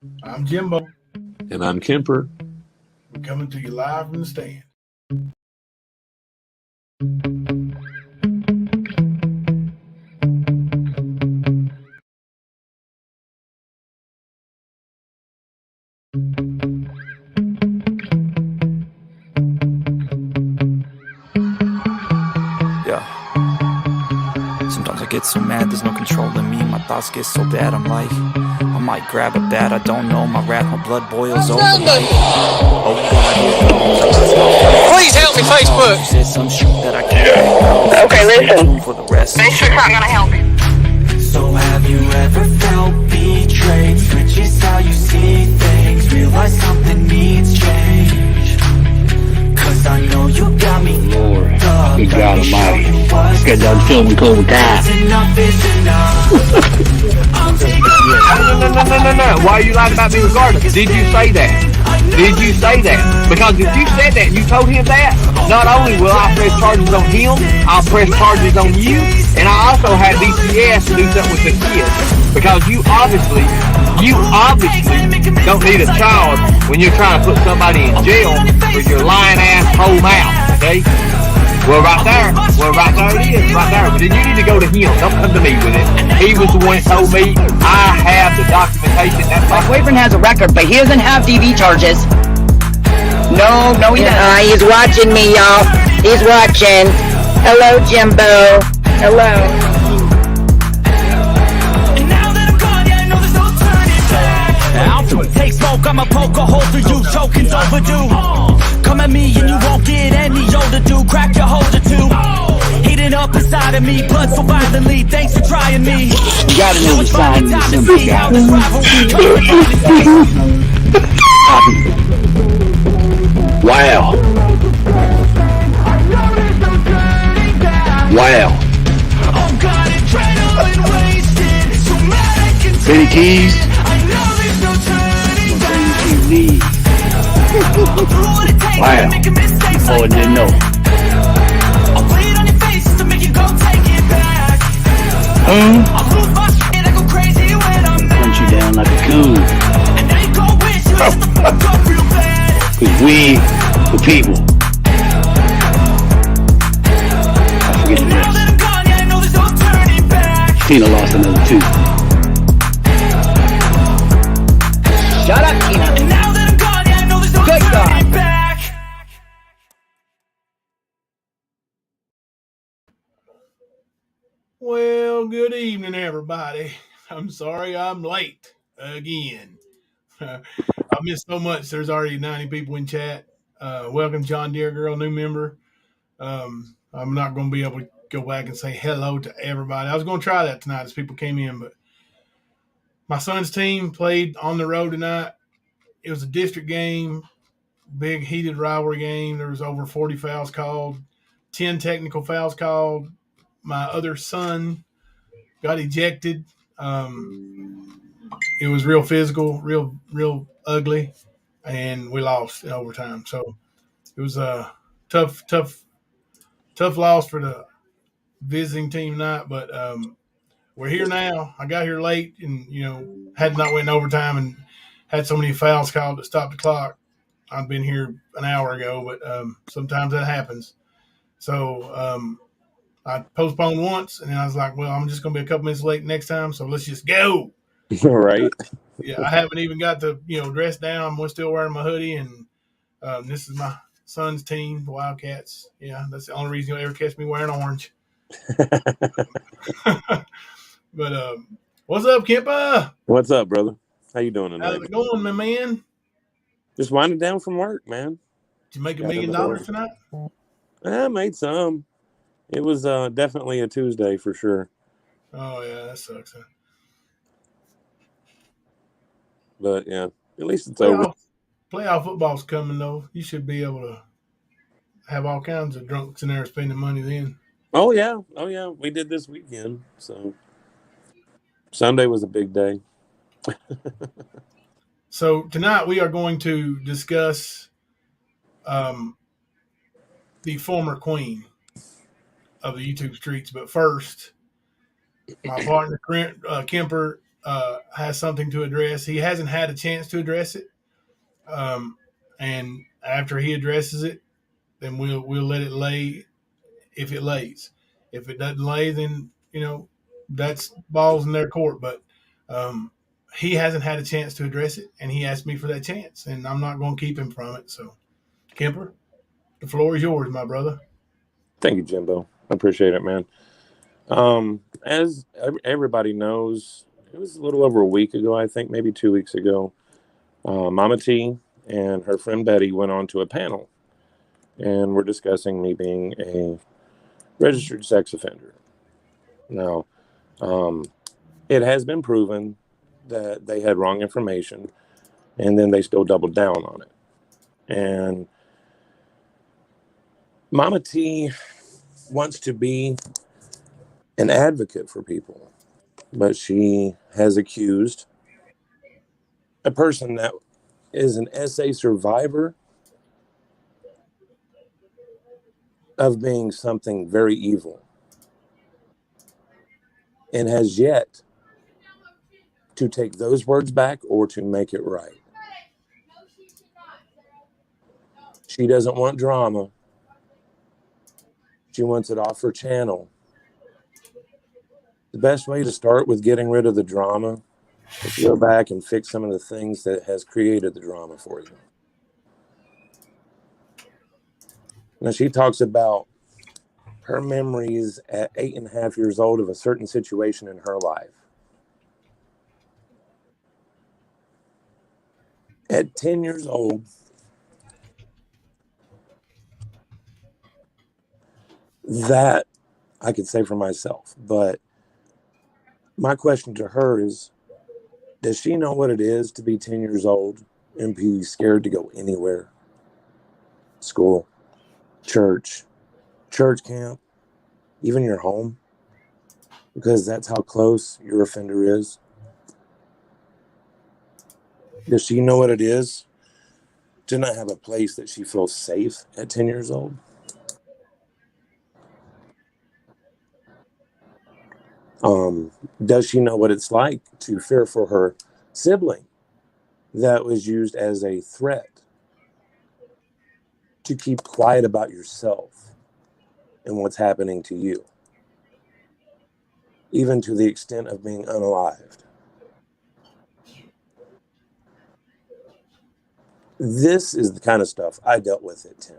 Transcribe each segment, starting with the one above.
I'm Jimbo. And I'm Kemper. We're coming to you live from the stand. Yeah. Sometimes I get so mad, there's no controlling me. My thoughts get so bad, I'm like, I might grab a bat, I don't know. My wrath, my blood boils over like, oh God, here goes. Please help me, Facebook. Said some shit that I can't. Okay, listen. For the rest. Facebook's not gonna help you. So have you ever felt betrayed? Switches how you see things. Realize something needs change. Cause I know you got me. Lord, good God Almighty. Just got done filming Cobra Kai. Enough is enough. No. Why are you lying about me regardless? Did you say that? Did you say that? Because if you said that, you told him that, not only will I press charges on him, I'll press charges on you, and I also had DCS to do something with the kids. Because you obviously don't need a child when you're trying to put somebody in jail with your lying ass whole mouth, okay? Well, right there it is, right there. But then you need to go to him. Don't come to me with it. He was the one that told me I have the documentation. My boyfriend has a record, but he doesn't have DV charges. No, he doesn't. He's watching me, y'all. He's watching. Hello, Jimbo. Hello. Take smoke, I'ma poke a hole through you, choking's overdue. Come at me and you won't get any older, dude. Crack your holder too. Heating up inside of me, blood so violently. Thanks for trying me. You gotta know the sign in December, guys. Wow. Benny Keys. Wow. Oh, I didn't know. Punch you down like a coon. Cause we, the people. I forget the rest. Tina lost another two. Shut up, Tina. Good God. Well, good evening, everybody. I'm sorry I'm late again. I missed so much. There's already 90 people in chat. Welcome, John Deere Girl, new member. I'm not going to be able to go back and say hello to everybody. I was going to try that tonight as people came in, but my son's team played on the road tonight. It was a district game, big heated rivalry game. There was over 40 fouls called, 10 technical fouls called. My other son got ejected. It was real physical, real ugly, and we lost in overtime. So it was a tough loss for the visiting team tonight. But we're here now. I got here late, and had not went in overtime and had so many fouls called to stop the clock. I'd been here an hour ago, but sometimes that happens. So I postponed once, and then I was like, well, I'm just going to be a couple minutes late next time, so let's just go. Right. Yeah, I haven't even got to, dress down. I'm still wearing my hoodie, and this is my son's team, the Wildcats. Yeah, that's the only reason you'll ever catch me wearing orange. But what's up, Kempa? What's up, brother? How you doing tonight? How's it going, my man? Just winding down from work, man. Did you make $1 million tonight? I made some. It was definitely a Tuesday for sure. Oh, yeah, that sucks. Huh? But, yeah, at least it's over. Playoff football's coming, though. You should be able to have all kinds of drunks in there spending money then. Oh, yeah. We did this weekend. So Sunday was a big day. So tonight we are going to discuss the former queen of the YouTube streets. But first, my partner, Kemper, has something to address. He hasn't had a chance to address it, and after he addresses it, then we'll let it lay if it lays. If it doesn't lay, then that's balls in their court. But um, he hasn't had a chance to address it, and he asked me for that chance, and I'm not going to keep him from it. So, Kemper, the floor is yours, my brother. Thank you, Jimbo. I appreciate it, man. As everybody knows, it was a little over a week ago, I think, maybe 2 weeks ago. Mama T and her friend Betty went on to a panel, and we're discussing me being a registered sex offender. Now, it has been proven that they had wrong information, and then they still doubled down on it. And Mama T wants to be an advocate for people, but she has accused a person that is an SA survivor of being something very evil and has yet to take those words back or to make it right. She doesn't want drama. She wants it off her channel. The best way to start with getting rid of the drama is to go back and fix some of the things that has created the drama for you. Now, she talks about her memories at 8.5 years old of a certain situation in her life. At 10 years old, that I could say for myself. But my question to her is, does she know what it is to be 10 years old and be scared to go anywhere? School, church camp, even your home, because that's how close your offender is. Does she know what it is to not have a place that she feels safe at 10 years old? Does she know what it's like to fear for her sibling that was used as a threat to keep quiet about yourself and what's happening to you, even to the extent of being unalived? This is the kind of stuff I dealt with at 10.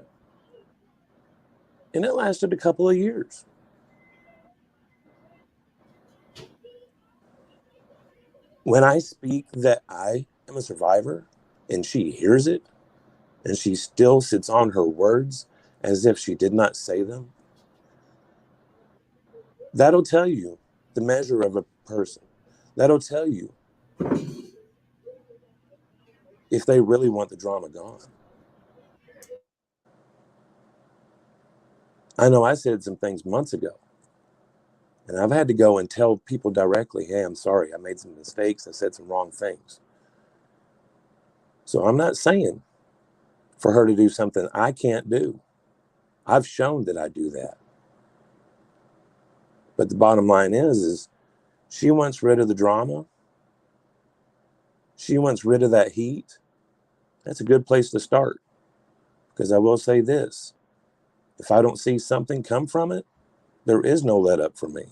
And it lasted a couple of years. When I speak that I am a survivor and she hears it and she still sits on her words as if she did not say them, that'll tell you the measure of a person. That'll tell you if they really want the drama gone. I know I said some things months ago, and I've had to go and tell people directly, hey, I'm sorry, I made some mistakes, I said some wrong things. So I'm not saying for her to do something I can't do. I've shown that I do that. But the bottom line is she wants rid of the drama. She wants rid of that heat. That's a good place to start. Because I will say this, if I don't see something come from it, there is no let up for me.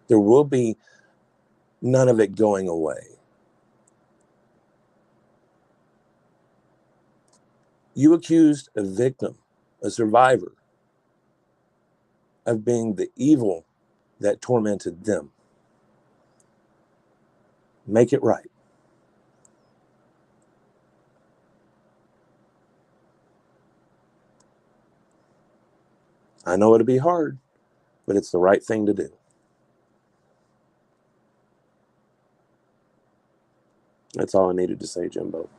There will be none of it going away. You accused a victim, a survivor, of being the evil that tormented them. Make it right. I know it'll be hard, but it's the right thing to do. That's all I needed to say, Jimbo.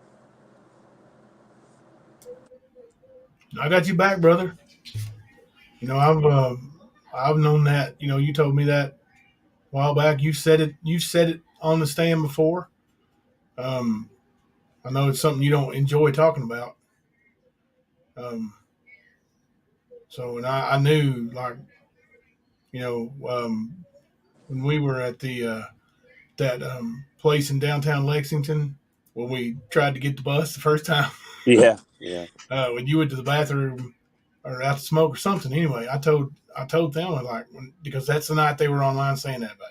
I got you back, brother. I've known that. You told me that a while back. You said it. You said it on the stand before. Um, I know it's something you don't enjoy talking about. Um, and I knew, like, you know, um, when we were at the that place in downtown Lexington when we tried to get the bus the first time. Yeah, yeah. When you went to the bathroom or out to smoke or something. Anyway, I told them like because that's the night they were online saying that about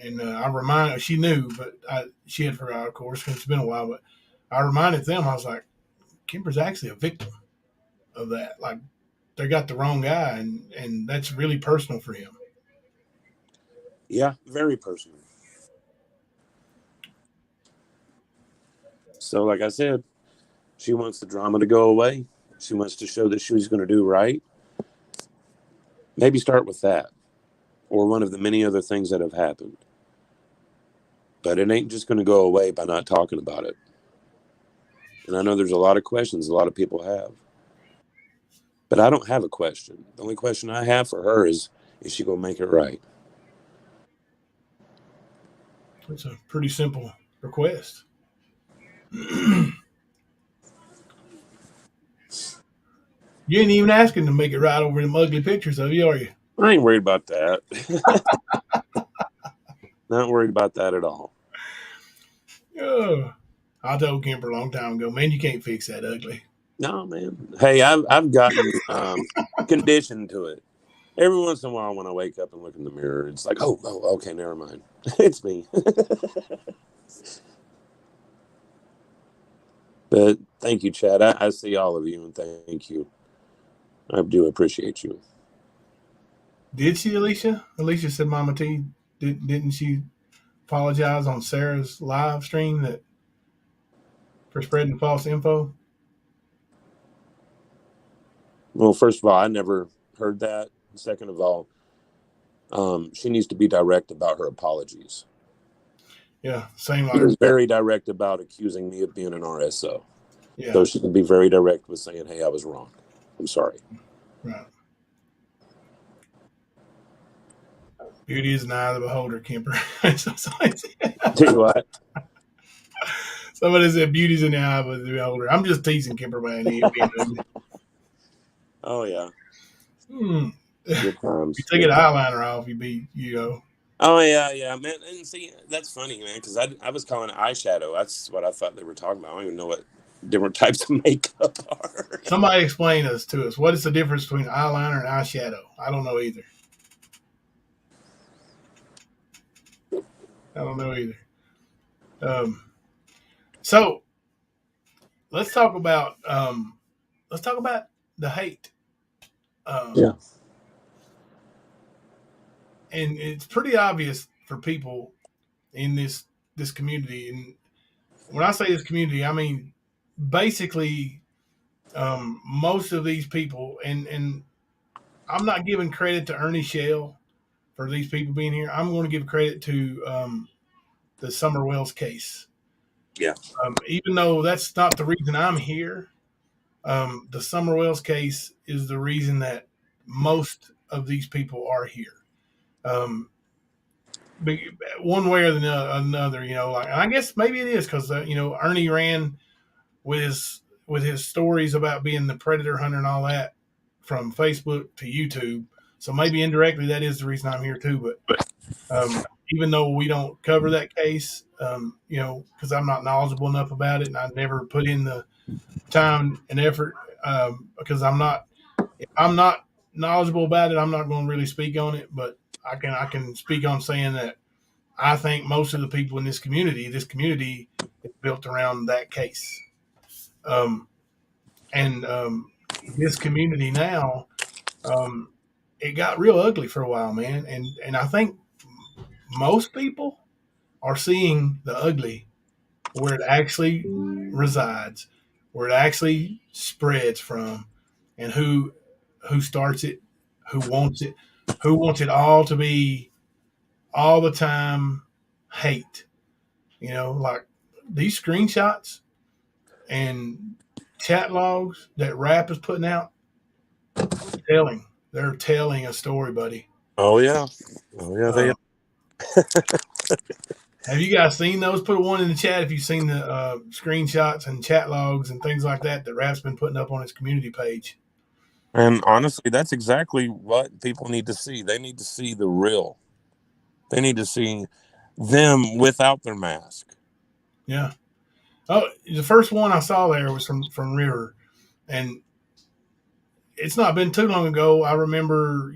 you, and I reminded she knew, but she had forgot, of course, because it's been a while. But I reminded them I was like, Kimber's actually a victim of that. Like they got the wrong guy, and that's really personal for him. Yeah, very personal. So, like I said, she wants the drama to go away. She wants to show that she's going to do right. Maybe start with that, or one of the many other things that have happened. But it ain't just going to go away by not talking about it. And I know there's a lot of questions a lot of people have. But I don't have a question. The only question I have for her is she going to make it right? It's a pretty simple request. You ain't even asking to make it right over them ugly pictures of you, are you? I ain't worried about that. Not worried about that at all. Oh, I told Kimber a long time ago, man, you can't fix that ugly. No, man. Hey, I've gotten conditioned to it. Every once in a while when I wake up and look in the mirror, it's like, oh, okay, never mind. It's me. But thank you, Chad. I see all of you, and thank you. I do appreciate you. Did she, Alicia? Alicia said Mama T, didn't she apologize on Sarah's live stream that for spreading false info? Well, first of all, I never heard that. Second of all, she needs to be direct about her apologies. Yeah, same She like was very direct about accusing me of being an RSO. yeah, So she can be very direct with saying, hey, I was wrong. I'm sorry. right. Beauty is an eye of the beholder, Kemper. Do what? Somebody said beauty's in the eye of the beholder. I'm just teasing Kemper by being ugly. Oh, yeah. You Good times. take an eyeliner off, you go. Oh, yeah, man. And see, that's funny, man, because I was calling it eyeshadow. That's what I thought they were talking about. I don't even know what different types of makeup are. Somebody explain this to us. What is the difference between eyeliner and eyeshadow? I don't know either. So let's talk about the hate. Yeah. And it's pretty obvious for people in this community. And when I say this community, I mean basically most of these people. And I'm not giving credit to Ernie Shell for these people being here. I'm going to give credit to the Summer Wells case. Yeah. Even though that's not the reason I'm here, the Summer Wells case is the reason that most of these people are here. One way or another, like, and I guess maybe it is because Ernie ran with his stories about being the predator hunter and all that from Facebook to YouTube. So maybe indirectly that is the reason I'm here too. But even though we don't cover that case, because I'm not knowledgeable enough about it, and I never put in the time and effort, because if I'm not knowledgeable about it, I'm not going to really speak on it. But I can speak on saying that I think most of the people in this community is built around that case. And this community now, it got real ugly for a while, man. And I think most people are seeing the ugly where it actually resides, where it actually spreads from, and who starts it, who wants it all to be all the time hate. Like these screenshots and chat logs that Rap is putting out, they're telling a story, buddy. Oh, yeah. They Have you guys seen those? Put one in the chat if you've seen the screenshots and chat logs and things like that Rap's been putting up on his community page. And honestly, that's exactly what people need to see. They need to see the real. They need to see them without their mask. Yeah. Oh, the first one I saw there was from River, and it's not been too long ago. I remember,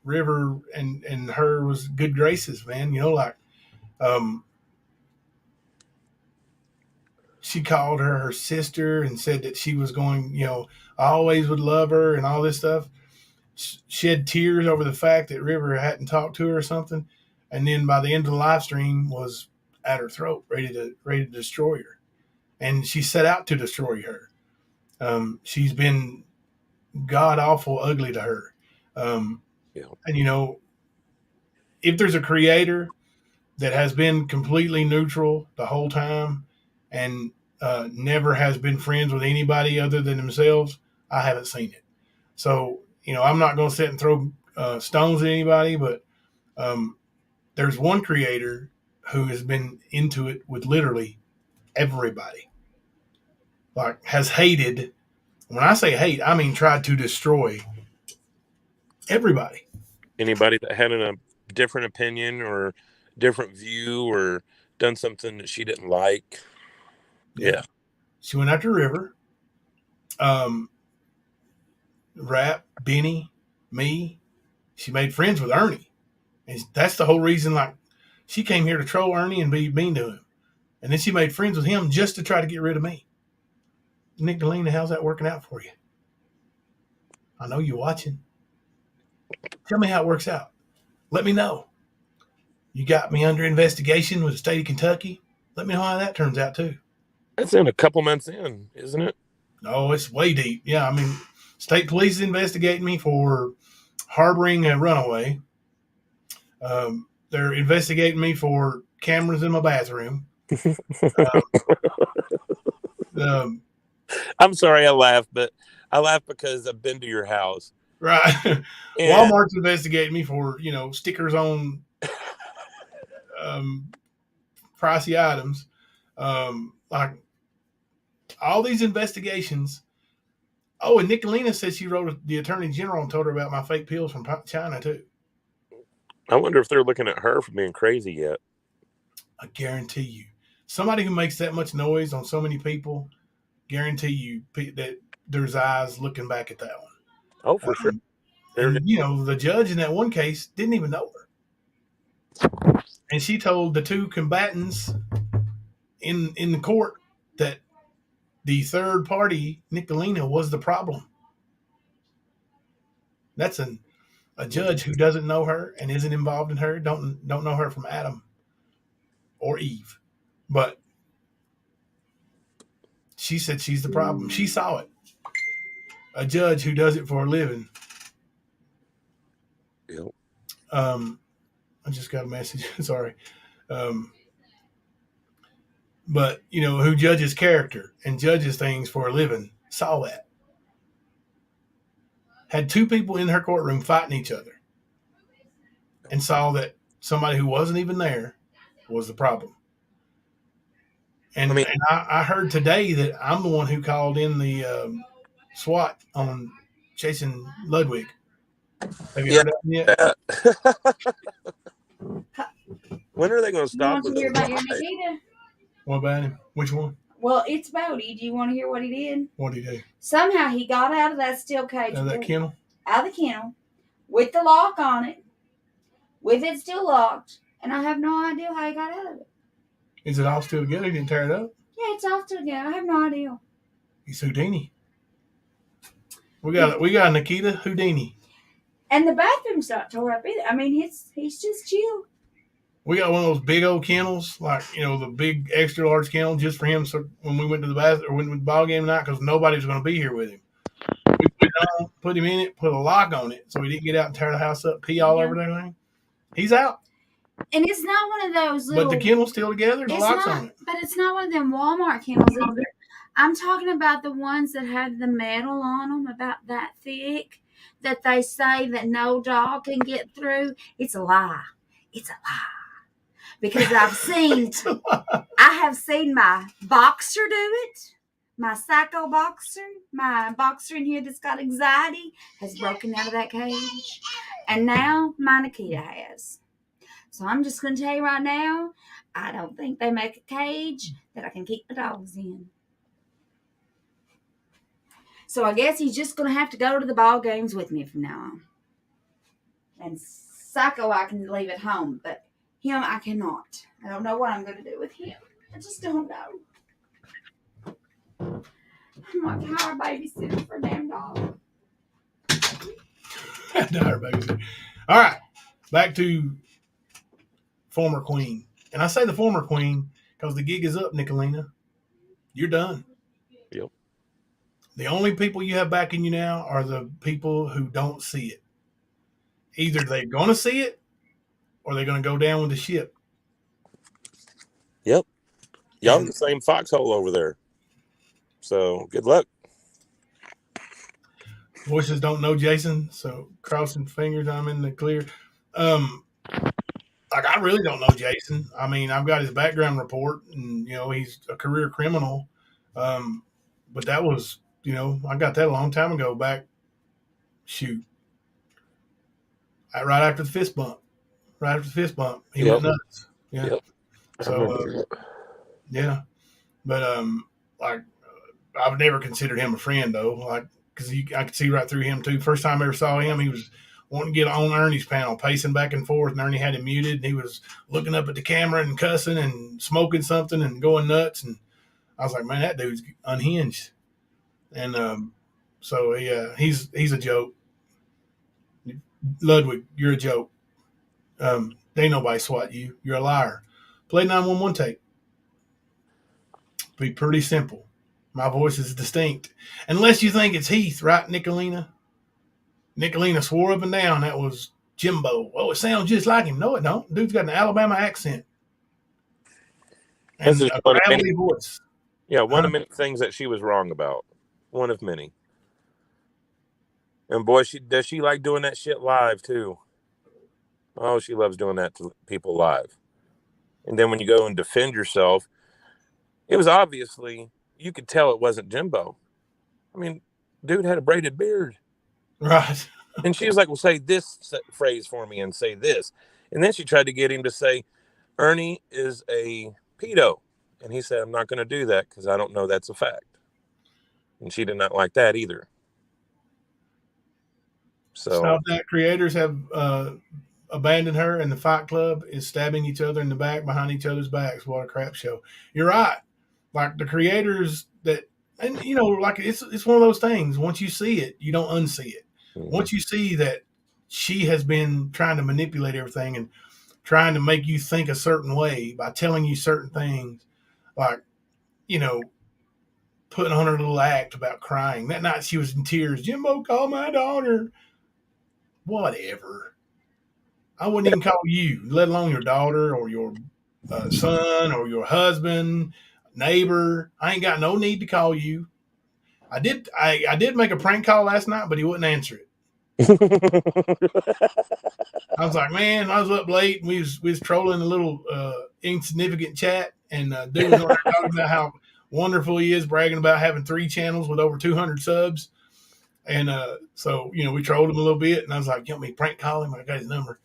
River and her was good graces, man. Like um, she called her sister and said that she was going, I always would love her and all this stuff. Shed tears over the fact that River hadn't talked to her or something, and then by the end of the live stream was at her throat, ready to destroy her, and she set out to destroy her. She's been god awful ugly to her, Yeah. and if there's a creator that has been completely neutral the whole time and never has been friends with anybody other than themselves, I haven't seen it. So, I'm not going to sit and throw stones at anybody, but there's one creator who has been into it with literally everybody. Like, has hated. When I say hate, I mean tried to destroy everybody. Anybody that had a different opinion or different view or done something that she didn't like. Yeah. She went after River. Rap, Benny, me. She made friends with Ernie. And that's the whole reason, like, she came here to troll Ernie and be mean to him. And then she made friends with him just to try to get rid of me. Nick Delina, how's that working out for you? I know you're watching. Tell me how it works out. Let me know. You got me under investigation with the state of Kentucky. Let me know how that turns out, too. That's in a couple months in, isn't it? No, it's way deep. Yeah, I mean, state police is investigating me for harboring a runaway. They're investigating me for cameras in my bathroom. I'm sorry I laugh, but I laugh because I've been to your house. Right. And Walmart's investigating me for, stickers on pricey items. Like all these investigations. Oh, and Nicolina said she wrote the attorney general and told her about my fake pills from China, too. I wonder if they're looking at her for being crazy yet. I guarantee you. Somebody who makes that much noise on so many people, guarantee you that there's eyes looking back at that one. Oh, for sure. And, the judge in that one case didn't even know her. And she told the two combatants in the court that the third party, Nicolina, was the problem. That's a judge who doesn't know her and isn't involved in her, don't know her from Adam or Eve. But she said she's the problem. She saw it. A judge who does it for a living. Yep. I just got a message. Sorry. But, who judges character and judges things for a living, saw that. Had two people in her courtroom fighting each other and saw that somebody who wasn't even there was the problem. And I heard today that I'm the one who called in the SWAT on Jason Ludwig. Have you heard that yet? When are they going to stop? You want to hear about your Nikita? What about him? Which one? Well, it's Bodie. Do you want to hear what he did? What did he do? Somehow he got out of that steel cage. Out of that kennel? Out of the kennel. With the lock on it. With it still locked. And I have no idea how he got out of it. Is it all still together? He didn't tear it up? Yeah, it's all still together. I have no idea. He's Houdini. We got Nikita Houdini. And the bathroom's not tore up either. I mean, he's just chill. We got one of those big old kennels, like, the big extra large kennel just for him. So when we went to the bathroom or went to the ball game tonight, because nobody's going to be here with him, we put him in it, put a lock on it so he didn't get out and tear the house up, pee all over everything. He's out. And it's not one of those little. But the kennel's still together. The lock's on it. But it's not one of them Walmart kennels either. I'm talking about the ones that have the metal on them, about that thick, that they say that no dog can get through. It's a lie. It's a lie. Because I have seen my boxer do it. My psycho boxer, my boxer in here that's got anxiety has broken out of that cage. And now my Nikita has. So I'm just going to tell you right now, I don't think they make a cage that I can keep the dogs in. So I guess he's just going to have to go to the ball games with me from now on. And Psycho I can leave at home, but him I cannot. I don't know what I'm going to do with him. I just don't know. I'm like hire a babysitter for a damn dog. Hire a babysitter. All right, back to former queen. And I say the former queen because the gig is up, Nicolina. You're done. Yep. The only people you have backing you now are the people who don't see it. Either they're going to see it or they're going to go down with the ship. Yep. Y'all in the same foxhole over there. So good luck. Voices don't know Jason, so crossing fingers, I'm in the clear. Like I really don't know Jason. I mean, I've got his background report, and he's a career criminal. But that was, I got that a long time ago. Back, shoot, right after the fist bump. Right after the fist bump, he went nuts. Yeah. Yep. So, yeah, but like I've never considered him a friend though. Like because I could see right through him too. First time I ever saw him, he was wanting to get on Ernie's panel, pacing back and forth, and Ernie had him muted, and he was looking up at the camera and cussing and smoking something and going nuts. And I was like, man, that dude's unhinged. And so yeah, he's a joke. Ludwig, you're a joke. Ain't nobody swat you. You're a liar. Play 911 tape. Be pretty simple. My voice is distinct. Unless you think it's Heath, right, Nicolina? Nicolina swore up and down that was Jimbo. Oh, it sounds just like him. No, it don't. Dude's got an Alabama accent. And a gravelly voice. Yeah, one of many things that she was wrong about. One of many. And boy, does she like doing that shit live too. Oh, she loves doing that to people live. And then when you go and defend yourself, it was obviously, you could tell it wasn't Jimbo. I mean, dude had a braided beard. Right. And she was like, well, say this phrase for me and say this. And then she tried to get him to say, Ernie is a pedo. And he said, I'm not going to do that because I don't know that's a fact. And she did not like that either. So that creators have abandoned her, and the Fight Club is stabbing each other in the back behind each other's backs. What a crap show. You're right. Like the creators that, and like it's one of those things. Once you see it, you don't unsee it. Mm-hmm. Once you see that she has been trying to manipulate everything and trying to make you think a certain way by telling you certain things, like, putting on her little act about crying. That night she was in tears. Jimbo called my daughter. Whatever. I wouldn't even call you, let alone your daughter or your son or your husband, neighbor. I ain't got no need to call you. I did make a prank call last night, but he wouldn't answer it. I was like, man, I was up late and we was trolling a little insignificant chat, and dude was talking about how wonderful he is, bragging about having 3 channels with over 200 subs. And so, we trolled him a little bit, and I was like, you want me to prank call him? I got his number.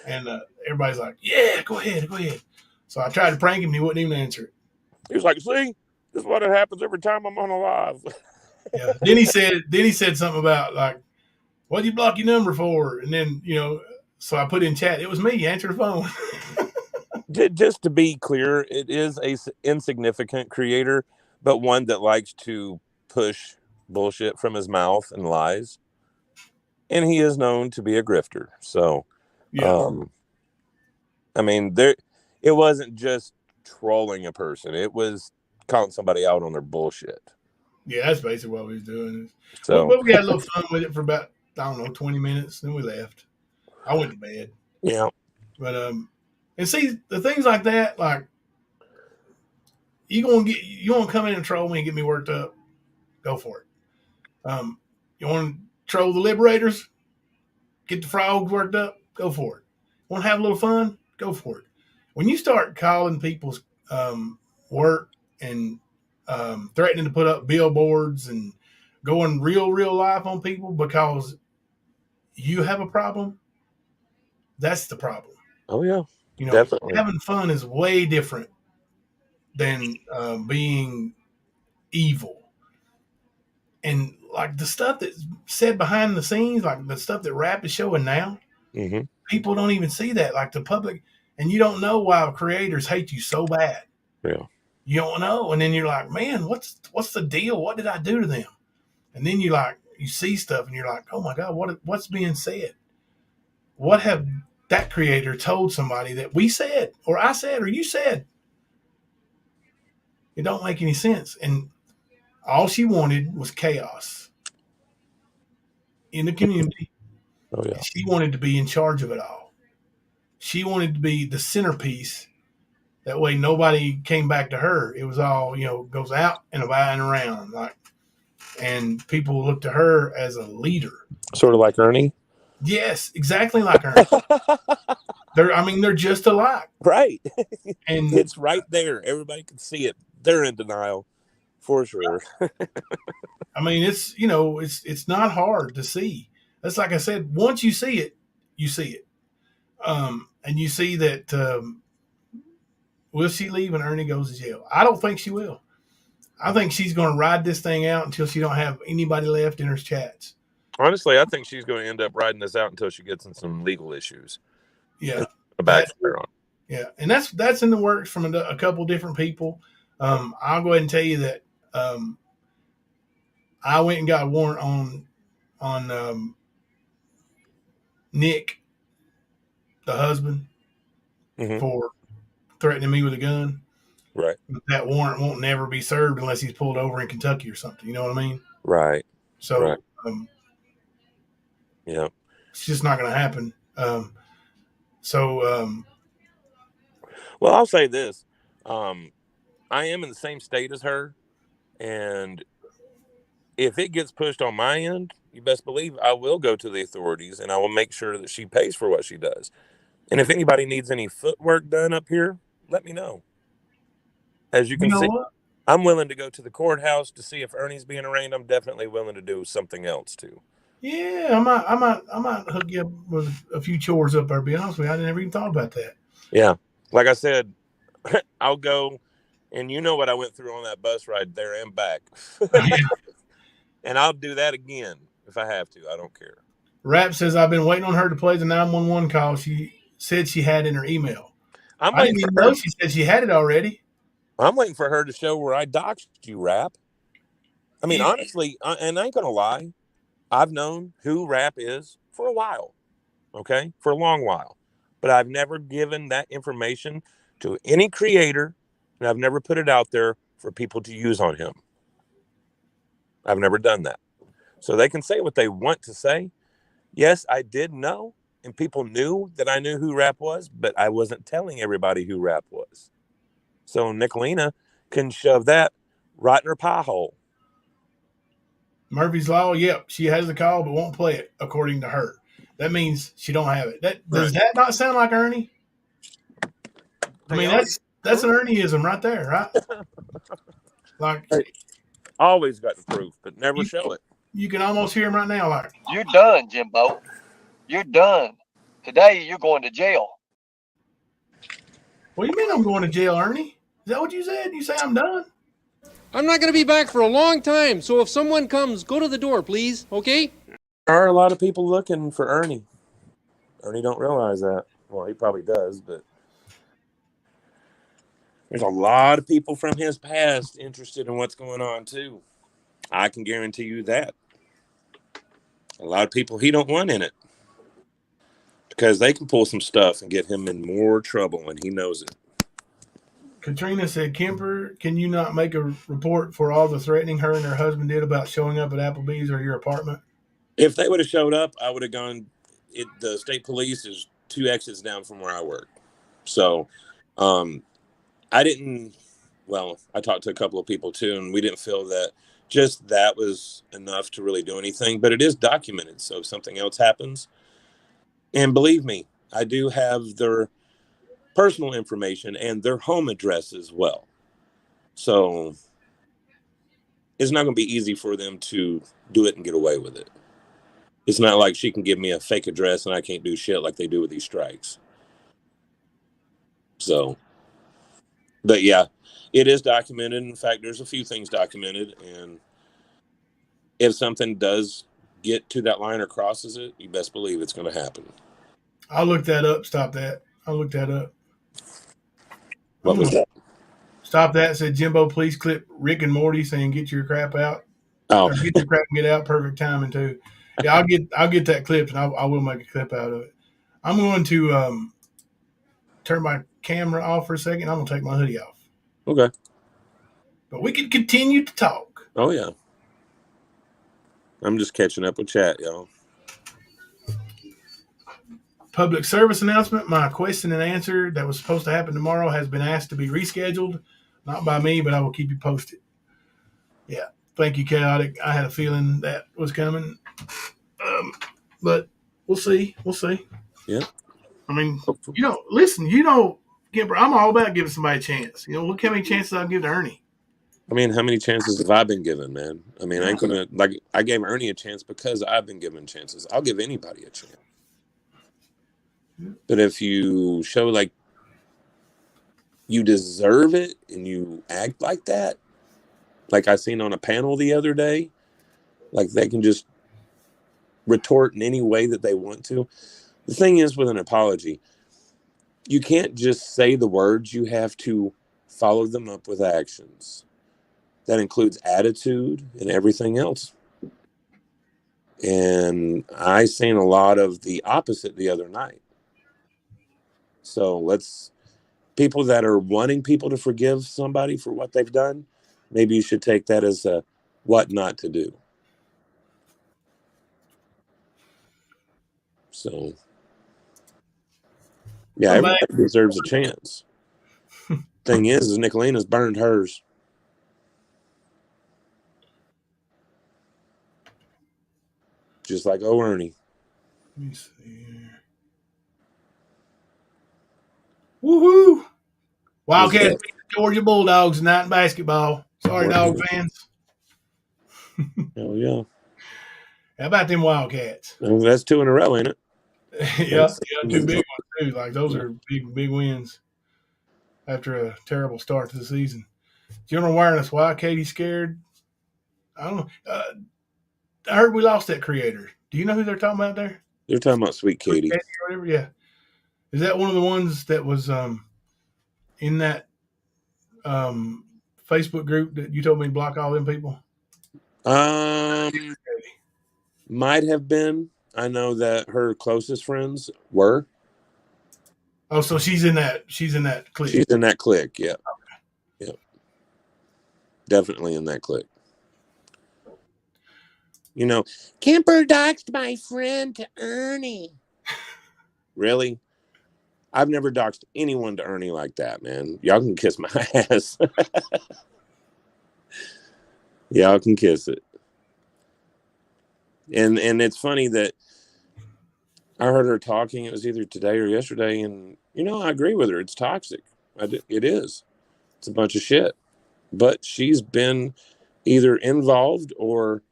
And everybody's like, yeah, go ahead. So I tried to prank him, and he wouldn't even answer it. He was like, see, this is what happens every time I'm on a live. Yeah. Then he said something about, like, what did you block your number for? And then, so I put in chat, it was me, answer the phone. Just to be clear, it is a insignificant creator, but one that likes to push bullshit from his mouth and lies. And he is known to be a grifter. So, yeah. I mean, it wasn't just trolling a person. It was calling somebody out on their bullshit. Yeah, that's basically what we was doing. So, but we had a little fun with it for about, 20 minutes. Then we left. I went to bed. Yeah. But, and see, the things like that, like, you want to come in and troll me and get me worked up, go for it. You want to troll the liberators, get the frogs worked up, go for it. Want to have a little fun, go for it. When you start calling people's work and threatening to put up billboards and going real life on people because you have a problem, that's the problem. Oh, yeah. You know, Definitely. having fun is way different than being evil. And like the stuff that's said behind the scenes, like the stuff that rap is showing now, Mm-hmm. people don't even see that. Like the public, and you don't know why creators hate you so bad. Yeah. You don't know, and then you're like, man, what's the deal? What did I do to them? And then you see stuff, and you're like, oh my god, what's being said? What have that creator told somebody that we said, or I said, or you said? It don't make any sense. And all she wanted was chaos in the community. Oh yeah. She wanted to be in charge of it all. She wanted to be the centerpiece. That way, nobody came back to her. It was all goes out and about and around, like, and people look to her as a leader. Sort of like Ernie. Yes, exactly like her. They're just alike. Right. And It's right there. Everybody can see it. They're in denial for sure. I mean, it's not hard to see. That's like I said. Once you see it, you see it, and you see that. Will she leave when Ernie goes to jail? I don't think she will. I think she's going to ride this thing out until she don't have anybody left in her chats. Honestly, I think she's going to end up riding this out until she gets in some legal issues. Yeah, A backfire on. Yeah, and that's in the works from a couple different people. I'll go ahead and tell you that I went and got a warrant on Nick, the husband, for threatening me with a gun. Right. But that warrant won't never be served unless he's pulled over in Kentucky or something. You know what I mean? Right. So, right. Yeah, it's just not going to happen. Well, I'll say this: I am in the same state as her, and if it gets pushed on my end, you best believe I will go to the authorities and I will make sure that she pays for what she does. And if anybody needs any footwork done up here, let me know. As you can see, what? I'm willing to go to the courthouse to see if Ernie's being arraigned. I'm definitely willing to do something else too. Yeah, I might hook you up with a few chores up there. To be honest with you, I never even thought about that. Yeah, like I said, I'll go, and you know what I went through on that bus ride there and back. And I'll do that again if I have to. I don't care. Rap says I've been waiting on her to play the 911 call she said she had in her email. I didn't even know she said she had it already. I'm waiting for her to show where I doxed you, Rap. I mean, honestly, and I ain't going to lie, I've known who Rap is for a while, okay? For a long while. But I've never given that information to any creator, and I've never put it out there for people to use on him. I've never done that. So they can say what they want to say. Yes, I did know, and people knew that I knew who Rap was, but I wasn't telling everybody who Rap was. So Nicolina can shove that right in her pie hole. Murphy's Law, yep, she has the call but won't play it, according to her. That means she don't have it. Does that not sound like Ernie? I mean, that's an Ernieism right there, right? Like, always got the proof, but never show it. You can almost hear him right now. Like, you're done, Jimbo. You're done. Today you're going to jail. What do you mean I'm going to jail, Ernie? Is that what you said? You say I'm done? I'm not going to be back for a long time, so if someone comes, go to the door, please, okay? There are a lot of people looking for Ernie. Ernie don't realize that. Well, he probably does, but there's a lot of people from his past interested in what's going on, too. I can guarantee you that. A lot of people he don't want in it. Because they can pull some stuff and get him in more trouble, and he knows it. Katrina said, Kemper, can you not make a report for all the threatening her and her husband did about showing up at Applebee's or your apartment? If they would have showed up, I would have gone. The state police is 2 exits down from where I work. So I didn't, well, I talked to a couple of people too, and we didn't feel that just that was enough to really do anything. But it is documented, so if something else happens, and believe me, I do have their personal information and their home address as well. So it's not going to be easy for them to do it and get away with it. It's not like she can give me a fake address and I can't do shit like they do with these strikes. So, but yeah, it is documented. In fact, there's a few things documented, and if something does get to that line or crosses it, you best believe it's going to happen. I'll look that up. Stop that. I'll look that up. What was that? Stop that. Said Jimbo, please clip Rick and Morty saying "Get your crap out." Oh, Or get your crap and get out. Perfect timing too. Yeah, I'll get that clip and I will make a clip out of it. I'm going to turn my camera off for a second. I'm gonna take my hoodie off. okay. But we can continue to talk. Oh yeah. I'm just catching up with chat, y'all. Public service announcement. My question and answer that was supposed to happen tomorrow has been asked to be rescheduled. Not by me, but I will keep you posted. Yeah. Thank you, Chaotic. I had a feeling that was coming. But we'll see. We'll see. Yeah. I mean, listen, Gimper, I'm all about giving somebody a chance. Look how many chances I've given to Ernie. I mean, how many chances have I been given, man? I mean, I ain't gonna I gave Ernie a chance because I've been given chances. I'll give anybody a chance. But if you show like you deserve it and you act like that, like I seen on a panel the other day, like they can just retort in any way that they want to. The thing is with an apology, you can't just say the words, you have to follow them up with actions. That includes attitude and everything else. And I seen a lot of the opposite the other night. So people that are wanting people to forgive somebody for what they've done, maybe you should take that as a what not to do. So, yeah, everybody deserves a chance. Thing is Nicolina's burned hers. Just like Ernie. Let me see here. Woohoo! Wildcats beat the Georgia Bulldogs tonight in basketball. Sorry, dog fans. Hell yeah. How about them Wildcats? Well, that's 2 in a row, ain't it? yeah, 2 big ones too. Like those are big wins after a terrible start to the season. General Wireless, why Katie scared? I don't know. I heard we lost that creator. Do you know who they're talking about there? They're talking about Sweet Katie. Or whatever. Yeah. Is that one of the ones that was in that Facebook group that you told me to block all them people? Might have been. I know that her closest friends were. Oh, so she's in that clique. She's in that clique, yeah. Okay. Yep. Definitely in that clique. Kemper doxed my friend to Ernie. Really? I've never doxed anyone to Ernie like that, man. Y'all can kiss my ass. Y'all can kiss it. And it's funny that I heard her talking, it was either today or yesterday, and, I agree with her. It's toxic. It is. It's a bunch of shit. But she's been either involved or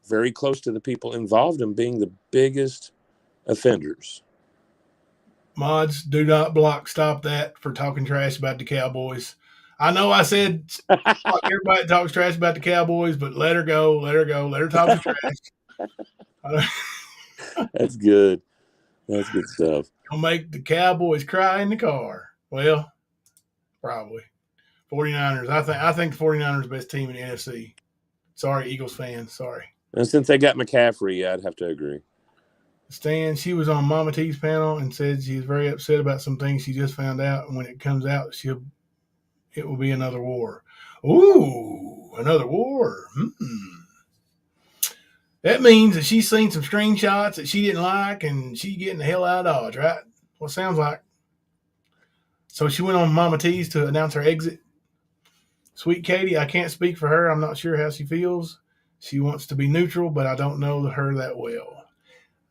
very close to the people involved in being the biggest offenders. Mods, do not block. Stop that for talking trash about the Cowboys. I know I said everybody talks trash about the Cowboys, but let her go. Let her go. Let her talk trash. That's good. That's good stuff. Don't make the Cowboys cry in the car. Well, probably. 49ers. I think the 49ers are the best team in the NFC. Sorry, Eagles fans. Sorry. And since they got McCaffrey, I'd have to agree. Stan, she was on Mama T's panel and said she was very upset about some things she just found out. And when it comes out, it will be another war. Ooh, another war. That means that she's seen some screenshots that she didn't like and she's getting the hell out of Dodge, right? Well, it sounds like. So she went on Mama T's to announce her exit. Sweet Katie, I can't speak for her. I'm not sure how she feels. She wants to be neutral, but I don't know her that well.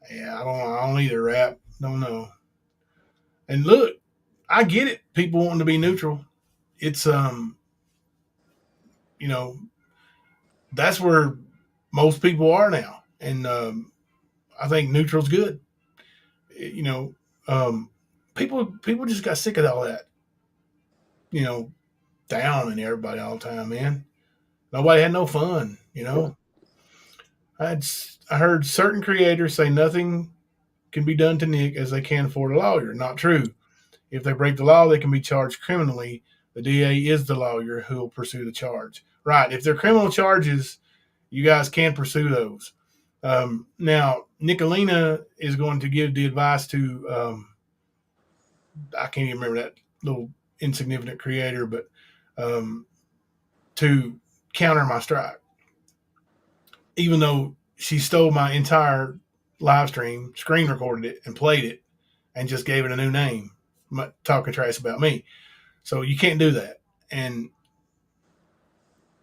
Yeah, I don't either, Rap. Don't know. And look, I get it. People wanting to be neutral. It's that's where most people are now, and I think neutral's good. People just got sick of all that. you know, downing everybody all the time, man. Nobody had no fun, you know. I heard certain creators say nothing can be done to Nick as they can afford a lawyer. Not true. If they break the law, they can be charged criminally. The DA is the lawyer who will pursue the charge. Right. If they're criminal charges, you guys can pursue those. Now, Nicolina is going to give the advice to, I can't even remember that little insignificant creator, but um, to counter my strike. Even though she stole my entire live stream, screen recorded it, and played it, and just gave it a new name, talking trash about me. So you can't do that. And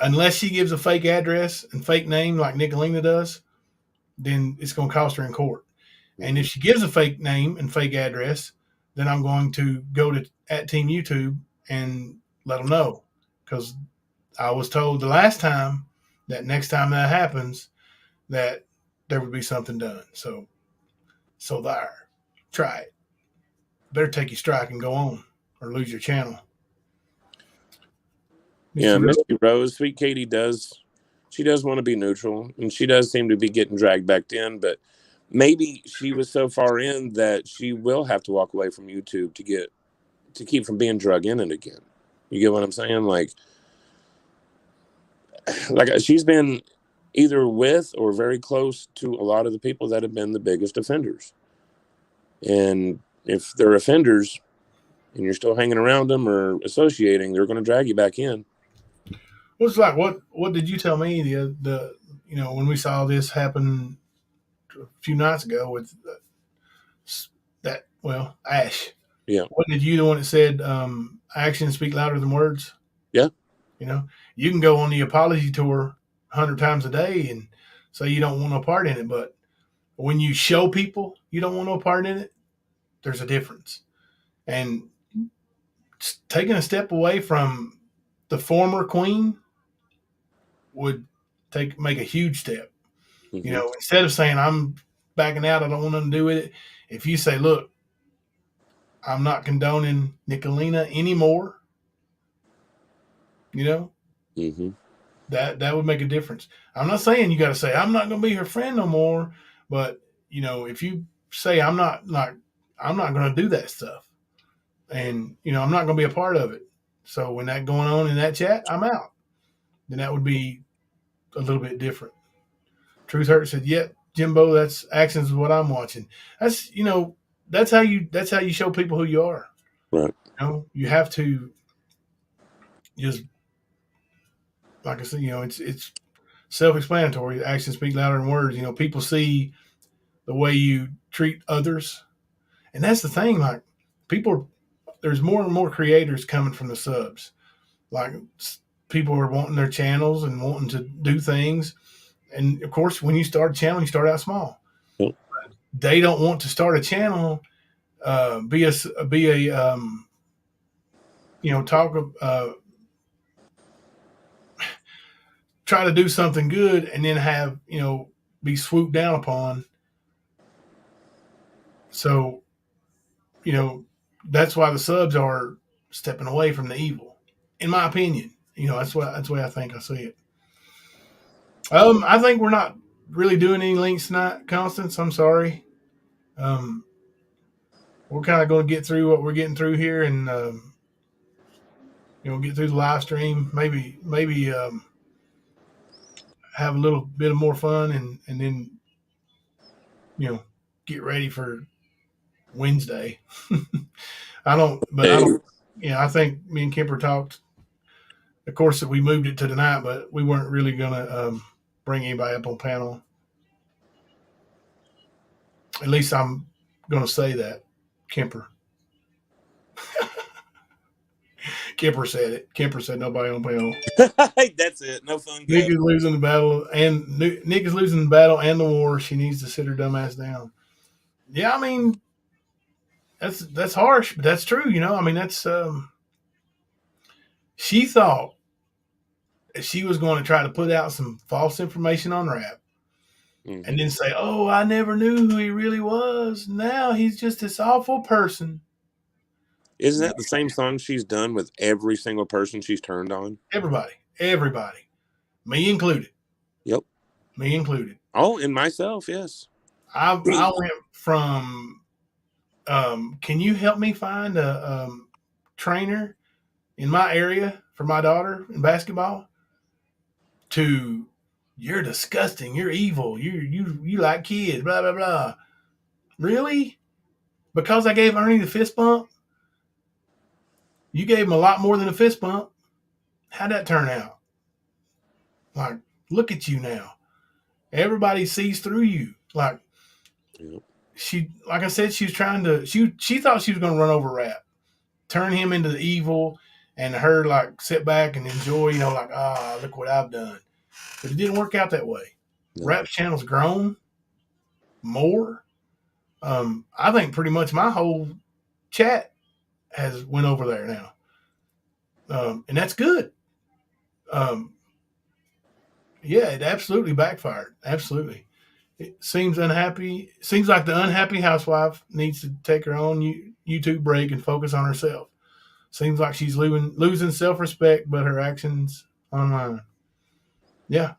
unless she gives a fake address and fake name like Nicolina does, then it's going to cost her in court. And if she gives a fake name and fake address, then I'm going to go to at Team YouTube and let them know, because I was told the last time that next time that happens, that there would be something done. So there, try it. Better take your strike and go on, or lose your channel. Yeah, Misty Rose, Sweet Katie she does want to be neutral, and she does seem to be getting dragged back in, but maybe she was so far in that she will have to walk away from YouTube to keep from being drug in it again. You get what I'm saying? Like she's been either with or very close to a lot of the people that have been the biggest offenders. And if they're offenders and you're still hanging around them or associating, they're going to drag you back in. What's like? What did you tell me the when we saw this happen a few nights ago with that? Well, Ash. Yeah. Wasn't it you the one that said actions speak louder than words? Yeah. You can go on the apology tour 100 times a day and say you don't want no part in it, but when you show people you don't want no part in it, there's a difference. And taking a step away from the former queen would make a huge step. Mm-hmm. Instead of saying I'm backing out, I don't want nothing to do with it. If you say, look, I'm not condoning Nicolina anymore, mm-hmm. that would make a difference. I'm not saying you got to say I'm not going to be her friend no more, but if you say I'm not going to do that stuff, and I'm not going to be a part of it. So when that going on in that chat, I'm out. Then that would be a little bit different. Truth Hurt said, "Yep, Jimbo, that's actions is what I'm watching." That's that's how you show people who you are. Right. You have to just, like I said, it's self-explanatory. Actions speak louder than words. People see the way you treat others, and that's the thing. Like there's more and more creators coming from the subs. Like people are wanting their channels and wanting to do things. And of course, when you start a channel, you start out small. Yep. They don't want to start a channel, try to do something good, and then have be swooped down upon. So, that's why the subs are stepping away from the evil, in my opinion. That's the way I think I see it. I think we're not really doing any links tonight, Constance. I'm sorry. We're kind of going to get through what we're getting through here, and get through the live stream. Maybe have a little bit of more fun, and then get ready for Wednesday. I think me and Kemper talked. Of course, that we moved it to tonight, but we weren't really going to bring anybody up on panel. At least I'm going to say that, Kemper. Kemper said it. Kemper said nobody on panel. That's it. No fun. Nick is losing the battle, and Nick is losing the battle and the war. She needs to sit her dumb ass down. Yeah, I mean, that's harsh, but that's true. I mean, that's she thought she was going to try to put out some false information on Rap, and then say, "Oh, I never knew who he really was. Now he's just this awful person." Isn't that the same song she's done with every single person she's turned on? Everybody, me included. Yep. Me included. Oh, and myself, yes. I went from. Can you help me find a trainer in my area for my daughter in basketball? To you're disgusting. You're evil. You like kids. Blah blah blah. Really? Because I gave Ernie the fist bump? You gave him a lot more than a fist bump. How'd that turn out? Like, look at you now. Everybody sees through you. Like, like I said, she was trying to. She thought she was going to run over Rap, turn him into the evil, and her like sit back and enjoy. Like look what I've done. But it didn't work out that way. No. Rap's channel's grown more. I think pretty much my whole chat has went over there now, and that's good. Yeah, it absolutely backfired. Absolutely. It seems unhappy. Seems like the unhappy housewife needs to take her own YouTube break and focus on herself. Seems like she's losing self-respect, but her actions online. Yeah.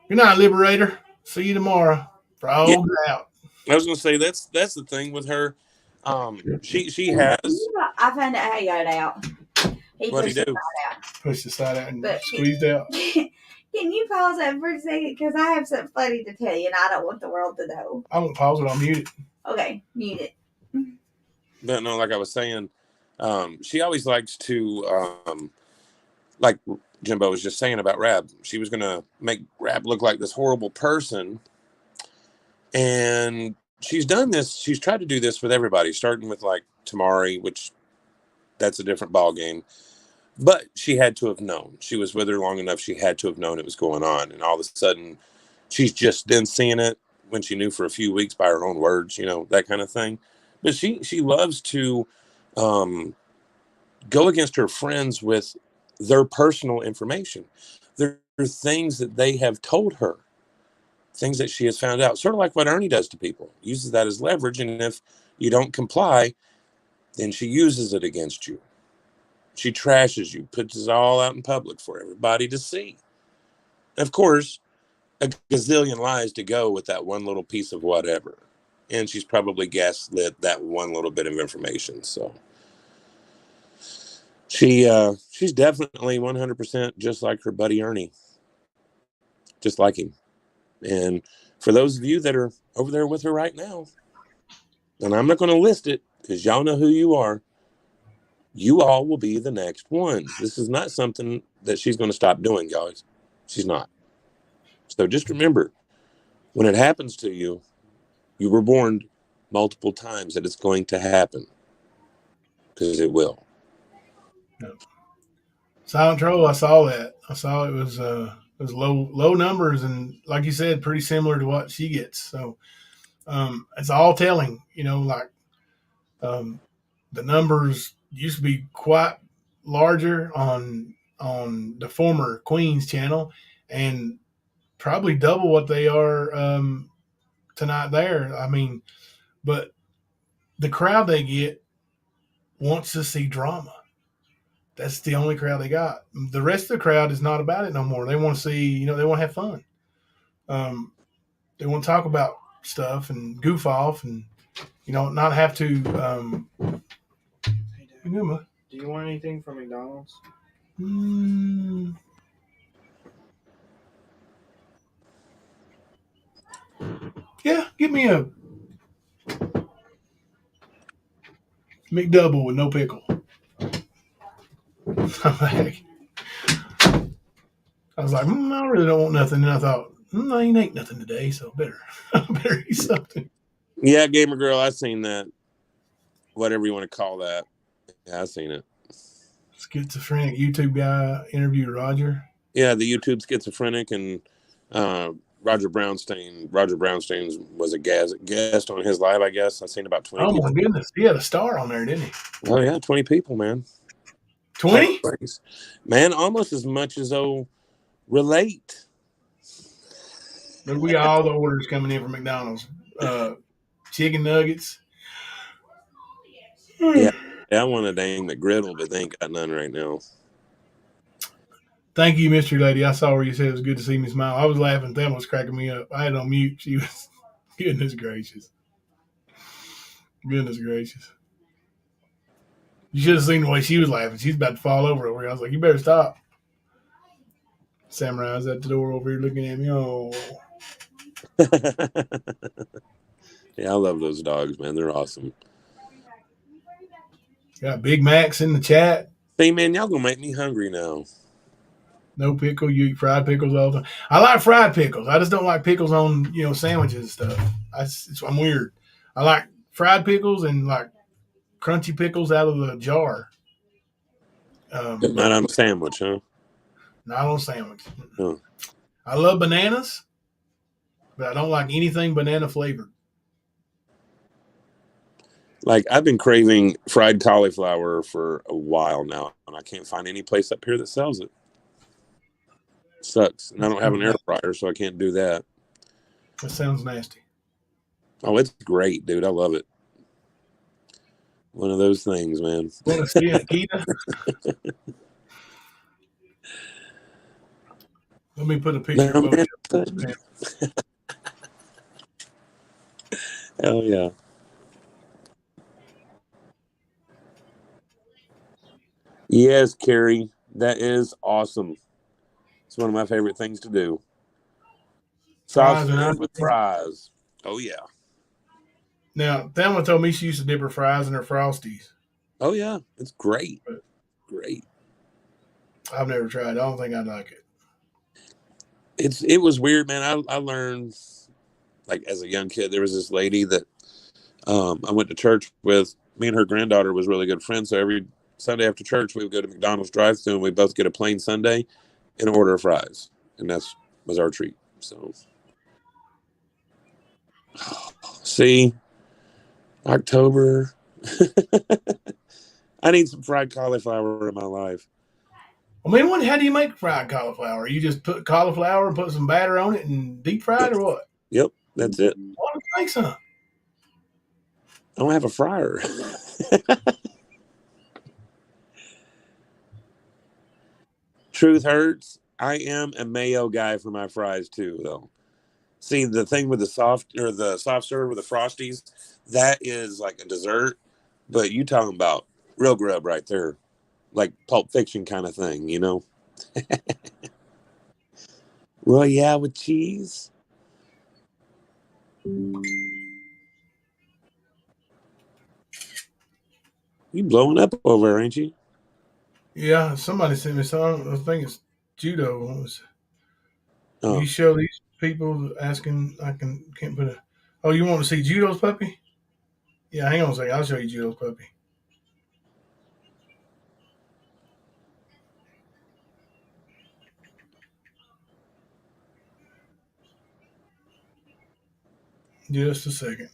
Good night, Liberator. See you tomorrow. Frog out. I was going to say that's the thing with her. She has. I found out how you got it out. What do you do? Push the side out and squeezed out. Can you pause that for a second? Because I have something funny to tell you, and I don't want the world to know. I won't pause it. I'll mute it. Okay, mute it. But no, like I was saying, she always likes to, like Jimbo was just saying about Rab. She was going to make Rab look like this horrible person. And she's done this. She's tried to do this with everybody, starting with like Tamari, which that's a different ball game. But she had to have known. She was with her long enough. She had to have known it was going on. And all of a sudden, she's just then seeing it when she knew for a few weeks by her own words, that kind of thing. But she loves to go against her friends with their personal information. There are things that they have told her, things that she has found out, sort of like what Ernie does to people, uses that as leverage. And if you don't comply, then she uses it against you. She trashes you, puts it all out in public for everybody to see. Of course, a gazillion lies to go with that one little piece of whatever. And she's probably gaslit that one little bit of information. So she's definitely 100% just like her buddy Ernie. Just like him. And for those of you that are over there with her right now, and I'm not going to list it because y'all know who you are, you all will be the next ones. This is not something that she's going to stop doing, guys. She's not. So just remember, when it happens to you, you were warned multiple times that it's going to happen. Because it will. Yep. Silent Troll, I saw that. I saw it was low numbers, and like you said, pretty similar to what she gets. So it's all telling, the numbers used to be quite larger on the former Queen's channel, and probably double what they are tonight there. I mean, but the crowd they get wants to see drama. That's the only crowd they got. The rest of the crowd is not about it no more. They want to see, they want to have fun. They want to talk about stuff and goof off and, not have to. Hey, Dad, do you want anything from McDonald's? Yeah, give me a McDouble with no pickle. I was like, I really don't want nothing. And I thought, I ain't ate nothing today, so better eat something. Yeah, Gamer Girl, I've seen that. Whatever you want to call that. Yeah, I've seen it. Schizophrenic YouTube guy interviewed Roger. Yeah, the YouTube schizophrenic and Roger Brownstein. Roger Brownstein was a guest on his live, I guess. I've seen about 20 people. Oh, my goodness. He had a star on there, didn't he? Oh, yeah, 20 people, man. 20? Man, almost as much as Relate. Look, we got all the orders coming in from McDonald's. Chicken nuggets, Yeah, I want a dang McGriddle, but they ain't got none right now. Thank you, Mystery Lady. I saw where you said it was good to see me smile. I was laughing. Thelma was cracking me up. I had it on mute. She was, goodness gracious. Goodness gracious. You should have seen the way she was laughing. She's about to fall over here. I was like, you better stop. Samurai's at the door over here looking at me. Oh. Yeah, I love those dogs, man. They're awesome. Got Big Macs in the chat. Hey, man, y'all gonna make me hungry now. No pickle. You eat fried pickles all the time. I like fried pickles. I just don't like pickles on sandwiches and stuff. I'm weird. I like fried pickles and like crunchy pickles out of the jar. But not on a sandwich, huh? Not on sandwich. Oh. I love bananas, but I don't like anything banana flavored. Like, I've been craving fried cauliflower for a while now, and I can't find any place up here that sells it. Sucks. And I don't have an air fryer, so I can't do that. That sounds nasty. Oh, it's great, dude. I love it. One of those things, man. Want to see it, Keita? Let me put a picture of it. Hell yeah. Yes, Carrie. That is awesome. It's one of my favorite things to do. Soft serve with fries. Oh, yeah. Now, Thelma told me she used to dip her fries in her Frosties. Oh, yeah. It's great. Great. I've never tried. I don't think I'd like it. It was weird, man. I learned, like, as a young kid, there was this lady that I went to church with. Me and her granddaughter was really good friends. So every Sunday after church, we would go to McDonald's drive-thru and we both get a plain sundae and an order of fries. And was our treat. So, see, October. I need some fried cauliflower in my life. I mean, how do you make fried cauliflower? You just put cauliflower and put some batter on it and deep fry it, or what? Yep, that's it. Why don't you make some? I don't have a fryer. Truth hurts. I am a mayo guy for my fries too, though. See, the thing with the soft serve with the Frosties, that is like a dessert. But you talking about real grub right there, like Pulp Fiction kind of thing, you know? Well, yeah, with cheese. You blowing up over there, ain't you? Yeah, somebody sent me some. I think it's Judo. Oh. You show these people asking. Can't put a. Oh, you want to see Judo's puppy? Yeah, hang on a second. I'll show you Judo's puppy. Just a second.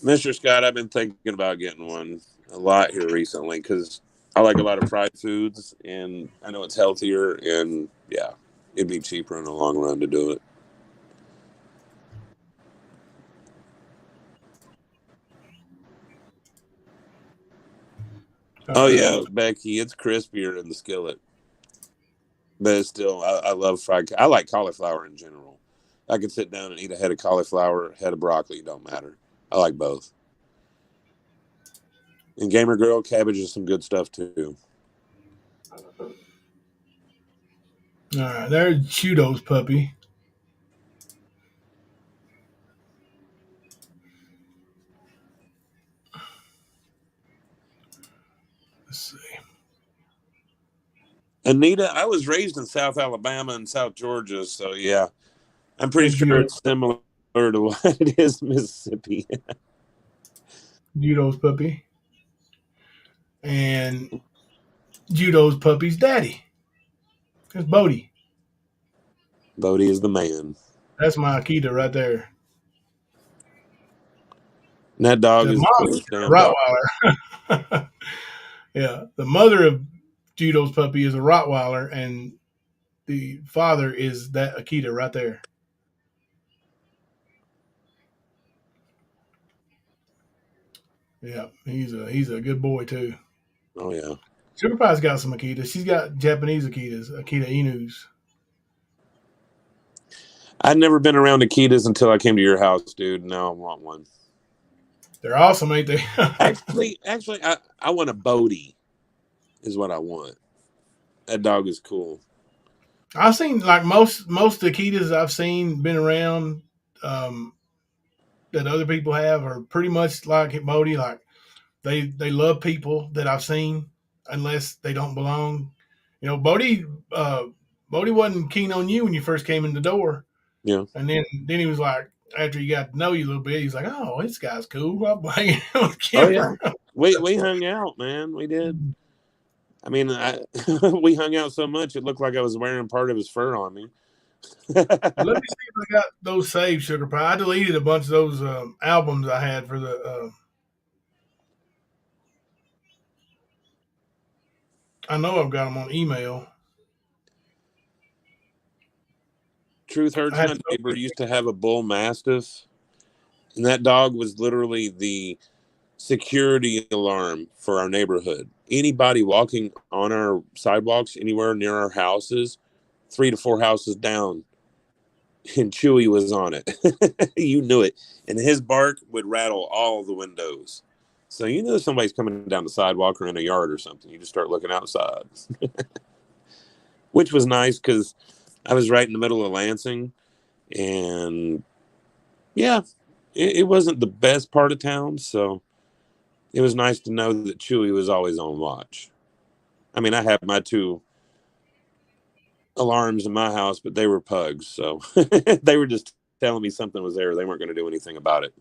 Mr. Scott, I've been thinking about getting one a lot here recently because I like a lot of fried foods and I know it's healthier and yeah, it'd be cheaper in the long run to do it. Oh yeah, Becky, it's crispier in the skillet, but it's still I love fried. I like cauliflower in general. I could sit down and eat a head of cauliflower, a head of broccoli. Don't matter. I like both. And Gamer Girl, cabbage is some good stuff too. All right, there's Judo's puppy. Let's see. Anita, I was raised in South Alabama and South Georgia, so yeah, I'm pretty sure it's similar to what it is Mississippi. Judo's puppy. And Judo's puppy's daddy. It's Bodie. Bodie is the man. That's my Akita right there. And that dog is a Rottweiler. Yeah, the mother of Judo's puppy is a Rottweiler, and the father is that Akita right there. Yeah, he's a good boy too. Oh yeah. Sugar Pie's got some Akitas. She's got Japanese Akitas, Akita Inus. I'd never been around Akitas until I came to your house, dude. Now I want one. They're awesome, ain't they? Actually, I want a Bodie. Is what I want. That dog is cool. I've seen like most Akitas I've seen been around um, that other people have are pretty much like Modi. Like they love people that I've seen unless they don't belong. You know, Bodie wasn't keen on you when you first came in the door, Yeah. and then he was like, after he got to know you a little bit, he's like, "Oh, this guy's cool. I'm hanging out with Oh yeah. Kipper." We hung out, man. We did. I mean, we hung out so much it looked like I was wearing part of his fur on me. Let me see if I got those saved, Sugar Pie. I deleted a bunch of those albums I had for the. I know I've got them on email. Truth hurts. I had My neighbor used to have a bull mastiff, and that dog was literally the security alarm for our neighborhood. Anybody walking on our sidewalks anywhere near our houses, 3 to 4 houses down, and Chewy was on it. You knew it. And his bark would rattle all the windows. So you know somebody's coming down the sidewalk or in a yard or something. You just start looking outside. Which was nice because I was right in the middle of Lansing. And yeah, it wasn't the best part of town. So it was nice to know that Chewy was always on watch. I mean, I had my 2 alarms in my house, but they were pugs. So they were just telling me something was there. They weren't going to do anything about it.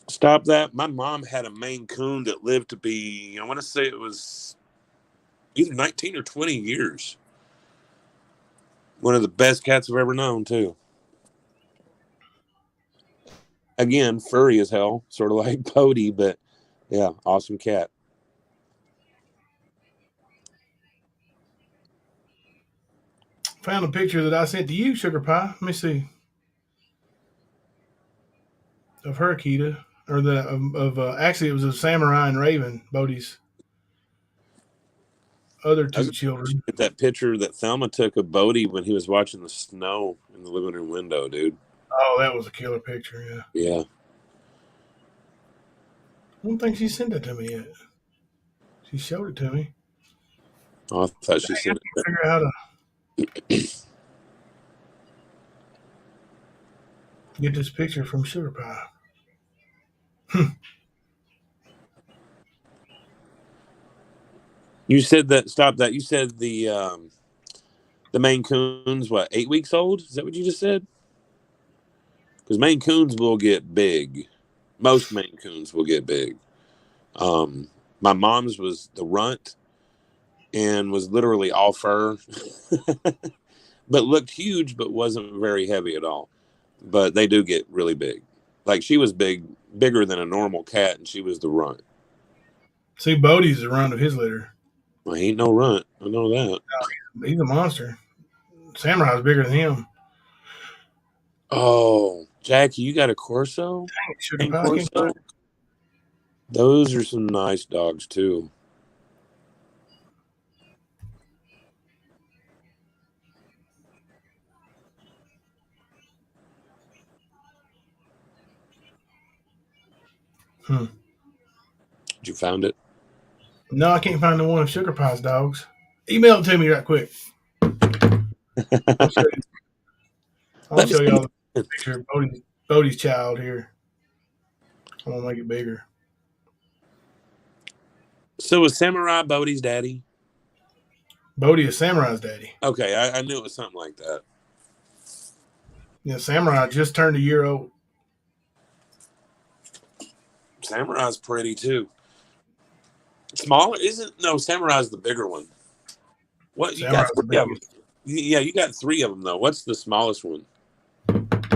Stop that. My mom had a Maine Coon that lived to be, I want to say it was either 19 or 20 years. One of the best cats I've ever known, too. Again, furry as hell, sort of like Bodie, but yeah, awesome cat. Found a picture that I sent to you, Sugar Pie. Let me see. Of her Akita. Or actually, it was a Samurai and Raven, Bodie's other I was 2 children. at that picture that Thelma took of Bodie when he was watching the snow in the living room window, dude. Oh, that was a killer picture, yeah. Yeah. I don't think she sent it to me yet. She showed it to me. Oh, I thought she sent I can't figure out how to get this picture from Sugar Pie. You said that. Stop that. You said the Maine Coon's what, 8 weeks old? Is that what you just said? Because Maine Coons will get big. Most Maine Coons will get big. My mom's was the runt and was literally all fur, but looked huge, but wasn't very heavy at all. But they do get really big. Like she was bigger than a normal cat, and she was the runt. See, Bodie's the runt of his litter. Well, he ain't no runt. I know that. He's a monster. Samurai's bigger than him. Oh, Jackie, you got a Corso? Dang it, Sugar Pie. I can't Corso? Those are some nice dogs too. Did you found it? No, I can't find the one of Sugar Pie's dogs. Email it to me right quick. I'll show y'all the picture of Bodie's child here. I'm going to make it bigger. So was Samurai Bodie's daddy? Bodie is Samurai's daddy. Okay, I knew it was something like that. Yeah, Samurai just turned a year old. Samurai's pretty too. Smaller isn't? No, Samurai's the bigger one. What you got? 3 of them. Yeah, you got 3 of them though. What's the smallest one?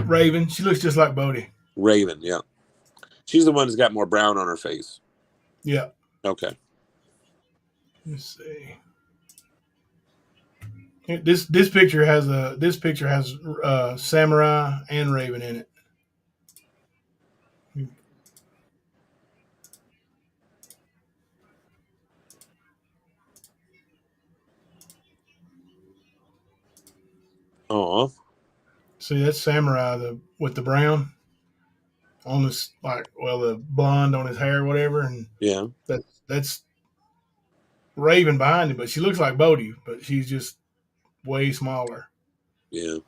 Raven. She looks just like Bodie. Raven, yeah. She's the one that's got more brown on her face. Yeah. Okay. Let's see. This picture has Samurai and Raven in it. Oh. See, that's Samurai with the brown on his the blonde on his hair, whatever, and yeah, that's Raven behind him. But she looks like Bodhi, but she's just way smaller. Yeah.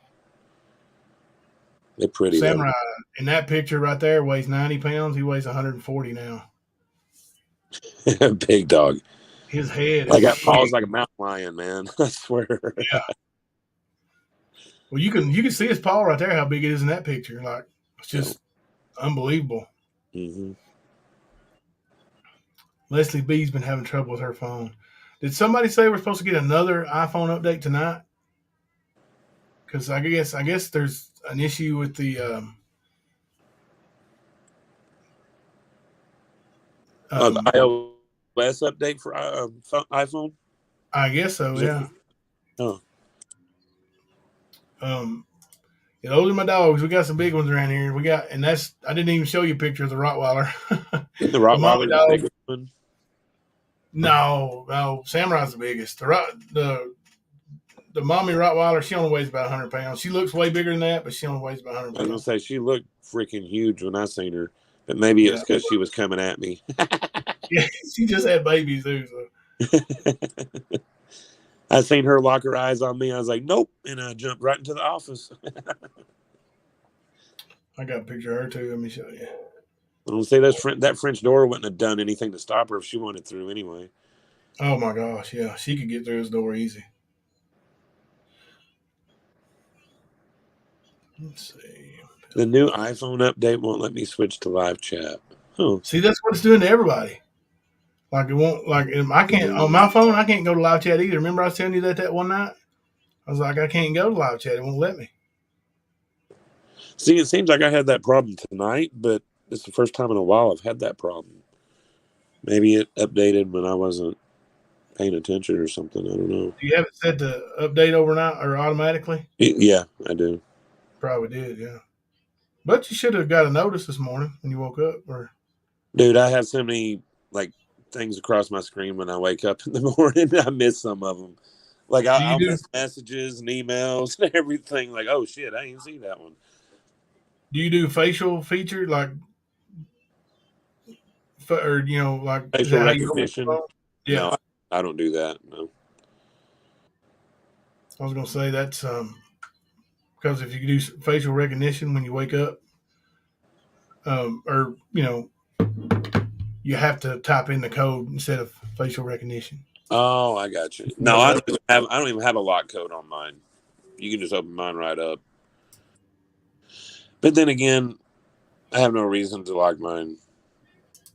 They're pretty. Samurai in that picture right there weighs 90 pounds. He weighs 140 now. Big dog. His head I is got paws huge. like a mountain lion, man. I swear. Yeah. Well, you can see his paw right there. How big it is in that picture. Like it's just unbelievable. Mm-hmm. Leslie B's been having trouble with her phone. Did somebody say we're supposed to get another iPhone update tonight? Because I guess there's an issue with the iOS update for iPhone. I guess so. Yeah. Oh. Those are my dogs. We got some big ones around here. I didn't even show you a picture of the Rottweiler. Isn't the Rottweiler the biggest one? No, Samurai's the biggest. The mommy Rottweiler, she only weighs about 100 pounds. She looks way bigger than that, but she only weighs about 100 pounds. I was going to say, she looked freaking huge when I seen her, but maybe it's because she was coming at me. Yeah, she just had babies too. So. I seen her lock her eyes on me. I was like, nope. And I jumped right into the office. I got a picture of her too. Let me show you. I don't say that French door wouldn't have done anything to stop her if she wanted through anyway. Oh my gosh, yeah. She could get through his door easy. Let's see. The new iPhone update won't let me switch to live chat. Huh. See, that's what it's doing to everybody. Like it won't. Like I can't on my phone. I can't go to live chat either. Remember I was telling you that one night. I was like, I can't go to live chat. It won't let me. See, it seems like I had that problem tonight, but it's the first time in a while I've had that problem. Maybe it updated when I wasn't paying attention or something. I don't know. Do you have it set to update overnight or automatically? Yeah, I do. Probably did, yeah. But you should have got a notice this morning when you woke up. Or dude, I have so many things across my screen when I wake up in the morning. I miss some of them. Like I'll miss messages and emails and everything. Like, oh shit, I didn't see that one. Do you do facial feature like facial recognition? Yeah, no, I don't do that. No. I was gonna say that's because if you do facial recognition when you wake up, you have to type in the code instead of facial recognition. Oh, I got you. No, I don't even have a lock code on mine. You can just open mine right up. But then again, I have no reason to lock mine.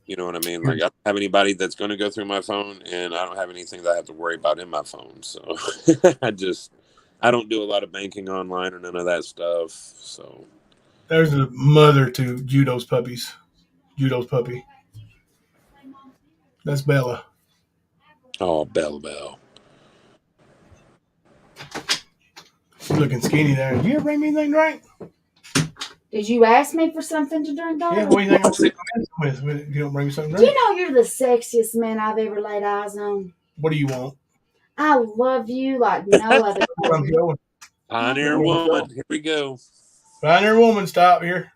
You know what I mean? Like I don't have anybody that's going to go through my phone, and I don't have anything that I have to worry about in my phone. So I don't do a lot of banking online or none of that stuff. So there's a mother to Judo's puppies. Judo's puppy. That's Bella. Oh, Bell. She's looking skinny there. Did you ever bring me anything to drink? Did you ask me for something to drink, Dog? Yeah, what do you think I'm with if you don't bring me something to drink? Do you know you're the sexiest man I've ever laid eyes on? What do you want? I love you like no other. Pioneer woman, here we go. Pioneer woman, stop here.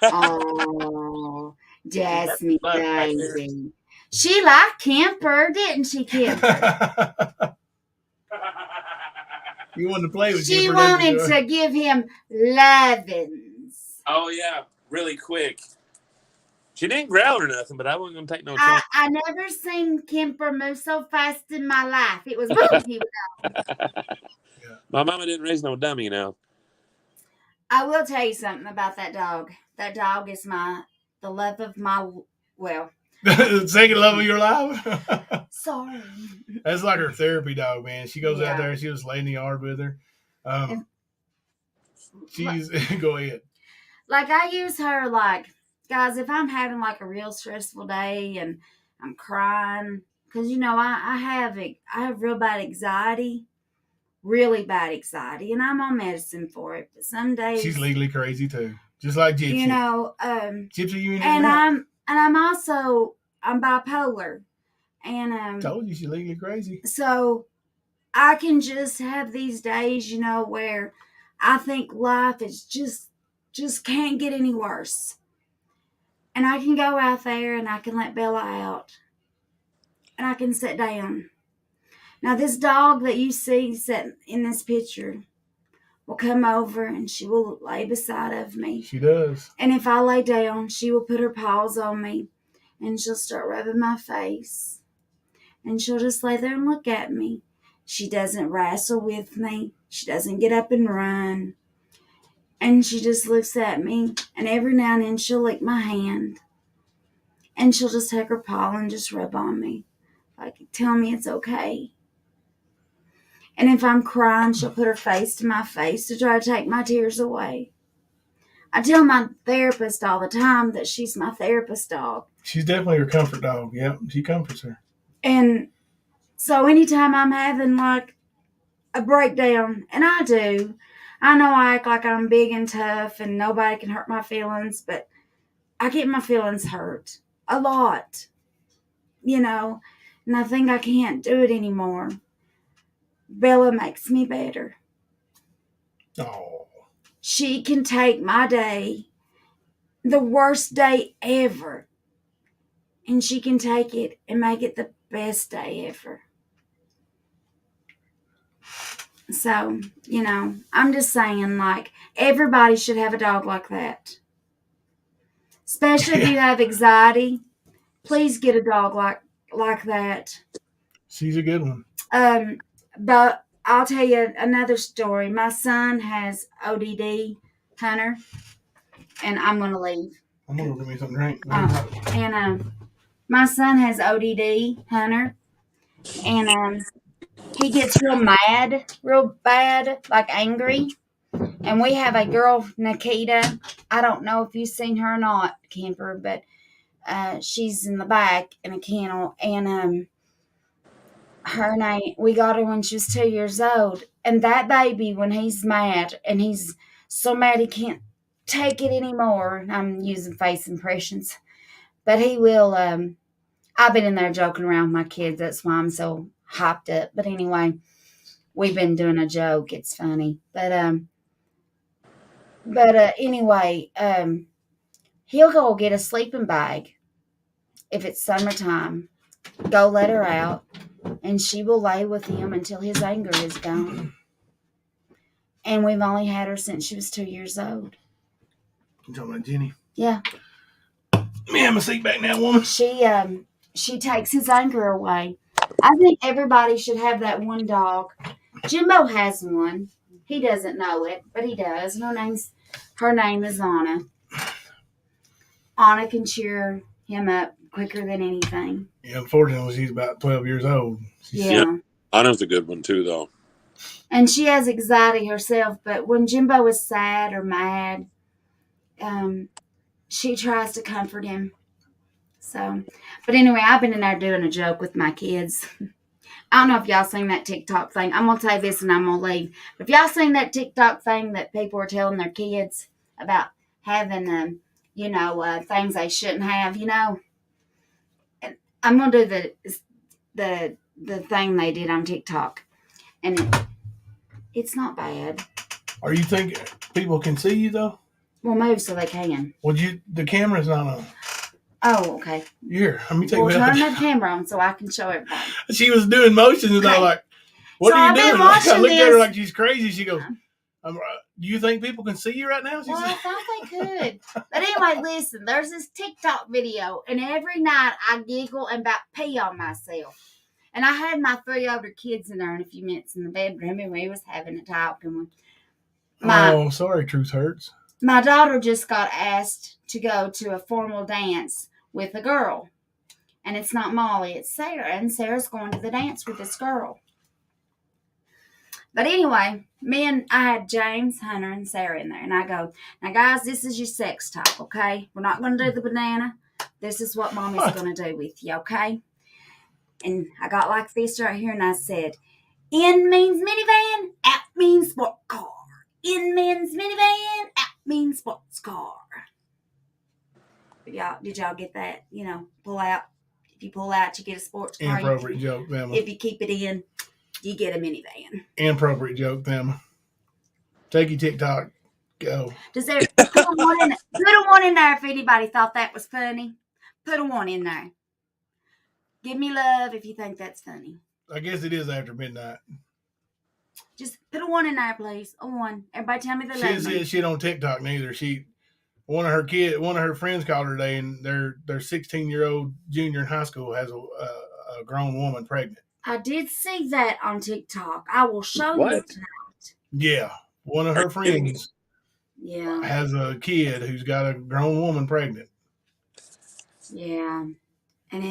Oh, Jasmine baby. She liked Kemper, didn't she, Kemper? You wanted to play with She Kemper, wanted to give him lovins. Oh, yeah, really quick. She didn't growl or nothing, but I wasn't going to take no chance. I never seen Kemper move so fast in my life. It was boom. My mama didn't raise no dummy now. I will tell you something about that dog. That dog is the love of my, second love of your life? Sorry. That's like her therapy dog, man. She goes out there and she just lay in the yard with her. She's go ahead. Like, I use her, like, guys, if I'm having, like, a real stressful day and I'm crying, because, I have real bad anxiety, really bad anxiety, and I'm on medicine for it. But some days... She's legally crazy, too. Just like Gypsy. Gypsy, you and I'm bipolar. And, told you she's legally crazy. So I can just have these days, where I think life is just can't get any worse. And I can go out there and I can let Bella out. And I can sit down. Now, this dog that you see sitting in this picture will come over and she will lay beside of me. She does. And if I lay down, she will put her paws on me and she'll start rubbing my face. And she'll just lay there and look at me. She doesn't wrestle with me. She doesn't get up and run. And she just looks at me. And every now and then she'll lick my hand. And she'll just take her paw and just rub on me. Like, tell me it's okay. And if I'm crying, she'll put her face to my face to try to take my tears away. I tell my therapist all the time that she's my therapist dog. She's definitely her comfort dog. Yep, she comforts her. And so anytime I'm having, like, a breakdown, and I do, I know I act like I'm big and tough and nobody can hurt my feelings, but I get my feelings hurt a lot, and I think I can't do it anymore. Bella makes me better. Oh. She can take my day, the worst day ever, and she can take it and make it the best day ever. So, I'm just saying, like, everybody should have a dog like that. Especially if you have anxiety. Please get a dog like that. She's a good one. But I'll tell you another story. My son has ODD, Hunter, and I'm going to leave. I'm going to go get me something to drink. And my son has ODD, Hunter, and he gets real mad, real bad, like angry. And we have a girl, Nikita. I don't know if you've seen her or not, Camper, but she's in the back in a kennel. And her name, we got her when she was 2 years old. And that baby, when he's mad, and he's so mad he can't take it anymore. I'm using face impressions. But he will, I've been in there joking around with my kids. That's why I'm so hyped up. But anyway, we've been doing a joke. It's funny. But anyway, he'll go get a sleeping bag if it's summertime. Go let her out, and she will lay with him until his anger is gone. And we've only had her since she was 2 years old. You talking about Jenny? Yeah. Let me have my seat back now, woman. She takes his anger away. I think everybody should have that one dog. Jimbo has one. He doesn't know it, but he does. And her name is Anna. Anna can cheer him up quicker than anything. Yeah, unfortunately, she's about 12 years old. Yeah. Anna's a good one, too, though. And she has anxiety herself, but when Jimbo is sad or mad, she tries to comfort him. So, but anyway, I've been in there doing a joke with my kids. I don't know if y'all seen that TikTok thing. I'm going to say this and I'm going to leave. But if y'all seen that TikTok thing that people are telling their kids about having, things they shouldn't have, I'm going to do the thing they did on TikTok. And it's not bad. Are you thinking people can see you, though? Well, move so they can. Well, the camera's not on. Oh, okay. Here, let me take We'll turn the camera on so I can show everybody. She was doing motions and I was like, what are you doing? I looked at her like she's crazy. She goes, do you think people can see you right now? Well, I thought they could. But anyway, listen, there's this TikTok video, and every night I giggle and about pee on myself. And I had my 3 older kids in there in a few minutes in the bedroom, and we was having a talk. And sorry, truth hurts. My daughter just got asked to go to a formal dance with a girl. And it's not Molly, it's Sarah. And Sarah's going to the dance with this girl. But anyway, I had James, Hunter, and Sarah in there. And I go, now, guys, this is your sex talk, okay? We're not going to do the banana. This is what Mommy's going to do with you, okay? And I got like this right here, and I said, in means minivan, out means sport car. In means minivan, out means sports car. Did y'all get that? Pull out. If you pull out, you get a sports car. Inappropriate joke, Thelma. If you keep it in, you get a minivan. Inappropriate joke, Thelma. Take your TikTok. Go. Put a one in there if anybody thought that was funny. Put a one in there. Give me love if you think that's funny. I guess it is after midnight. Just put a one in there, please. A one. Everybody tell me they love me. She didn't say shit on TikTok neither. One of her friends called her today, and their 16-year-old junior in high school has a grown woman pregnant. I did see that on TikTok. I will show you tonight. Yeah, one of her friends Yeah. has a kid who's got a grown woman pregnant. Yeah. And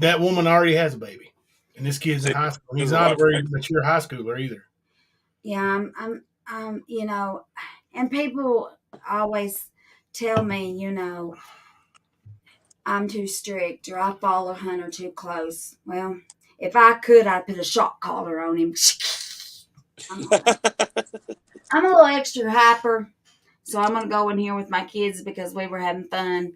that woman already has a baby. And this kid's in high school. He's not a very mature high schooler either. Yeah, I'm and people always tell me, I'm too strict or I follow Hunter too close. Well, if I could, I'd put a shock collar on him. I'm a little extra hyper, so I'm going to go in here with my kids because we were having fun.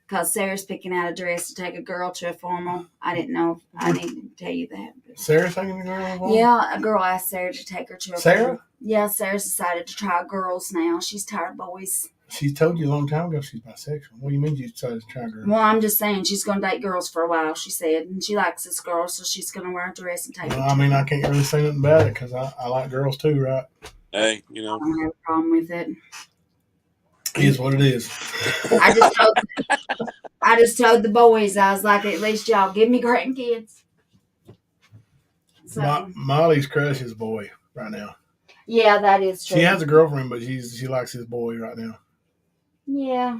Because Sarah's picking out a dress to take a girl to a formal. I didn't know if I needed to tell you that. Sarah's taking a girl to a formal? Yeah, a girl asked Sarah to take her to a Sarah? formal. Yeah, Sarah's decided to try girls now. She's tired of boys. She told you a long time ago she's bisexual. What do you mean you decided to try girls? Well, I'm just saying she's going to date girls for a while, she said. And she likes this girl, so she's going to wear a dress and take her. I mean, I can't really say nothing about it because I like girls too, right? Hey, I don't have a problem with it. It is what it is. I just told the boys, I was like, at least y'all give me grandkids. So, Molly's crush is a boy right now. Yeah, that is true. She has a girlfriend, but she likes his boy right now. Yeah.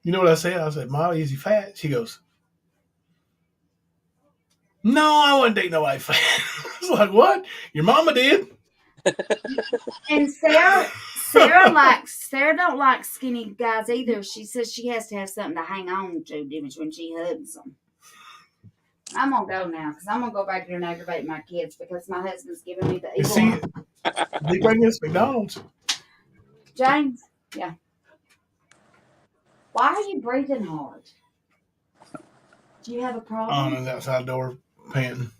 You know what I said? I said, Molly, is he fat? She goes, no, I wouldn't date nobody fat. I was like, what? Your mama did. And Sarah don't like skinny guys either. She says she has to have something to hang on to when she hugs them. I'm going to go now because I'm going to go back here and aggravate my kids because my husband's giving me the evil. They bring us McDonald's. James, yeah. Why are you breathing hard? Do you have a problem? On the outside door panting.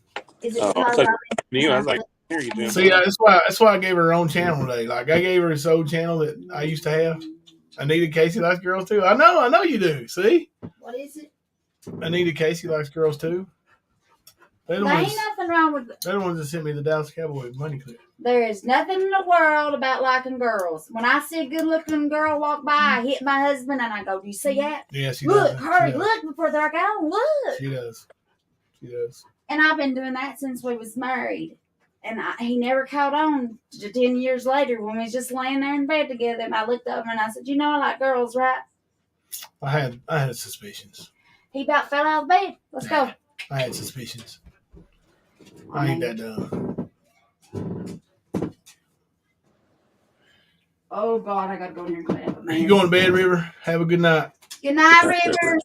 Is it because I was like, here you do. See, that's why I gave her own channel today. Like I gave her this old channel that I used to have. Anita Casey likes girls too. I know you do. See? What is it? Anita Casey likes girls too. There ain't nothing wrong with it. They're the ones that sent me the Dallas Cowboys money clip. There is nothing in the world about liking girls. When I see a good-looking girl walk by, I hit my husband and I go, do you see that? Yeah, she does. does. Hurry, look before they're gone. Look. She does. And I've been doing that since we was married. And he never caught on to 10 years later when we was just laying there in bed together. And I looked over and I said, I like girls, right? I had suspicions. He about fell out of bed. Let's go. I had suspicions. I ain't that dumb. Oh, God, I got to go in here and clean up a man. You going to bed, River? Have a good night. Good night, River.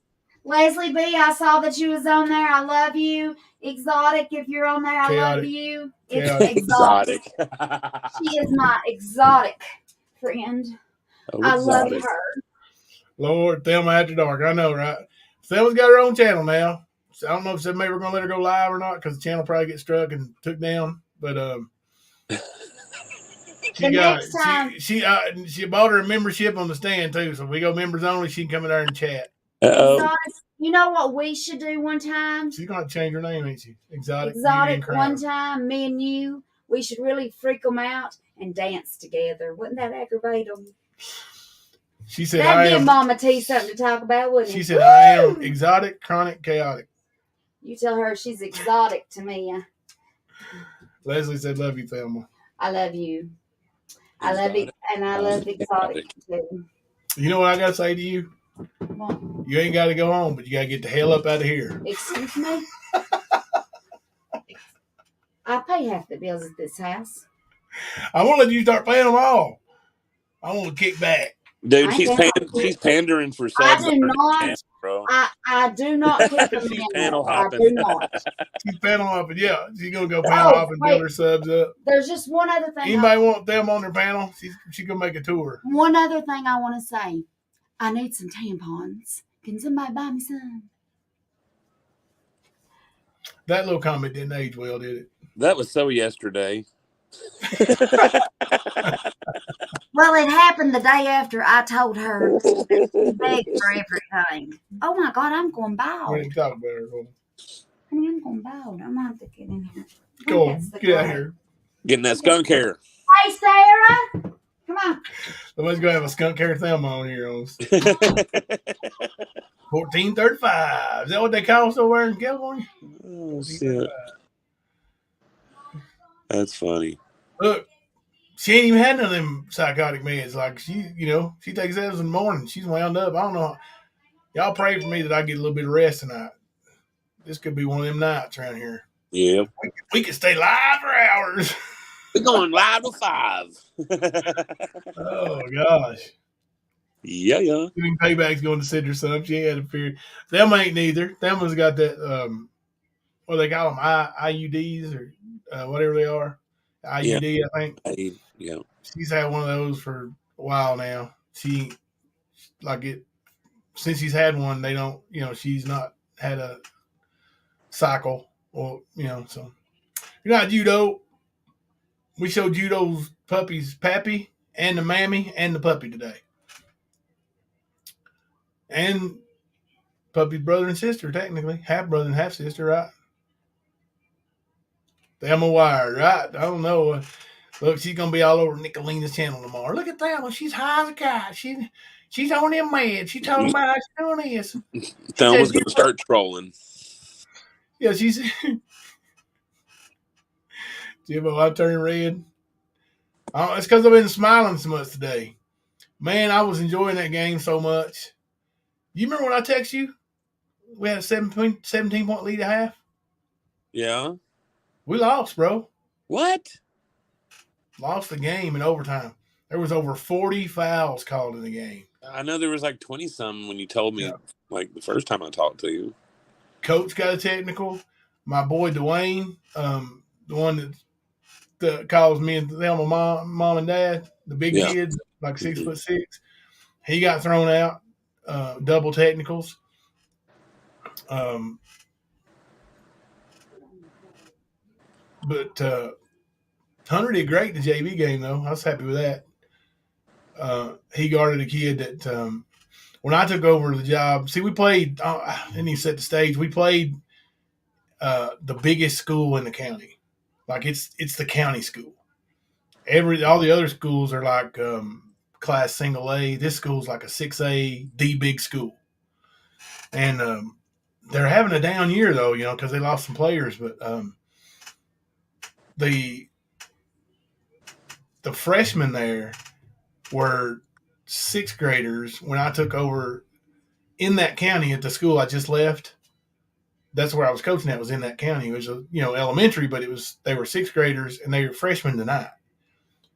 Leslie B., I saw that you was on there. I love you. Exotic, if you're on there, I love you. It's exotic. She is my exotic friend. I love her. Lord, Thelma After Dark. I know, right? Thelma's got her own channel now. So I don't know if maybe we're going to let her go live or not because the channel probably gets struck and took down. But she bought her a membership on the stand too. So if we go members only, she can come in there and chat. You know what we should do one time? She's going to change her name, ain't she? Exotic one time, me and you, we should really freak them out and dance together. Wouldn't that aggravate them? She said, that'd give Mama T something to talk about, wouldn't it? She said, I am exotic, chronic, chaotic. You tell her she's exotic to me. Leslie said, love you, Thelma. I love you. I love it, and I love exotic too. You know what I got to say to you? What? You ain't got to go home, but you got to get the hell up out of here. Excuse me? I pay half the bills at this house. I want to let you start paying them all. I want to kick back. Dude, I ain't paying she's pandering for I subs on do her new not. channel, bro. I do not kick them She's in. panel I hopping. do not. She's panel hopping. Yeah, she's going to go panel Oh, hopping, wait. build her subs up. There's just one other thing. Anybody want them on their panel? She's going to make a tour. One other thing I want to say. I need some tampons. Can somebody buy me some? That little comment didn't age well, did it? That was so yesterday. Well, it happened the day after I told her to beg for everything. Oh my God, I'm going bald. We didn't talk about her. Honey, I'm going bald. I'm going to have to get in here. Go on, get out of here. Getting that skunk hair. Hey, Sarah. Come on. Somebody's going to have a skunk hair Thelma on here. On $14.35. Is that what they call us over in California? Oh, shit. That's funny. Look, she ain't even had none of them psychotic meds. Like, she takes those in the morning. She's wound up. I don't know. Y'all pray for me that I get a little bit of rest tonight. This could be one of them nights around here. Yeah. We could stay live for hours. We're going live to 5. Oh, gosh. Yeah. Payback's going to send her some. She ain't had a period. Thelma ain't neither. Thelma's got that, what they call them, IUDs or whatever they are. IUD, yeah. I think. Yeah. She's had one of those for a while now. She, since she's had one, they don't, she's not had a cycle or, so. You're not judo. We showed judo's puppies, Pappy and the mammy and the puppy today. And puppy's brother and sister, technically. Half brother and half sister, right? Thelma Wired, right? I don't know. Look, she's going to be all over Nicolina's channel tomorrow. Look at Thelma. She's high as a kite. She's on them meds. She talking about how she's doing this. Thelma's going to start trolling. Yeah, she's... Jimbo, I'm turning red. Oh, it's because I've been smiling so much today. Man, I was enjoying that game so much. You remember when I texted you? We had a 17-point lead at half. Yeah. We lost, bro. What? Lost the game in overtime. There was over 40 fouls called in the game. I know there was like 20-something when you told me, like the first time I talked to you. Coach got a technical. My boy Dwayne, the one that calls me and Thelma mom and dad, the big kids, like 6'6", he got thrown out. Double technicals. But Hunter did great in the JV game, though. I was happy with that. He guarded a kid that when I took over the job, see, we played, I didn't even set the stage. We played the biggest school in the county. Like, it's the county school. All the other schools are like class single A. This school's like a 6A, the big school. And they're having a down year, though, because they lost some players. But the freshmen there were sixth graders when I took over in that county at the school I just left. That's where I was coaching at, was in that county. It was, elementary, but they were sixth graders and they were freshmen tonight.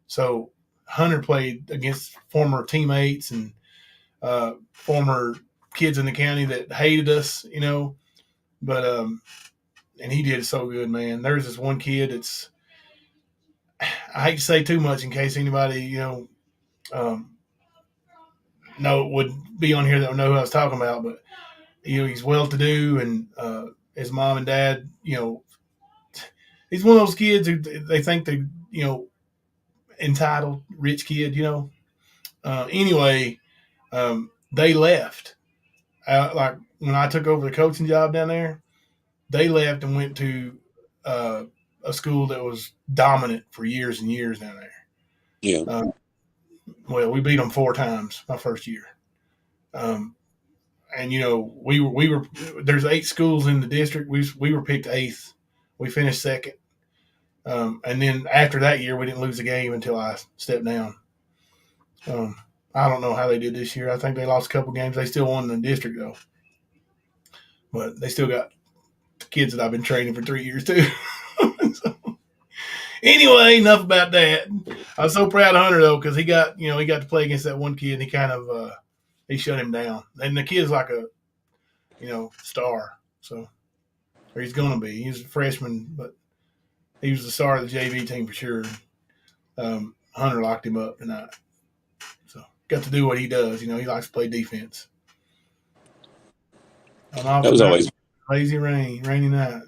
So Hunter played against former teammates and former kids in the county that hated us, but and he did so good, man. There's this one kid that's, I hate to say too much in case anybody, would be on here that would know who I was talking about, but he's well-to-do, and his mom and dad, he's one of those kids who they think they, entitled rich kid, Anyway, they left. Like when I took over the coaching job down there, they left and went to a school that was dominant for years and years down there. Yeah. Well, we beat them 4 times my first year. And we were there's 8 schools in the district. We were picked 8th. We finished 2nd. And then after that year, we didn't lose a game until I stepped down. I don't know how they did this year. I think they lost a couple games. They still won in the district, though. But they still got kids that I've been training for 3 years, too. Anyway, enough about that. I was so proud of Hunter though because he got to play against that one kid and he kind of he shut him down. And the kid's like a star, so or he's gonna be. He's a freshman, but he was the star of the JV team for sure. Hunter locked him up tonight, so got to do what he does. He likes to play defense. That was always lazy rainy night.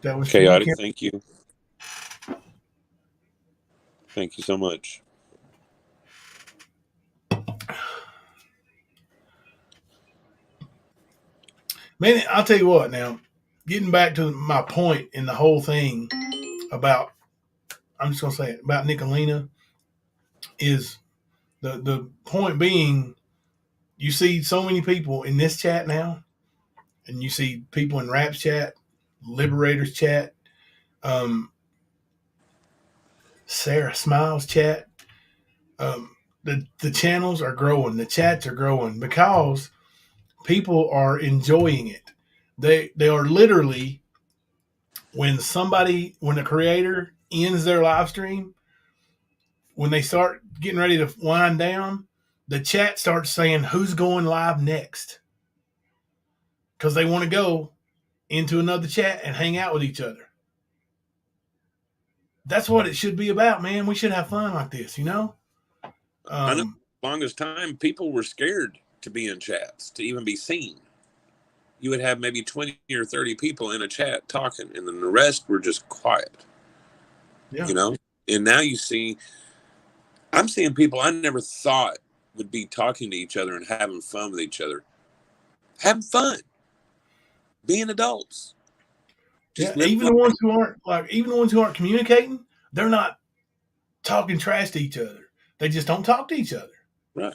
That was chaotic. Thank you. Thank you so much. Man, I'll tell you what now, getting back to my point in the whole thing about, I'm just going to say it, about Nicolina is the point being, you see so many people in this chat now, and you see people in Rap's chat, Liberators chat, Sarah Smiles chat. The channels are growing, the chats are growing because people are enjoying it. They are literally, when the creator ends their live stream, when they start getting ready to wind down, the chat starts saying who's going live next because they want to go into another chat and hang out with each other. That's what it should be about, man. We should have fun like this, I know the longest time people were scared to be in chats, to even be seen. You would have maybe 20 or 30 people in a chat talking, and then the rest were just quiet. Yeah. And now I'm seeing people I never thought would be talking to each other and having fun with each other. Having fun. Being adults. Even the ones who aren't communicating, they're not talking trash to each other. They just don't talk to each other. Right.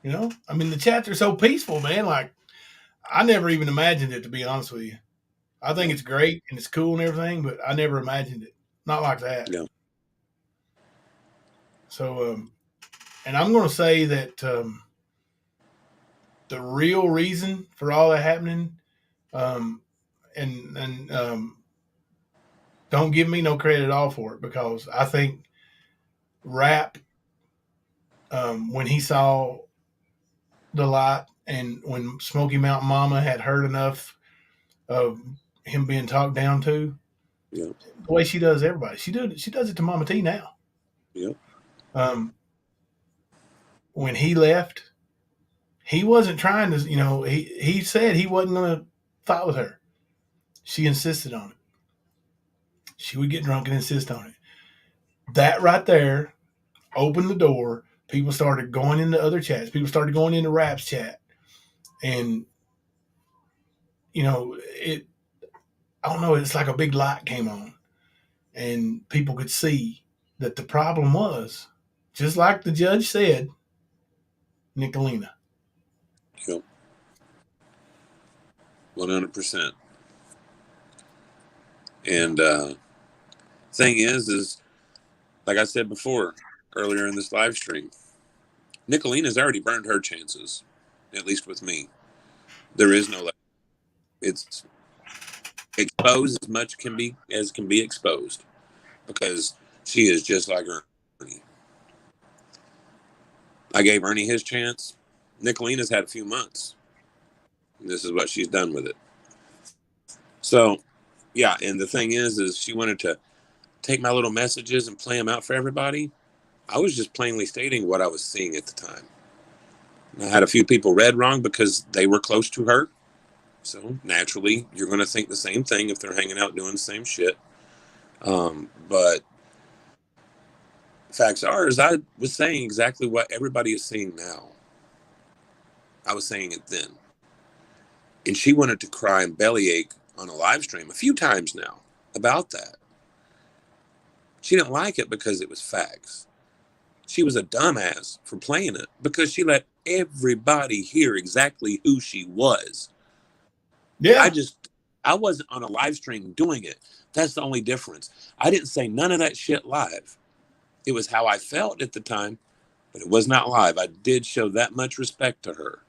I mean, the chats are so peaceful, man. Like, I never even imagined it, to be honest with you. I think it's great and it's cool and everything, but I never imagined it. Not like that. Yeah. So, and I'm going to say that the real reason for all that happening, and don't give me no credit at all for it, because I think Rap, when he saw the light and when Smoky Mountain Mama had heard enough of him being talked down to, yeah, the way she does everybody, she does it to Mama T now. Yeah. When he left, he wasn't trying to, he said he wasn't going to fight with her. She insisted on it. She would get drunk and insist on it. That right there opened the door. People started going into other chats. People started going into Rap's chat. And, I don't know, it's like a big light came on. And people could see that the problem was, just like the judge said, Nicolina. Yep. 100%. And thing is like I said before, earlier in this live stream, Nicolina's already burned her chances, at least with me. There is no, it's exposed as much as can be exposed, because she is just like Ernie. I gave Ernie his chance. Nicolina's had a few months. And this is what she's done with it. So, yeah, and the thing is she wanted to take my little messages and play them out for everybody. I was just plainly stating what I was seeing at the time. I had a few people read wrong because they were close to her. So naturally, you're going to think the same thing if they're hanging out doing the same shit. But facts are, is I was saying exactly what everybody is seeing now. I was saying it then. And she wanted to cry and bellyache on a live stream a few times now about that. She didn't like it because it was facts. She was a dumbass for playing it because she let everybody hear exactly who she was. Yeah. I wasn't on a live stream doing it. That's the only difference. I didn't say none of that shit live. It was how I felt at the time, but it was not live. I did show that much respect to her.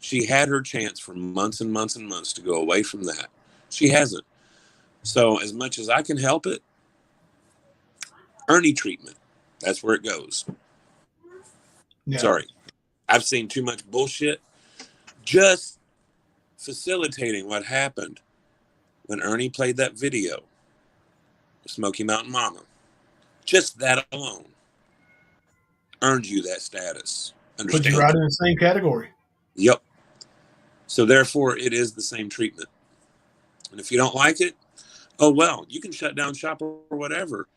She had her chance for months and months and months to go away from that. She hasn't. So as much as I can help it, Ernie treatment. That's where it goes. Yeah. Sorry. I've seen too much bullshit. Just facilitating what happened when Ernie played that video of Smoky Mountain Mama. Just that alone earned you that status. Put you Understand? right in the same category. Yep. So therefore, it is the same treatment. And if you don't like it, oh well, you can shut down shop or whatever.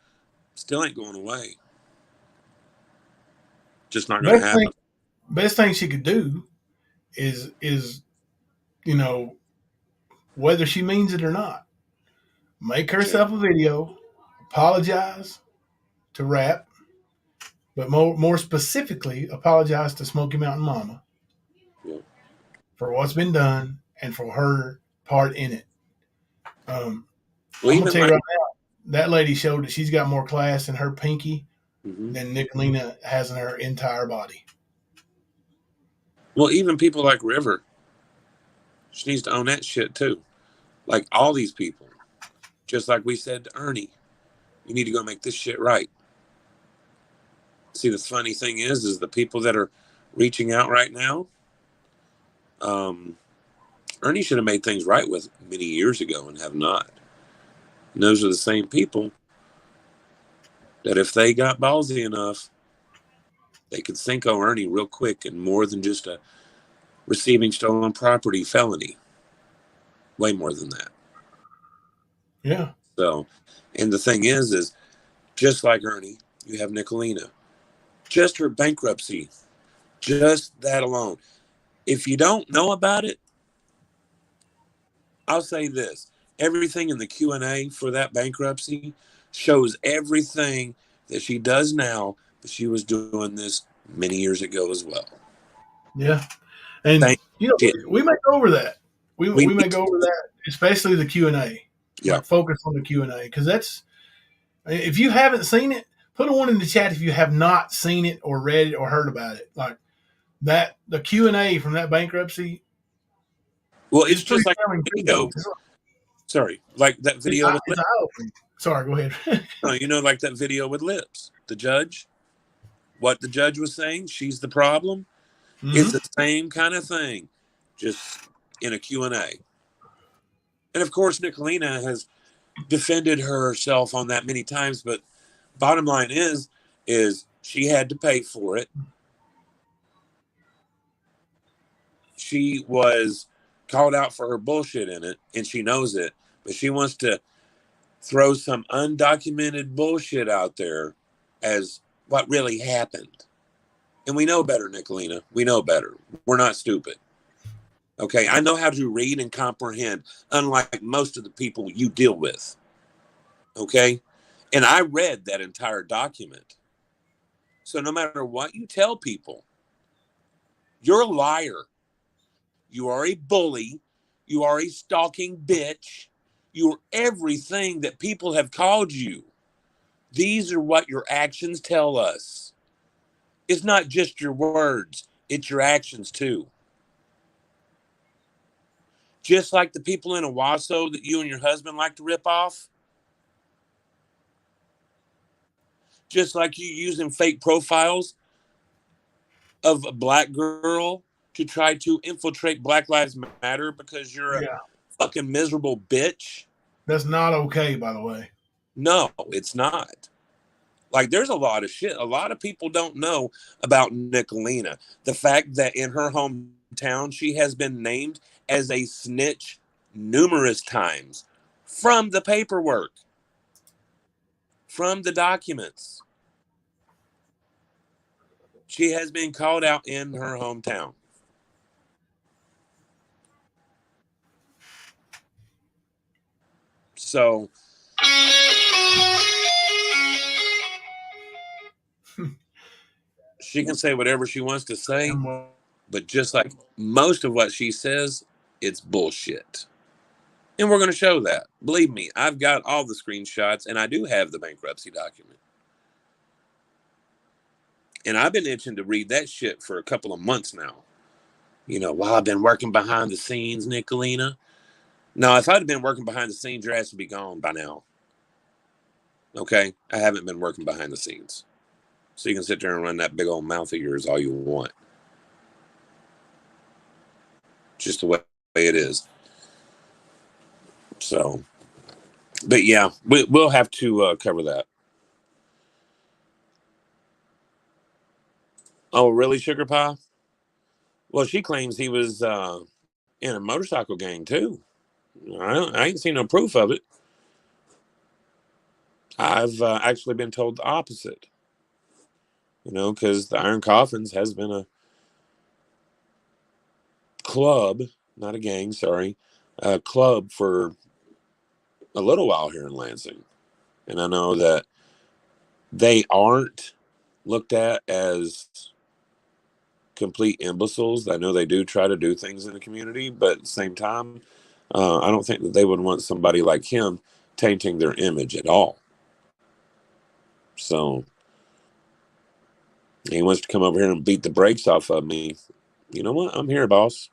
Still ain't going away. Just not going to happen. Best thing she could do is you know, whether she means it or not, make herself a video, apologize to Rap, but more specifically, apologize to Smoky Mountain Mama for what's been done and for her part in it. I'm gonna tell you right now, that lady showed that she's got more class in her pinky than Nicolina has in her entire body. Well, even people like River, she needs to own that shit too. Like all these people, just like we said to Ernie, you need to go make this shit right. See, the funny thing is the people that are reaching out right now, Ernie should have made things right with many years ago and have not. And those are the same people that if they got ballsy enough, they could sink Ernie real quick and more than just a receiving stolen property felony. Way more than that. Yeah. So, and the thing is just like Ernie, you have Nicolina. Just her bankruptcy, just that alone. If you don't know about it, I'll say this. Everything in the Q&A for that bankruptcy shows everything that she does now, but she was doing this many years ago as well. Yeah. And, we may go over that. We may go over that, especially the Q&A. Yeah. Like, focus on the Q&A, because that's, if you haven't seen it, put a one in the chat if you have not seen it or read it or heard about it. Like that, the Q&A from that bankruptcy. Well, it's just like video. Sorry, like that video. It's eye-opening. Sorry, go ahead. No, like that video with Lips, the judge. What the judge was saying, she's the problem. Mm-hmm. It's the same kind of thing, just in a Q&A. And of course, Nicolina has defended herself on that many times, but bottom line is she had to pay for it. She was called out for her bullshit in it, and she knows it, but she wants to throw some undocumented bullshit out there as what really happened. And we know better, Nicolina. We know better. We're not stupid. Okay, I know how to read and comprehend, unlike most of the people you deal with. Okay? And I read that entire document. So no matter what you tell people, you're a liar. You are a bully. You are a stalking bitch. You're everything that people have called you. These are what your actions tell us. It's not just your words. It's your actions too. Just like the people in Owasso that you and your husband like to rip off. Just like you using fake profiles of a black girl to try to infiltrate Black Lives Matter because you're a fucking miserable bitch. That's not okay, by the way. No, it's not. Like, there's a lot of shit. A lot of people don't know about Nicolina. The fact that in her hometown, she has been named as a snitch numerous times from the paperwork, from the documents. She has been called out in her hometown. So she can say whatever she wants to say, but just like most of what she says, it's bullshit. And we're going to show that. Believe me, I've got all the screenshots, and I do have the bankruptcy document. And I've been itching to read that shit for a couple of months now. Well, I've been working behind the scenes, Nicolina. No, if I'd been working behind the scenes, your ass would be gone by now. Okay? I haven't been working behind the scenes. So you can sit there and run that big old mouth of yours all you want. Just the way it is. So, but yeah, we'll have to cover that. Oh, really, Sugar Pie? Well, she claims he was in a motorcycle gang too. I ain't seen no proof of it. I've actually been told the opposite. Because the Iron Coffins has been a club, not a gang, sorry, a club for a little while here in Lansing. And I know that they aren't looked at as complete imbeciles. I know they do try to do things in the community, but at the same time, I don't think that they would want somebody like him tainting their image at all. So he wants to come over here and beat the brakes off of me. You know what? I'm here, boss.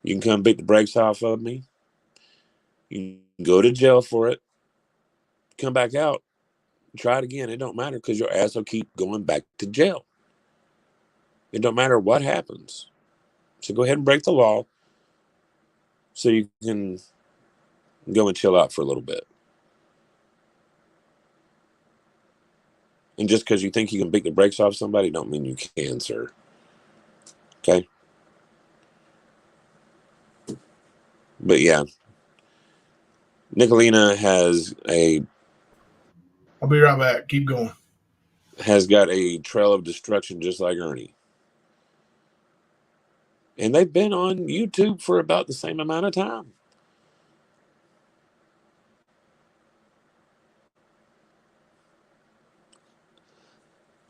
You can come beat the brakes off of me. You can go to jail for it. Come back out. Try it again. It don't matter because your ass will keep going back to jail. It don't matter what happens. So go ahead and break the law so you can go and chill out for a little bit. And just because you think you can beat the brakes off somebody don't mean you can, sir. Okay? But yeah. Nicolina I'll be right back. Keep going. Has got a trail of destruction just like Ernie. And they've been on YouTube for about the same amount of time.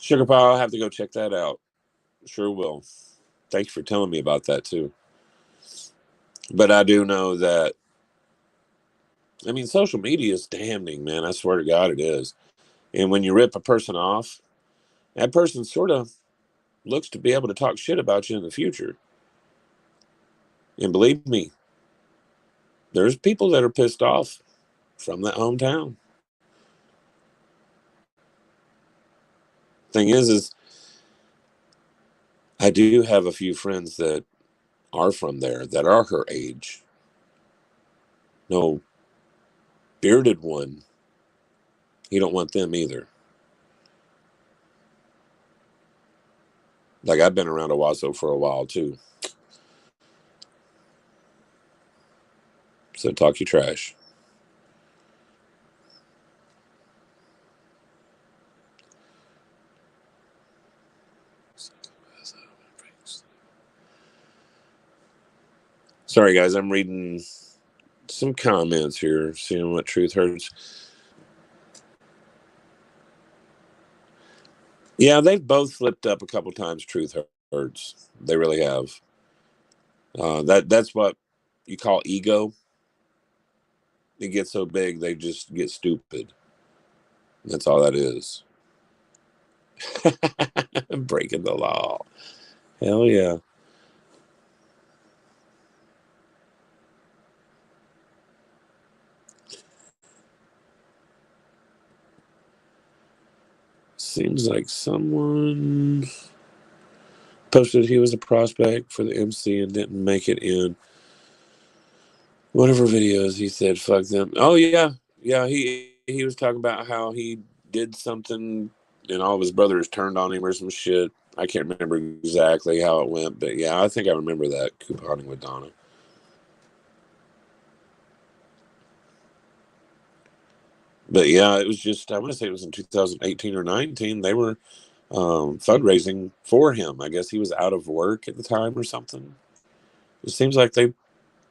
Sugar Pie, I'll have to go check that out. Sure will. Thanks for telling me about that too. But I do know that, social media is damning, man. I swear to God it is. And when you rip a person off, that person sort of looks to be able to talk shit about you in the future. And believe me, there's people that are pissed off from that hometown. Thing is I do have a few friends that are from there that are her age. No, bearded one. You don't want them either. Like, I've been around Owasso for a while too. So talk your trash. Sorry, guys. I'm reading some comments here, seeing what truth hurts. Yeah, they've both flipped up a couple times. Truth hurts. They really have. That's what you call ego. It gets so big, they just get stupid. That's all that is. Breaking the law. Hell yeah. Seems like someone posted he was a prospect for the MC and didn't make it in. One of her videos, he said, fuck them. Oh, yeah. Yeah, he was talking about how he did something and all of his brothers turned on him or some shit. I can't remember exactly how it went, but yeah, I think I remember that, couponing with Donna. But yeah, it was just, I want to say it was in 2018 or 19. They were fundraising for him. I guess he was out of work at the time or something. It seems like they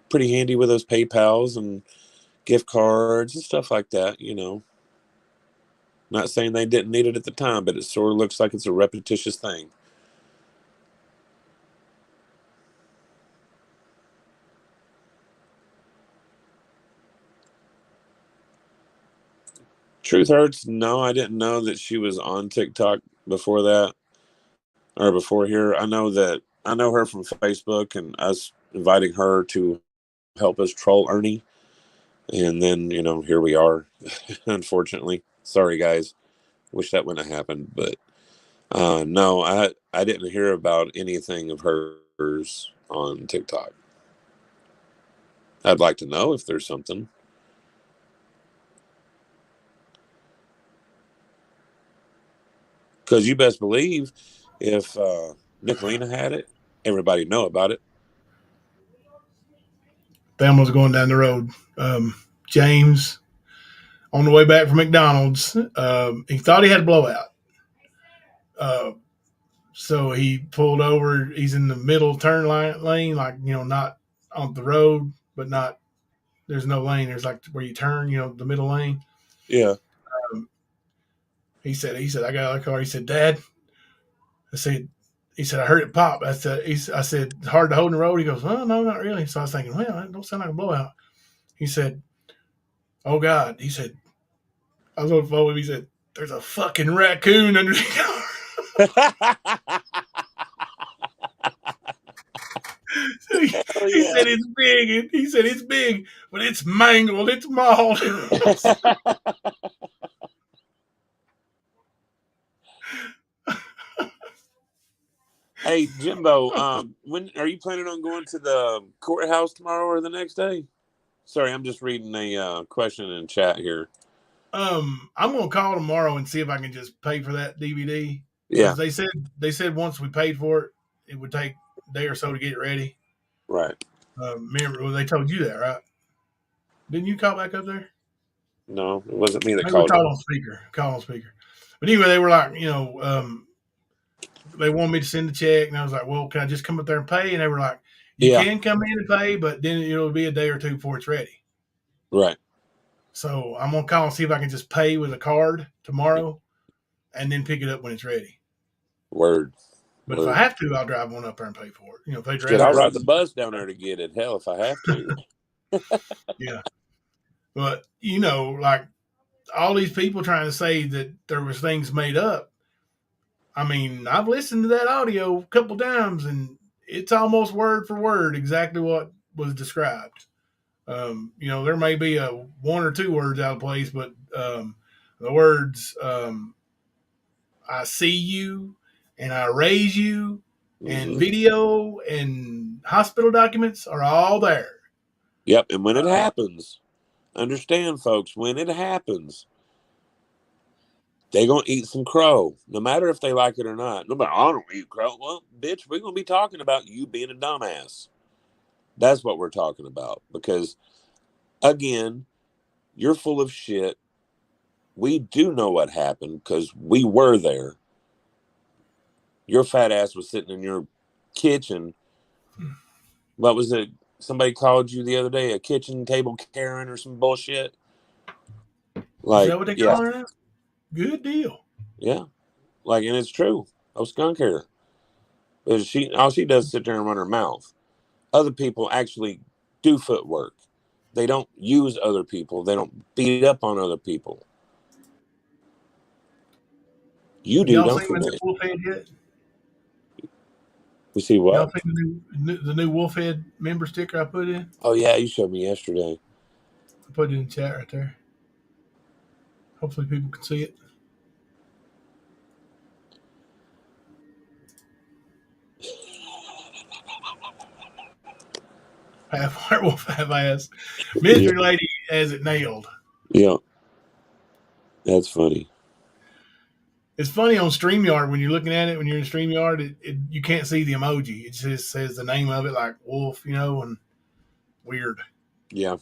pretty handy with those PayPals and gift cards and stuff like that, Not saying they didn't need it at the time, but it sort of looks like it's a repetitious thing. Truth hurts. No, I didn't know that she was on TikTok before that or before here. I know that I know her from Facebook and us inviting her to help us troll Ernie. And then, here we are, unfortunately. Sorry, guys. Wish that wouldn't have happened. But no, I didn't hear about anything of hers on TikTok. I'd like to know if there's something. Because you best believe if Nicolina had it, everybody know about it. Them was going down the road. James, on the way back from McDonald's, he thought he had a blowout. So he pulled over. He's in the middle turn lane, like, not on the road, but not, there's no lane. There's like where you turn, the middle lane. Yeah. He said, I got out of the car. He said, Dad, he said, I heard it pop. I said, hard to hold in the road. He goes, well, no, not really. So I was thinking, well, that don't sound like a blowout. He said, oh God. He said, I was on the phone with him. He said, there's a fucking raccoon under the car. So he said it's big. He said it's big, but it's mangled. It's mauled. Hey, Jimbo, when are you planning on going to the courthouse tomorrow or the next day? Sorry, I'm just reading a question in chat here. I'm gonna call tomorrow and see if I can just pay for that DVD. Yeah. They said once we paid for it, it would take a day or so to get it ready. Right. Remember, they told you that, right? Didn't you call back up there? No, it wasn't me that Maybe called. Call on speaker. But anyway, they were like, they wanted me to send the check, and I was like, well, can I just come up there and pay? And they were like, you can come in and pay, but then it'll be a day or two before it's ready. Right. So I'm gonna call and see if I can just pay with a card tomorrow, and then pick it up when it's ready. Word. But if I have to, I'll drive one up there and pay for it. If they drive, I'll ride the bus down there to get it. Hell, if I have to. Yeah. But like all these people trying to say that there was things made up. I mean, I've listened to that audio a couple times, and it's almost word for word exactly what was described. There may be a one or two words out of place, but the words "I see you" and "I raise you" and video and hospital documents are all there. Yep, and when it happens, understand, folks, when it happens, they're going to eat some crow, no matter if they like it or not. No matter, I don't eat crow. Well, bitch, we're going to be talking about you being a dumbass. That's what we're talking about. Because, again, you're full of shit. We do know what happened because we were there. Your fat ass was sitting in your kitchen. What was it? Somebody called you the other day a kitchen table Karen or some bullshit. Like, is that what they call her now? Good deal. Yeah. And it's true. Oh, skunk hair. All she does is sit there and run her mouth. Other people actually do footwork. They don't use other people. They don't beat up on other people. You do, Y'all don't seen you, the man? new wolf head yet? We see what? Y'all seen the new wolf head member sticker I put in? Oh, yeah, you showed me yesterday. I put it in the chat right there. Hopefully people can see it. Half werewolf, half ass. Mystery lady has it nailed. Yeah. That's funny. It's funny on StreamYard when you're looking at it, when you're in StreamYard, you can't see the emoji. It just says the name of it like wolf, and weird. Yeah.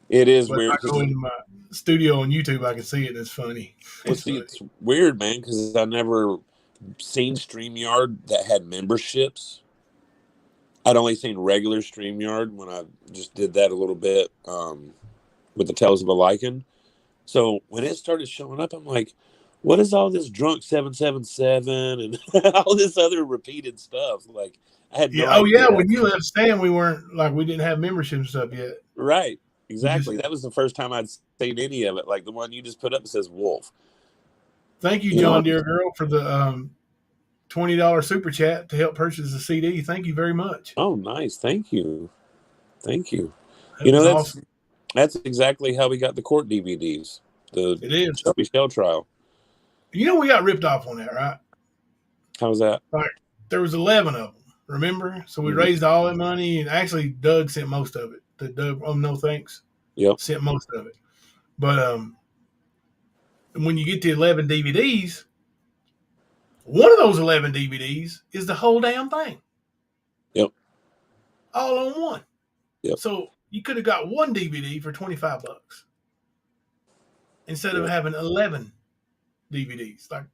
It is but weird. If I go into my studio on YouTube, I can see it. It's funny. It's weird, man, because I never seen StreamYard that had memberships. I'd only seen regular StreamYard when I just did that a little bit with the Tales of a Lycan. So when it started showing up, I'm like, what is all this drunk 777 and all this other repeated stuff? Like, I had no idea. Oh, yeah. When you left Stan, we didn't have membership and stuff yet. Right. Exactly. That was the first time I'd seen any of it. Like the one you just put up that says Wolf. Thank you, John Deere Girl, for the $20 super chat to help purchase the CD. Thank you very much. Oh, nice. Thank you. Thank you. It was That's awesome. that's exactly how we got the court DVDs. The It is. Shelby Shell trial. We got ripped off on that, right? How's that? Right. There was 11 of them, remember? So we raised all that money, and actually Doug sent most of it. The Doug, no thanks. Yep. Sent most of it. But when you get to 11 DVDs, one of those 11 DVDs is the whole damn thing. Yep. All on one. Yep. So you could have got one DVD for $25 instead of having 11 DVDs. Like,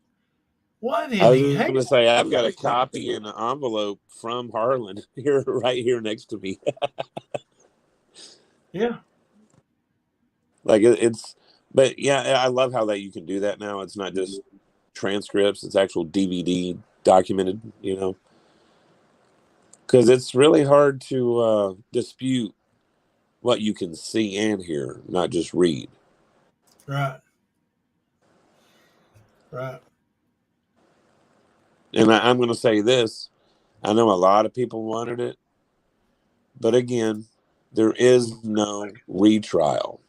what in I was the going to say, I've got a copy in an envelope from Harlan right here next to me. Yeah. Like but yeah, I love how that you can do that now. It's not just transcripts; it's actual DVD documented. Because it's really hard to dispute what you can see and hear, not just read. Right. Right. And I'm going to say this. I know a lot of people wanted it. But again, there is no retrial.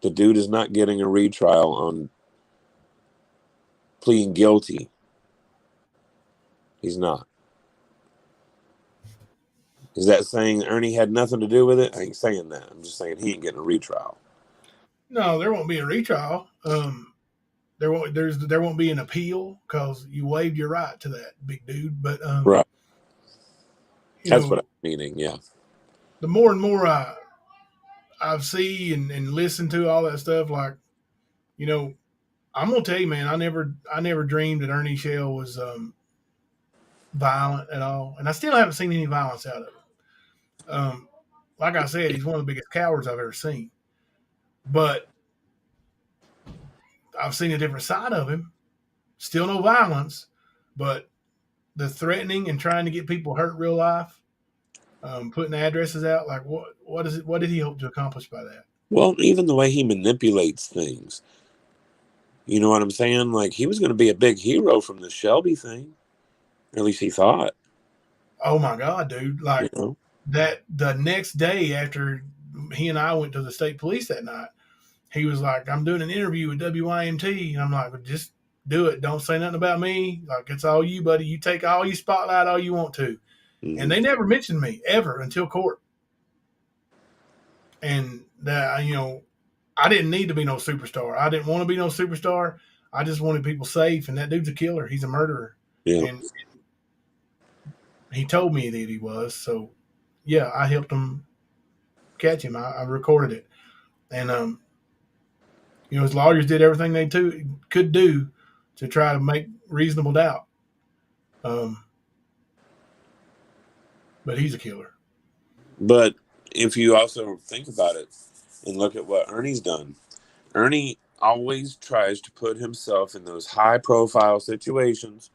The dude is not getting a retrial on pleading guilty. He's not. Is that saying Ernie had nothing to do with it? I ain't saying that. I'm just saying he ain't getting a retrial. No, there won't be a retrial. There won't be an appeal because you waived your right to that, big dude. But right. That's what I'm meaning. Yeah. The more and more I see and listen to all that stuff, like, I'm gonna tell you, man, I never dreamed that Ernie Shell was violent at all, and I still haven't seen any violence out of him. Like I said, he's one of the biggest cowards I've ever seen. But I've seen a different side of him. Still no violence, but the threatening and trying to get people hurt real life, putting addresses out. Like, what is it? What did he hope to accomplish by that? Well, even the way he manipulates things. You know what I'm saying? Like, he was going to be a big hero from the Shelby thing. Or at least he thought. Oh my God, dude! Like that. The next day after he and I went to the state police that night, he was like, "I'm doing an interview with WYMT," and I'm like, well, "Just do it. Don't say nothing about me. Like, it's all you, buddy. You take all you spotlight all you want to." Mm-hmm. And they never mentioned me ever until court. And that, I didn't need to be no superstar. I didn't want to be no superstar. I just wanted people safe. And that dude's a killer. He's a murderer. Yeah. And he told me that he was. So, yeah, I helped him catch him. I recorded it. And, his lawyers did everything they could do to try to make reasonable doubt. But he's a killer. But if you also think about it and look at what Ernie's done, Ernie always tries to put himself in those high-profile situations,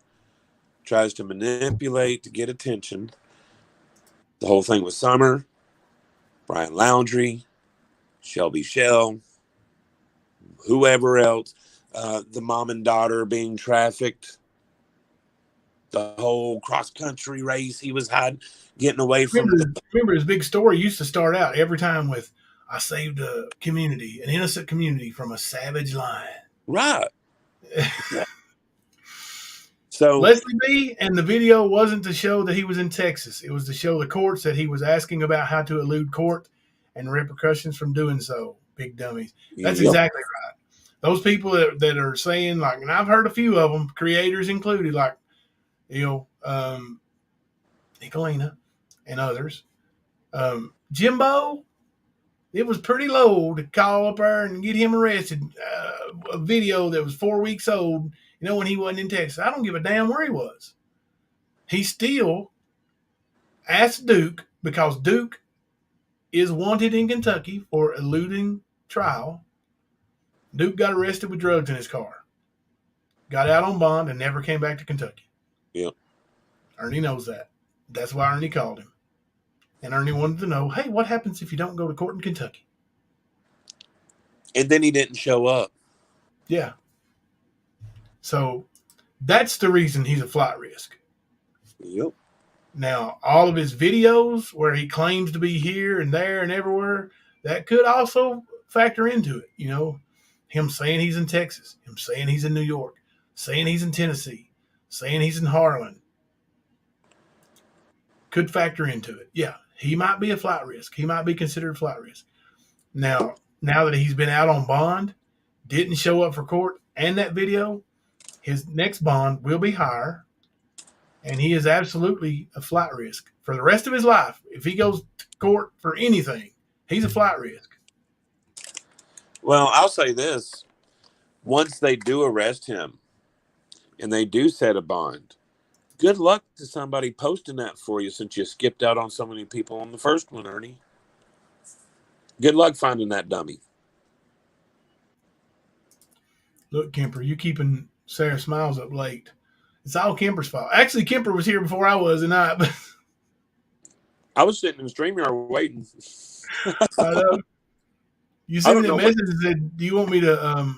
tries to manipulate to get attention. The whole thing with Summer, Brian Laundrie, Shelby Shell, whoever else, the mom and daughter being trafficked, the whole cross-country race he was getting away from. Remember his big story used to start out every time with, "I saved a community, an innocent community from a savage lion." Right. So Leslie B. and the video wasn't to show that he was in Texas. It was to show the courts that he was asking about how to elude court and repercussions from doing so. Big dummies. That's exactly right. Those people that are saying, like, and I've heard a few of them, creators included, like, Nicolina and others. Jimbo, it was pretty low to call up there and get him arrested. A video that was 4 weeks old, when he wasn't in Texas. I don't give a damn where he was. He still asked Duke, because Duke is wanted in Kentucky for eluding trial. Duke got arrested with drugs in his car, got out on bond, and never came back to Kentucky. Yep. Ernie knows that. That's why Ernie called him. And Ernie wanted to know, hey, what happens if you don't go to court in Kentucky? And then he didn't show up. Yeah. So That's the reason he's a flight risk. Yep. Now, all of his videos where he claims to be here and there and everywhere, that could also factor into it. You know, him saying he's in Texas, him saying he's in New York, saying he's in Tennessee, saying he's in Harlan, could factor into it. Yeah, he might be a flight risk. He might be considered a flight risk. Now that he's been out on bond, didn't show up for court, and that video, his next bond will be higher, and he is absolutely a flight risk for the rest of his life. If he goes to court for anything, he's a flight risk. Well, I'll say this. Once they do arrest him and they do set a bond, good luck to somebody posting that for you since you skipped out on so many people on the first one, Ernie. Good luck finding that dummy. Look, Kemper, you keeping Sarah Smiles up late. It's all Kemper's fault. Actually, Kemper was here before I was tonight. But I was sitting in the StreamYard waiting. I know. You sent me a message and said, do you want me to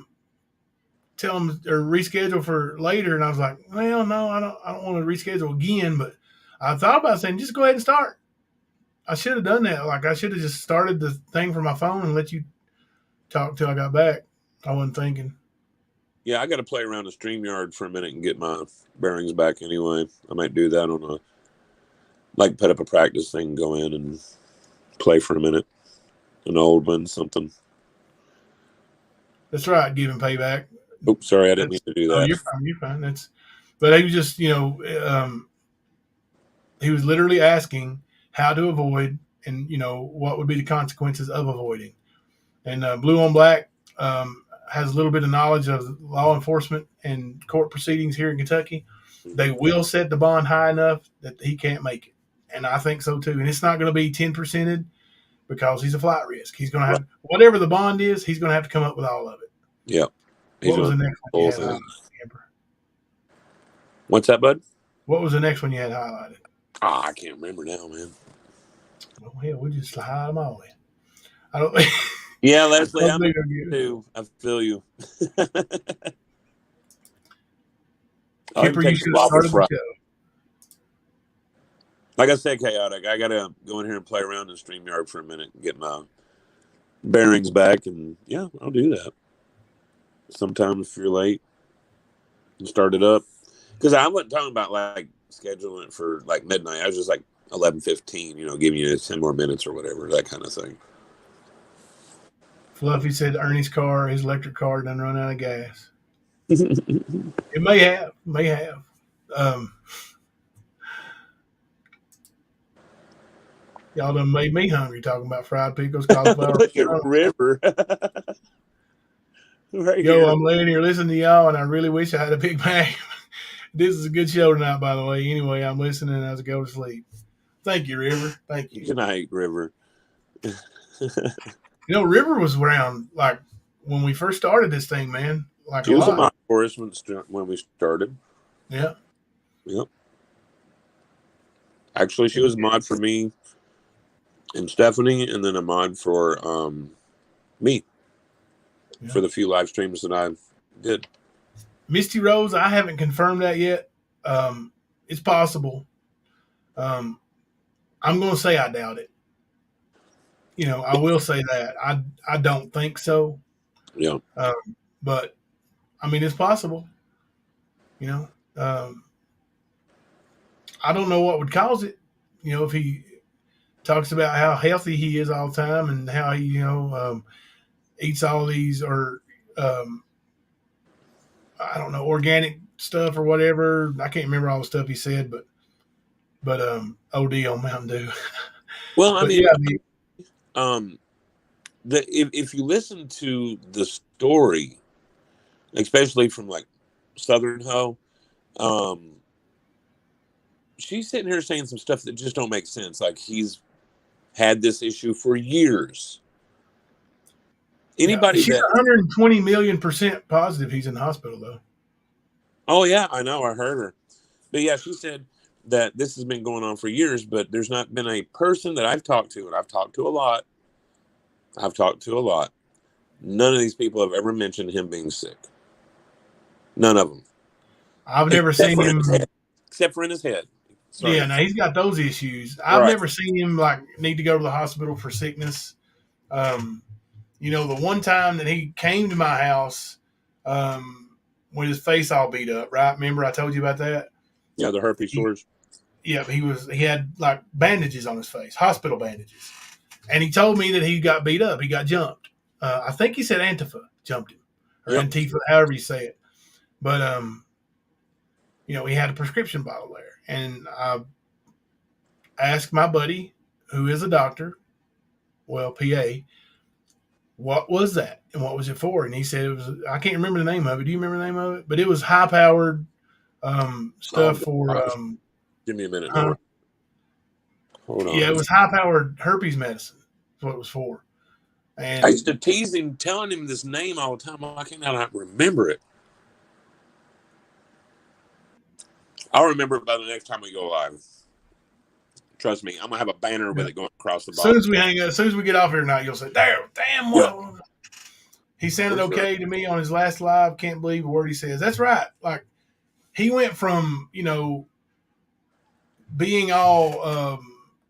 tell him or reschedule for later? And I was like, well, no, I don't want to reschedule again. But I thought about saying, just go ahead and start. I should have done that. Like, I should have just started the thing from my phone and let you talk till I got back. I wasn't thinking. Yeah, I got to play around the StreamYard for a minute and get my bearings back anyway. I might do that on put up a practice thing, go in and play for a minute. An old one, something. That's right, giving payback. Oops, sorry, I didn't mean to do that. Oh, you're fine. You're fine. But he was just, he was literally asking how to avoid and, what would be the consequences of avoiding. And Blue on Black has a little bit of knowledge of law enforcement and court proceedings here in Kentucky. They will set the bond high enough that he can't make it. And I think so, too. And it's not going to be 10%ed because he's a flight risk. He's going to have, whatever the bond is, he's going to have to come up with all of it. Yep. What was the next one you had highlighted, Amber? What's that, bud? What was the next one you had highlighted? I can't remember now, man. Oh, hell, we just hide them all in. I don't think. Yeah, Leslie, I'm too. I feel you. Kemper, you should have started the show. Like I said, Chaotic, I got to go in here and play around in StreamYard for a minute and get my bearings back. And, yeah, I'll do that. Sometime if you're late and start it up. Because I wasn't talking about, scheduling it for, midnight. I was just, 11:15, giving you 10 more minutes or whatever, that kind of thing. Fluffy said Ernie's car, his electric car, done run out of gas. It may have. Y'all done made me hungry talking about fried pickles, cauliflower. Look at River. Right here. I'm laying here listening to y'all, and I really wish I had a Big Mac. This is a good show tonight, by the way. Anyway, I'm listening as I go to sleep. Thank you, River. Thank you. Good night, River. River was around, when we first started this thing, man. She was a mod for us when we started. Yeah. Yep. Actually, she was a mod for me and Stephanie, and then a mod for me for the few live streams that I did. Misty Rose, I haven't confirmed that yet. It's possible. I'm going to say I doubt it. I will say that. I don't think so. Yeah. But, it's possible. I don't know what would cause it. If he talks about how healthy he is all the time and how he, eats all these or, I don't know, organic stuff or whatever. I can't remember all the stuff he said, but OD on Mountain Dew. Well, if you listen to the story, especially from Southern Ho, she's sitting here saying some stuff that just don't make sense. He's had this issue for years. Anybody she's 120 million% positive he's in the hospital though. Oh yeah, I know. I heard her. But yeah, she said that this has been going on for years, but there's not been a person that I've talked to, and I've talked to a lot. None of these people have ever mentioned him being sick. None of them. I've never seen him. Except for in his head. Sorry. Yeah, now he's got those issues. I've never seen him like need to go to the hospital for sickness. You know, the one time that he came to my house with his face all beat up, right? Remember I told you about that? Yeah, the herpes sores. Yeah, he had like bandages on his face, hospital bandages. And he told me that he got beat up. He got jumped. I think he said Antifa jumped him. Or Antifa, however you say it. But you know, he had a prescription bottle there. And I asked my buddy, who is a doctor, well, PA, what was that and what was it for? And he said it was, I can't remember the name of it. Do you remember the name of it? But it was high powered stuff for. Give me a minute. Hold on. Yeah, it was high powered herpes medicine. That's what it was for. And I used to tease him, telling him this name all the time. I can't not remember it. I'll remember it by the next time we go live. Trust me, I'm gonna have a banner with it going across the bottom. As soon as we hang up, as soon as we get off here tonight, you'll say, "Damn, well." He sounded okay to me on his last live. Can't believe a word he says. That's right. Like he went from, you know, being all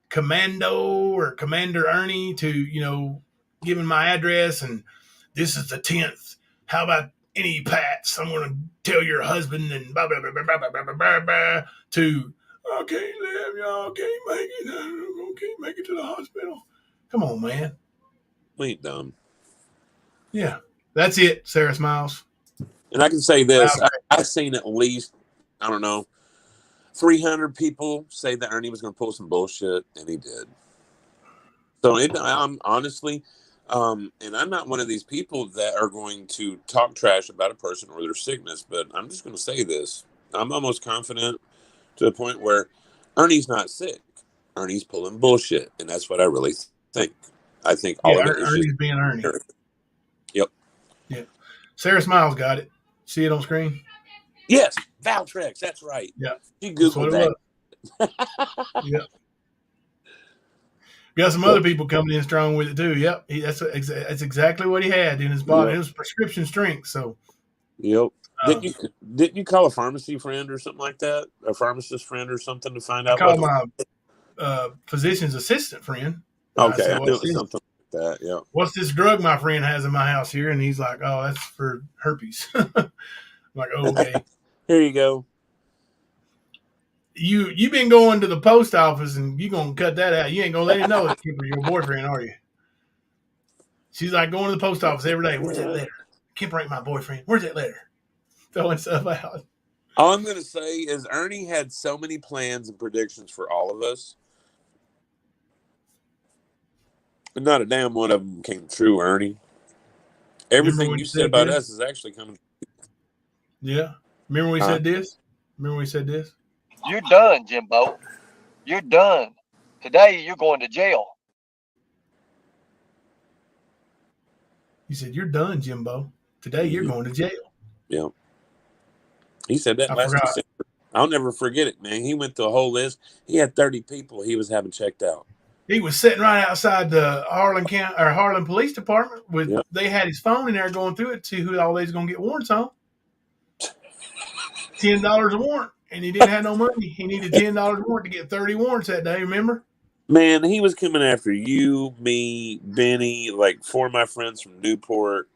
commando or Commander Ernie to, you know, giving my address and this is the 10th. How about any pats? I'm going to tell your husband and blah, blah, blah, blah, blah, blah, blah, blah, blah, to I can't live, y'all can't make it. I can't make it to the hospital. Come on, man. We ain't dumb. Yeah, that's it, Sarah Smiles. And I can say this. I've seen at least, I don't know, 300 people say that Ernie was going to pull some bullshit, and he did. So I'm honestly, and I'm not one of these people that are going to talk trash about a person or their sickness, but I'm just going to say this. I'm almost confident to the point where Ernie's not sick. Ernie's pulling bullshit, and that's what I really think. I think all of it is Ernie's just being Ernie. Yep. Yeah. Sarah Smiles got it. See it on screen? Yes, Valtrex. That's right. Yeah. You Googled that. Yep. Got some other people coming in strong with it too. Yep. That's exactly what he had in his body. It was prescription strength. So. Yep. Didn't you call a pharmacy friend or something like that? A pharmacist friend or something to find out? I called my physician's assistant friend. Okay, I knew it was something like that. Yeah. What's this drug my friend has in my house here? And he's like, "Oh, that's for herpes." I'm like, oh, okay. Here you go. You've been going to the post office and you gonna cut that out. You ain't gonna let him know it's for your boyfriend, are you? She's like going to the post office every day. Where's that letter? Kemper ain't my boyfriend. Where's that letter? Throwing stuff out. All I'm gonna say is Ernie had so many plans and predictions for all of us. But not a damn one of them came true, Ernie. Everything you said about us is actually coming true. Yeah. Remember when we said this? Remember when we said this? You're done, Jimbo. You're done. Today, you're going to jail. He said, "You're done, Jimbo. Today, you're going to jail." Yeah. He said that last December. I'll never forget it, man. He went through a whole list. He had 30 people he was having checked out. He was sitting right outside the Harlan Police Department with. Yep. They had his phone in there going through it to see who all they's going to get warrants on. $10 a warrant, and he didn't have no money. He needed $10 a warrant to get 30 warrants that day. Remember? Man, he was coming after you, me, Benny, like 4 of my friends from Newport.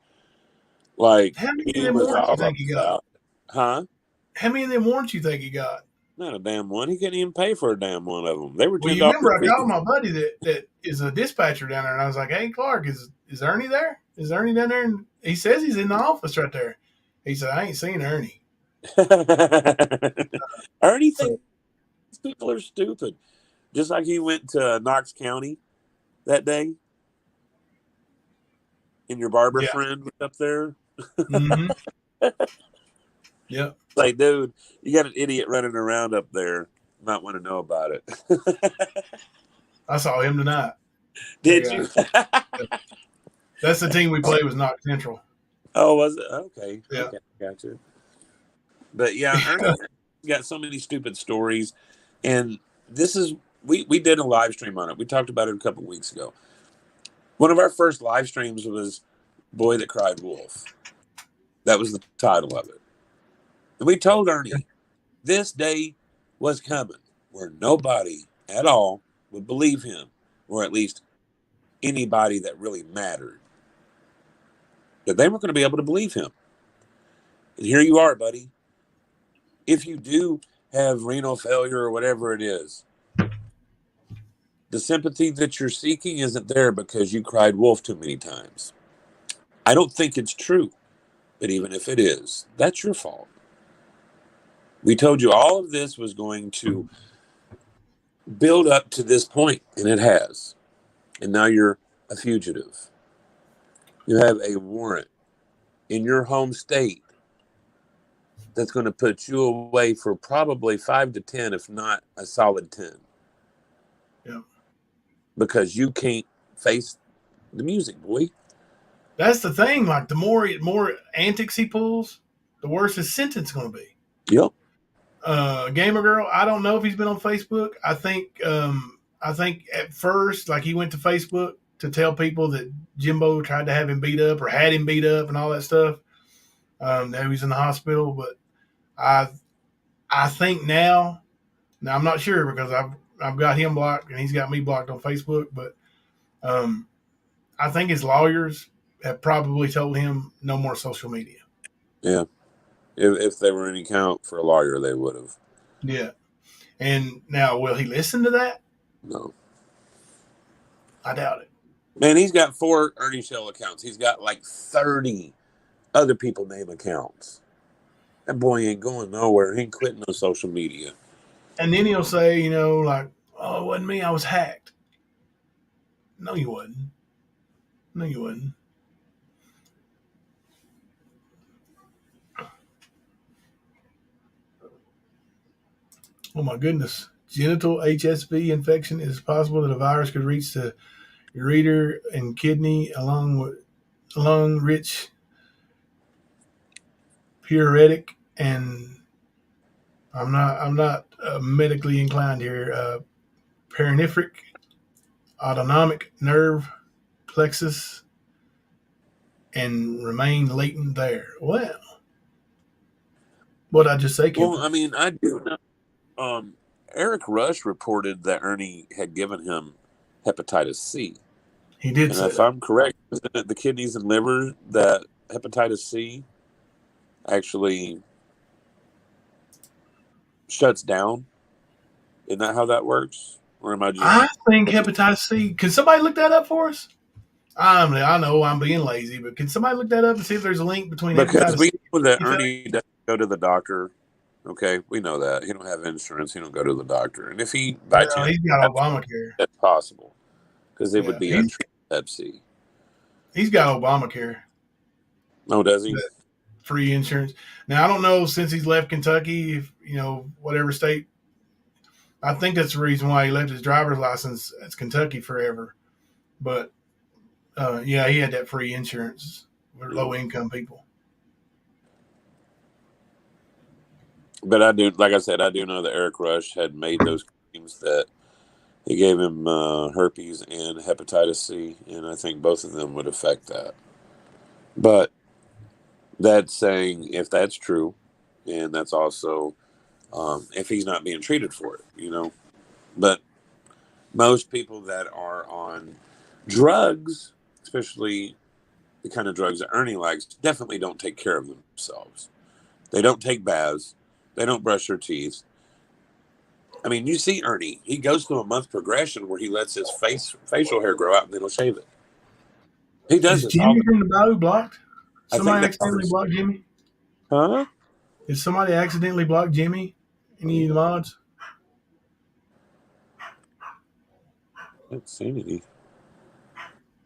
Like, how many of them warrants you think he got? Huh? How many of them warrants you think he got? Not a damn one. He couldn't even pay for a damn one of them. They were $10. Well, you remember I called my buddy that is a dispatcher down there, and I was like, "Hey, Clark, is Ernie there? Is Ernie down there?" And he says he's in the office right there. He said, "I ain't seen Ernie." Ernie thinks people are stupid. Just like he went to Knox County that day. And your barber friend was up there. Mm-hmm. Yep. Like, dude, you got an idiot running around up there. Might want to know about it. I saw him tonight. Did you? That's the team we played was Knox Central. Oh, was it? Okay. Yeah. Okay, gotcha. But yeah, Ernie got so many stupid stories. And this is, we did a live stream on it. We talked about it a couple of weeks ago. One of our first live streams was Boy That Cried Wolf. That was the title of it. And we told Ernie this day was coming where nobody at all would believe him, or at least anybody that really mattered. That they weren't going to be able to believe him. And here you are, buddy. If you do have renal failure or whatever it is, the sympathy that you're seeking isn't there because you cried wolf too many times. I don't think it's true, but even if it is, that's your fault. We told you all of this was going to build up to this point, and it has. And now you're a fugitive. You have a warrant in your home state that's going to put you away for probably 5 to 10, if not a solid 10. Yeah. Because you can't face the music, boy. That's the thing. Like the more antics he pulls, the worse his sentence going to be. Yep. Gamer Girl, I don't know if he's been on Facebook. I think at first, like he went to Facebook to tell people that Jimbo tried to have him beat up or had him beat up and all that stuff. That he was in the hospital, but I think now I'm not sure because I've got him blocked and he's got me blocked on Facebook, but I think his lawyers have probably told him no more social media. Yeah. If they were any count for a lawyer, they would have. Yeah. And now, will he listen to that? No. I doubt it. Man, he's got 4 Ernie Shell accounts. He's got like 30 other people name accounts. That boy ain't going nowhere. He ain't quitting no social media. And then he'll say, like, oh, it wasn't me. I was hacked. No, you wasn't. No, you wasn't. Oh, my goodness. Genital HSV infection. Is possible that a virus could reach the ureter and kidney along with lung-rich puretic, and I'm not medically inclined here. Perinephric, autonomic nerve plexus, and remain latent there. Well, what I just say, Kemper? Well, I mean, I do know. Eric Rush reported that Ernie had given him hepatitis C. He did. And if I'm correct, isn't it the kidneys and liver that hepatitis C actually shuts down? Isn't that how that works? Or am I just... I think hepatitis C. Can somebody look that up for us? I know I'm being lazy, but can somebody look that up and see if there's a link between because hepatitis we C know that Ernie doesn't go to the doctor. Okay, we know that. He don't have insurance. He don't go to the doctor. And if he, by chance, he's got Obamacare. That's possible. Because it would be untreated Hep C. He's got Obamacare. Oh, does he? Free insurance. Now, I don't know since he's left Kentucky, if, whatever state. I think that's the reason why he left his driver's license as Kentucky forever. But, he had that free insurance for low-income people. But I do, like I said, I do know that Eric Rush had made those claims that he gave him herpes and hepatitis C, and I think both of them would affect that. But that's saying if that's true, and that's also if he's not being treated for it, But most people that are on drugs, especially the kind of drugs that Ernie likes, definitely don't take care of themselves. They don't take baths. They don't brush their teeth. I mean, you see Ernie. He goes through a month progression where he lets his facial hair grow out and then he'll shave it. He does Is this. Jimmy from the Bayou blocked? Somebody I think accidentally blocked Jimmy? Huh? Did somebody accidentally block Jimmy? Any of the mods? I haven't seen any.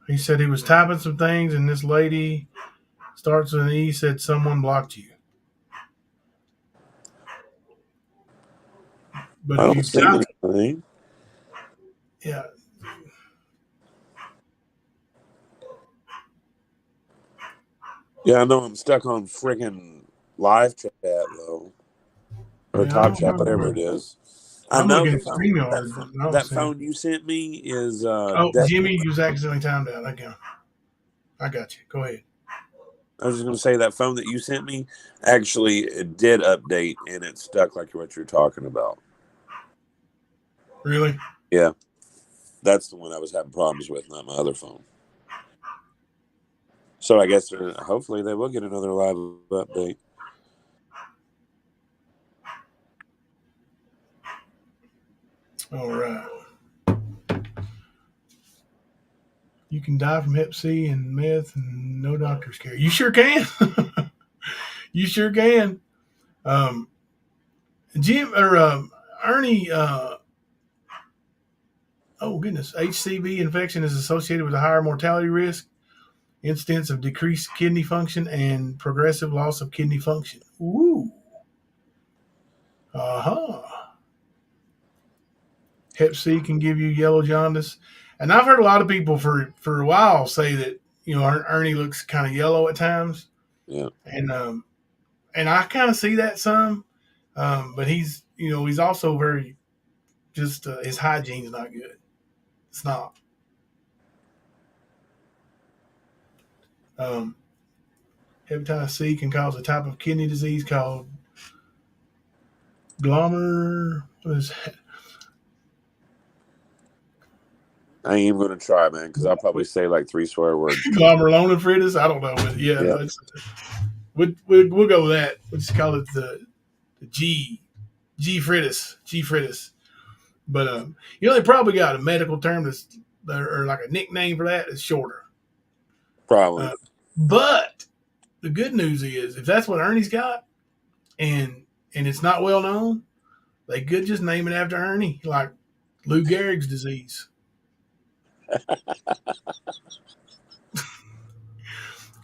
He said he was typing some things and this lady starts with an E, said someone blocked you. But I if don't you see type, anything. yeah. Yeah, I know I'm stuck on friggin' live chat though, or Top Chat, whatever it is. I'm I know looking at StreamYard. that phone you sent me is. Jimmy, you was accidentally timed out. I got you. Go ahead. I was just going to say that phone that you sent me, actually, it did update and it stuck like what you're talking about. Really? Yeah. That's the one I was having problems with, not my other phone. So I guess hopefully they will get another live update. All right. You can die from Hep C and meth and no doctor's care. You sure can. You sure can. Jim or Ernie. Oh goodness, HCV infection is associated with a higher mortality risk, incidence of decreased kidney function, and progressive loss of kidney function. Ooh. Hep C can give you yellow jaundice, and I've heard a lot of people for a while say that Ernie looks kind of yellow at times. Yeah. And I kind of see that some, but he's also very just his hygiene's not good. It's not. Hepatitis C can cause a type of kidney disease called glomer. What is that? I ain't even going to try, man, because I'll probably say like 3 swear words. Glomerulonephrititis? I don't know. But yeah. We'll go with that. We'll just call it the G fritis. But they probably got a medical term or like a nickname for that. It's shorter. Probably. But the good news is, if that's what Ernie's got, and it's not well known, they could just name it after Ernie, like Lou Gehrig's disease.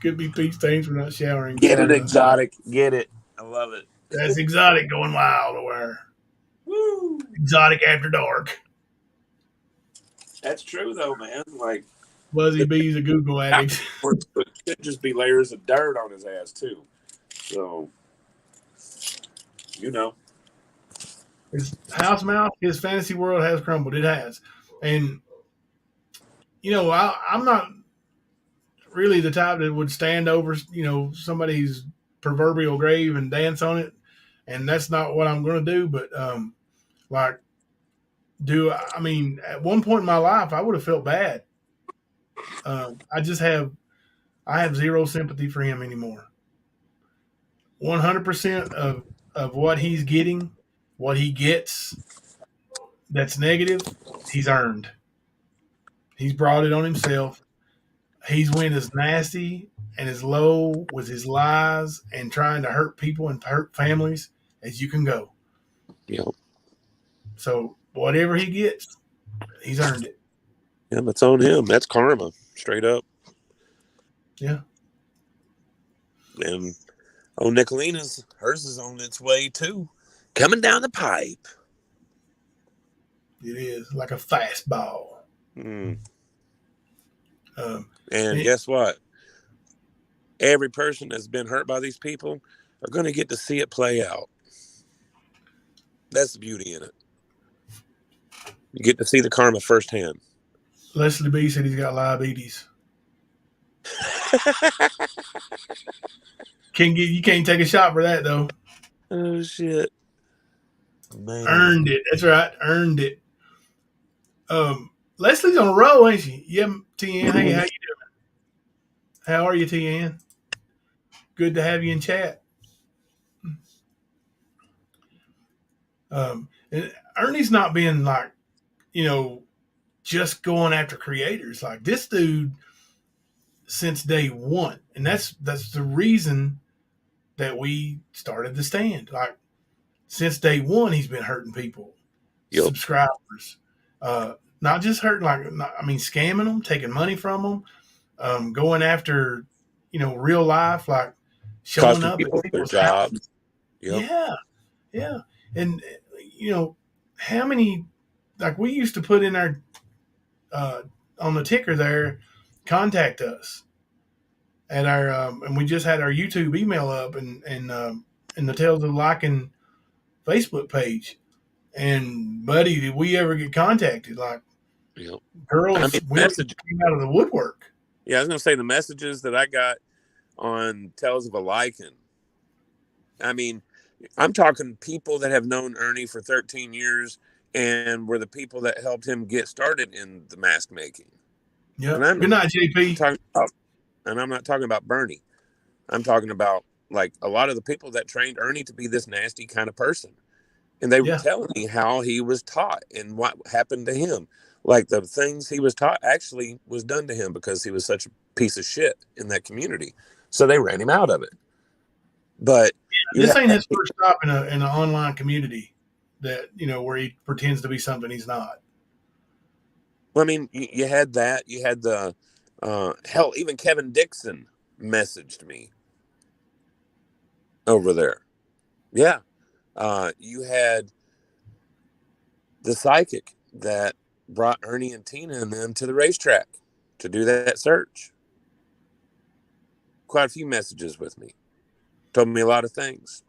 Could be pee stains for not showering. Get it exotic. Get it. I love it. That's exotic going wild over. Woo! Exotic after dark. That's true though, man. Like Buzzy B's a Google addict. Could just be layers of dirt on his ass too. So His house mouse, his fantasy world has crumbled. It has. And I'm not really the type that would stand over, somebody's proverbial grave and dance on it. And that's not what I'm going to do. But, at one point in my life, I would have felt bad. I have zero sympathy for him anymore. 100% of what he's getting, what he gets that's negative, he's earned. He's brought it on himself. He's went as nasty and as low with his lies and trying to hurt people and hurt families as you can go. Yep. So whatever he gets, he's earned it. Yeah, that's on him. That's karma, straight up. Yeah. And Nicolina's, hers is on its way too, coming down the pipe. It is like a fastball. And guess what? Every person that's been hurt by these people are going to get to see it play out. That's the beauty in it. You get to see the karma firsthand. Leslie B said he's got diabetes. You can't take a shot for that though. Oh shit. Man. Earned it. That's right. Earned it. Leslie's on a roll, ain't she? Yeah, TN. Hey, how you doing? How are you, TN? Good to have you in chat. And Ernie's not being like, just going after creators. Like this dude since day one. And that's the reason that we started the stand. Like since day one, he's been hurting people, subscribers, not just hurting, scamming them, taking money from them, going after, real life, like showing up at people's jobs. Yep. Yeah. And, how many, like we used to put in our, on the ticker there, contact us at our, and we just had our YouTube email up and the Tales of Liking Facebook page. And buddy, did we ever get contacted? Like girls, women came out of the woodwork. Yeah, I was gonna say the messages that I got on Tales of a Lycan. I mean, I'm talking people that have known Ernie for 13 years and were the people that helped him get started in the mask making. Yep. And Good night, JP. I'm not talking about Bernie. I'm talking about like a lot of the people that trained Ernie to be this nasty kind of person. And they were telling me how he was taught and what happened to him. Like the things he was taught actually was done to him because he was such a piece of shit in that community. So they ran him out of it. But this ain't his first stop in an online community that, where he pretends to be something he's not. Well, I mean, you had that. You had the hell. Even Kevin Dixon messaged me over there. Yeah, you had the psychic that brought Ernie and Tina and them to the racetrack to do that search. Quite a few messages with me. Told me a lot of things.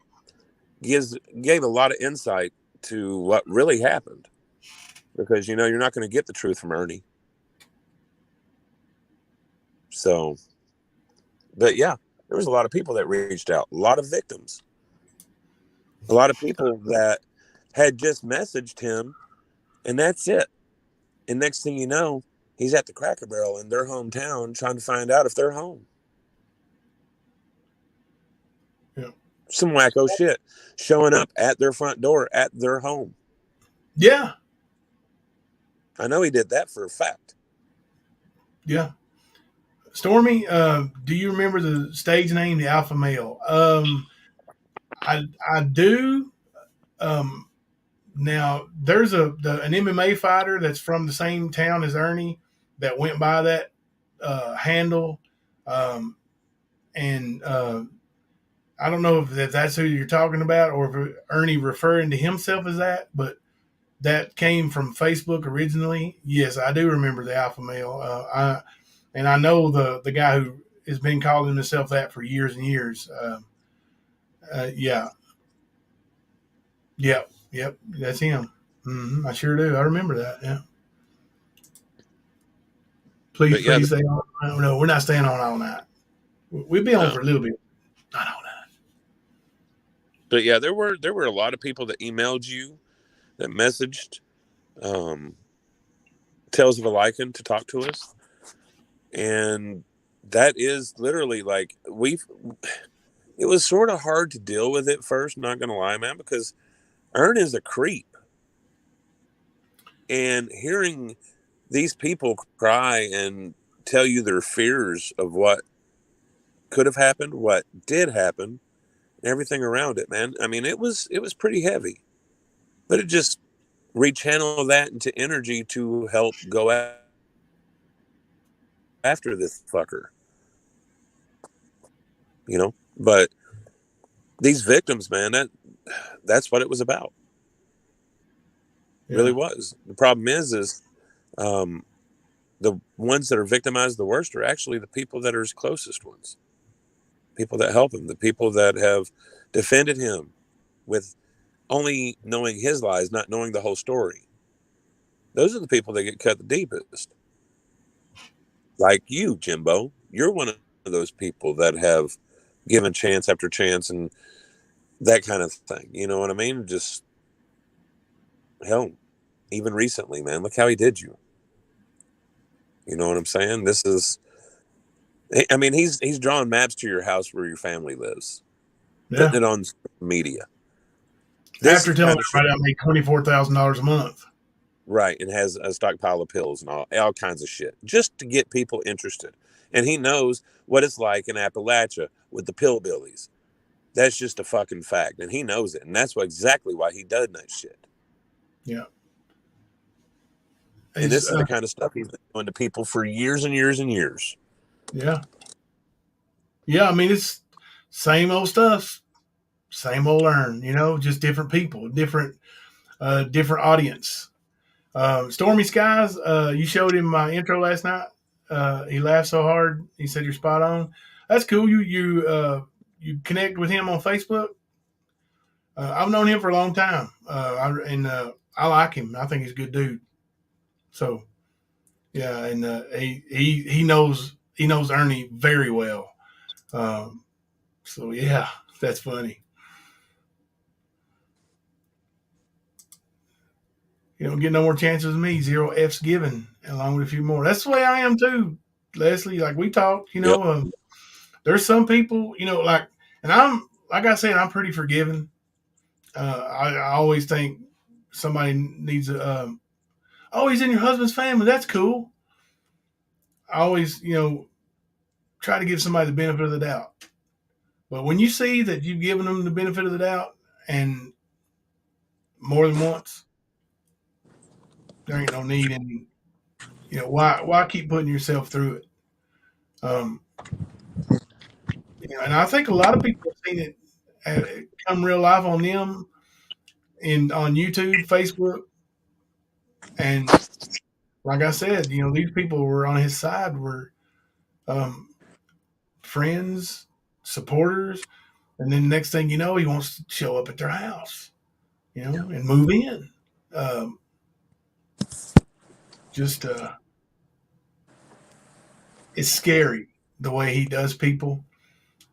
Gave a lot of insight to what really happened. Because, you're not going to get the truth from Ernie. So, but yeah, there was a lot of people that reached out. A lot of victims. A lot of people that had just messaged him, and that's it. And next thing you know, he's at the Cracker Barrel in their hometown trying to find out if they're home. Yeah. Some wacko shit. Showing up at their front door at their home. Yeah. I know he did that for a fact. Yeah. Stormy, do you remember the stage name, the Alpha Male? I do. Now there's an MMA fighter that's from the same town as Ernie that went by that handle, and I don't know if that's who you're talking about or if Ernie referring to himself as that, but that came from Facebook originally. Yes, I do remember the Alpha Male. I know the guy who has been calling himself that for years and years. Yeah. Yep. That's him. Mm-hmm. I sure do. I remember that. Yeah. Please stay on. No, we're not staying on all night. We'll be on for a little bit. Not all night. But yeah, there were a lot of people that emailed you, that messaged Tales of a Lycan to talk to us. And that is literally like it was sort of hard to deal with at first, not gonna lie, man, because Ern is a creep. And hearing these people cry and tell you their fears of what could have happened, what did happen, and everything around it, man. I mean, it was pretty heavy. But it just rechanneled that into energy to help go after this fucker. But these victims, man, that's what it was about. It really was. The problem is the ones that are victimized the worst are actually the people that are his closest ones. People that help him, the people that have defended him with only knowing his lies, not knowing the whole story. Those are the people that get cut the deepest. Like you, Jimbo. You're one of those people that have given chance after chance and that kind of thing. You know what I mean? Just, hell, even recently, man, look how he did you. You know what I'm saying? This is, I mean, he's drawing maps to your house where your family lives, putting it on media. After telling everybody I make $24,000 a month. Right, and has a stockpile of pills and all kinds of shit just to get people interested. And he knows what it's like in Appalachia with the pillbillies. That's just a fucking fact, and he knows it, and that's exactly why he does that shit. Yeah. And this is the kind of stuff he's been doing to people for years and years and years. Yeah. Yeah, I mean, it's same old stuff, same old Ern, just different people, different audience. Stormy Skies, you showed him my intro last night. He laughed so hard. He said you're spot on. That's cool. You connect with him on Facebook. I've known him for a long time, I like him. I think he's a good dude. So, yeah, and he knows Ernie very well. Um, so yeah, that's funny. You don't get no more chances with me. 0 F's given, along with a few more. That's the way I am too, Leslie. Like we talked, Yep. there's some people, like, and I'm like I said, I'm pretty forgiving. I always think somebody needs a. Oh, he's in your husband's family. That's cool. I always, try to give somebody the benefit of the doubt. But when you see that you've given them the benefit of the doubt and more than once, there ain't no need in, why keep putting yourself through it? Um, and I think a lot of people have seen it come real life on them on YouTube, Facebook, and like I said, these people were on his side were um, friends, supporters, and then next thing you know, he wants to show up at their house, and move in. Um, just it's scary the way he does people.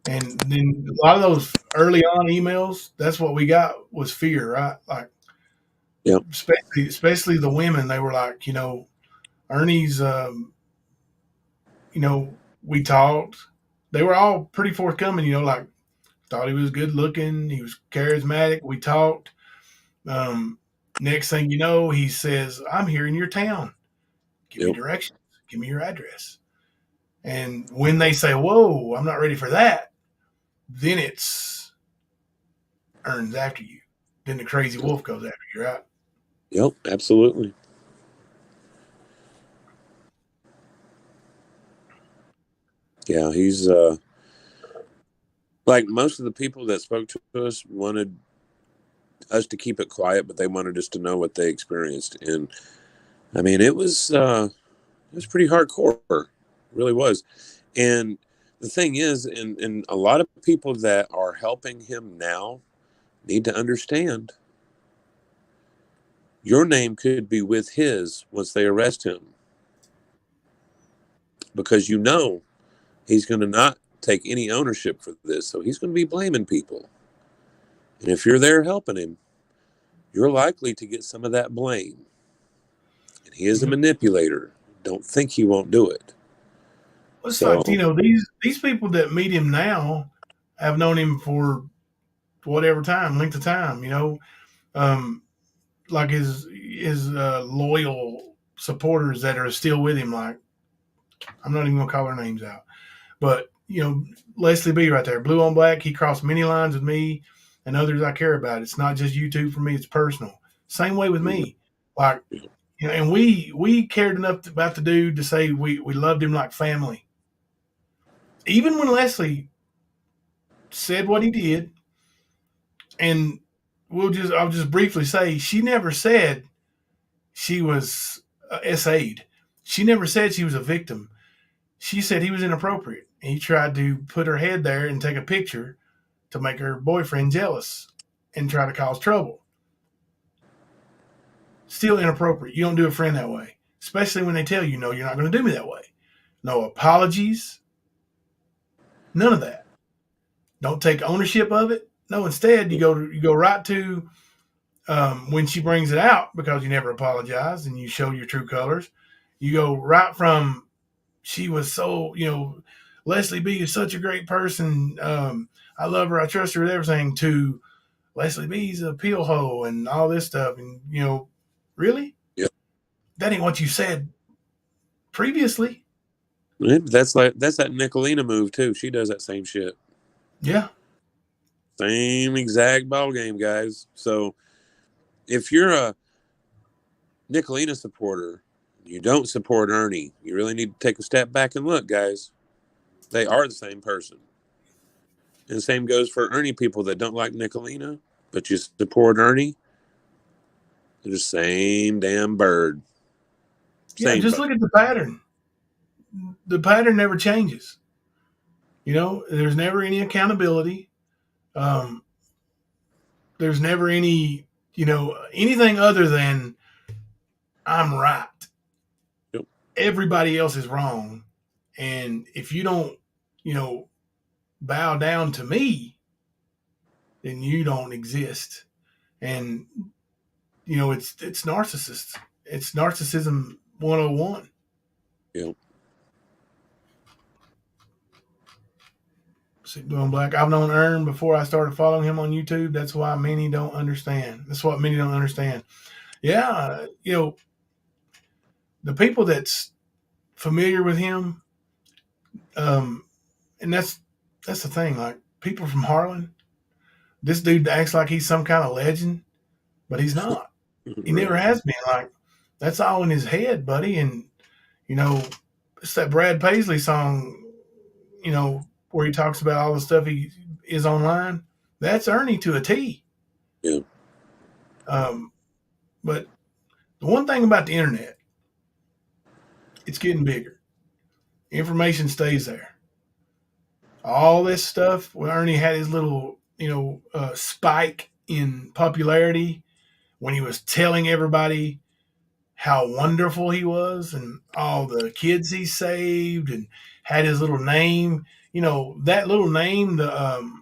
And then a lot of those early on emails, that's what we got was fear, right? Like Yep. especially the women, they were like, Ernie's, we talked. They were all pretty forthcoming, like thought he was good looking, he was charismatic. We talked. Um, Next thing you know, he says, "I'm here in your town. Give me Yep. directions. Give me your address." And when they say, "Whoa, I'm not ready for that," then it's Ern's after you. Then the crazy wolf goes after you, right? Yep. Absolutely. Yeah, he's like most of the people that spoke to us wanted us to keep it quiet, but they wanted us to know what they experienced. And I mean, it was pretty hardcore, it really was. And the thing is, and a lot of people that are helping him now need to understand your name could be with his once they arrest him, because he's going to not take any ownership for this, so he's going to be blaming people. And if you're there helping him, you're likely to get some of that blame. And he is a manipulator. Don't think he won't do it. It's So, like, these people that meet him now have known him for whatever length of time, um, like his loyal supporters that are still with him. Like, I'm not even gonna call their names out, but Leslie B right there, blue on black. He crossed many lines with me and others I care about. It's not just YouTube for me; it's personal. Same way with me. Like, and we cared enough about the dude to say we loved him like family. Even when Leslie said what he did, and I'll just briefly say she never said she was SA'd. She never said she was a victim. She said he was inappropriate. He tried to put her head there and take a picture to make her boyfriend jealous and try to cause trouble. Still inappropriate. You don't do a friend that way, especially when they tell you, no, you're not going to do me that way. No apologies, none of that. Don't take ownership of it. No, instead you go right to when she brings it out, because you never apologize and you show your true colors. You go right from she was so, Leslie B is such a great person. I love her. I trust her with everything. To Leslie B's a peel hole and all this stuff. And, really? yeah, That ain't what you said previously. that's that Nicolina move too. She does that same shit. Yeah. Same exact ball game, guys. So if you're a Nicolina supporter, you don't support Ernie, you really need to take a step back and look, guys. They are the same person. And the same goes for Ernie people that don't like Nicolina, but you support Ernie. They're the same damn bird. Yeah. Same Just bird. look at the pattern. The pattern never changes. There's never any accountability. Um, there's never any, anything other than I'm right. Everybody else is wrong. And if you don't, you know, bow down to me, then you don't exist. And it's narcissists. It's narcissism 101. Yep. Going Black. I've known Ern before I started following him on YouTube. That's why many don't understand. That's what many don't understand. Yeah, the people that's familiar with him, um, and that's the thing. Like people from Harlan, this dude acts like he's some kind of legend, but he's not. He Right. never has been. Like that's all in his head, buddy. And you know, it's that Brad Paisley song. Where he talks about all the stuff he is online. That's Ernie to a T. Yeah. But the one thing about the internet, it's getting bigger. Information stays there. All this stuff, when Ernie had his little, spike in popularity, when he was telling everybody how wonderful he was and all the kids he saved and had his little name, that little name, the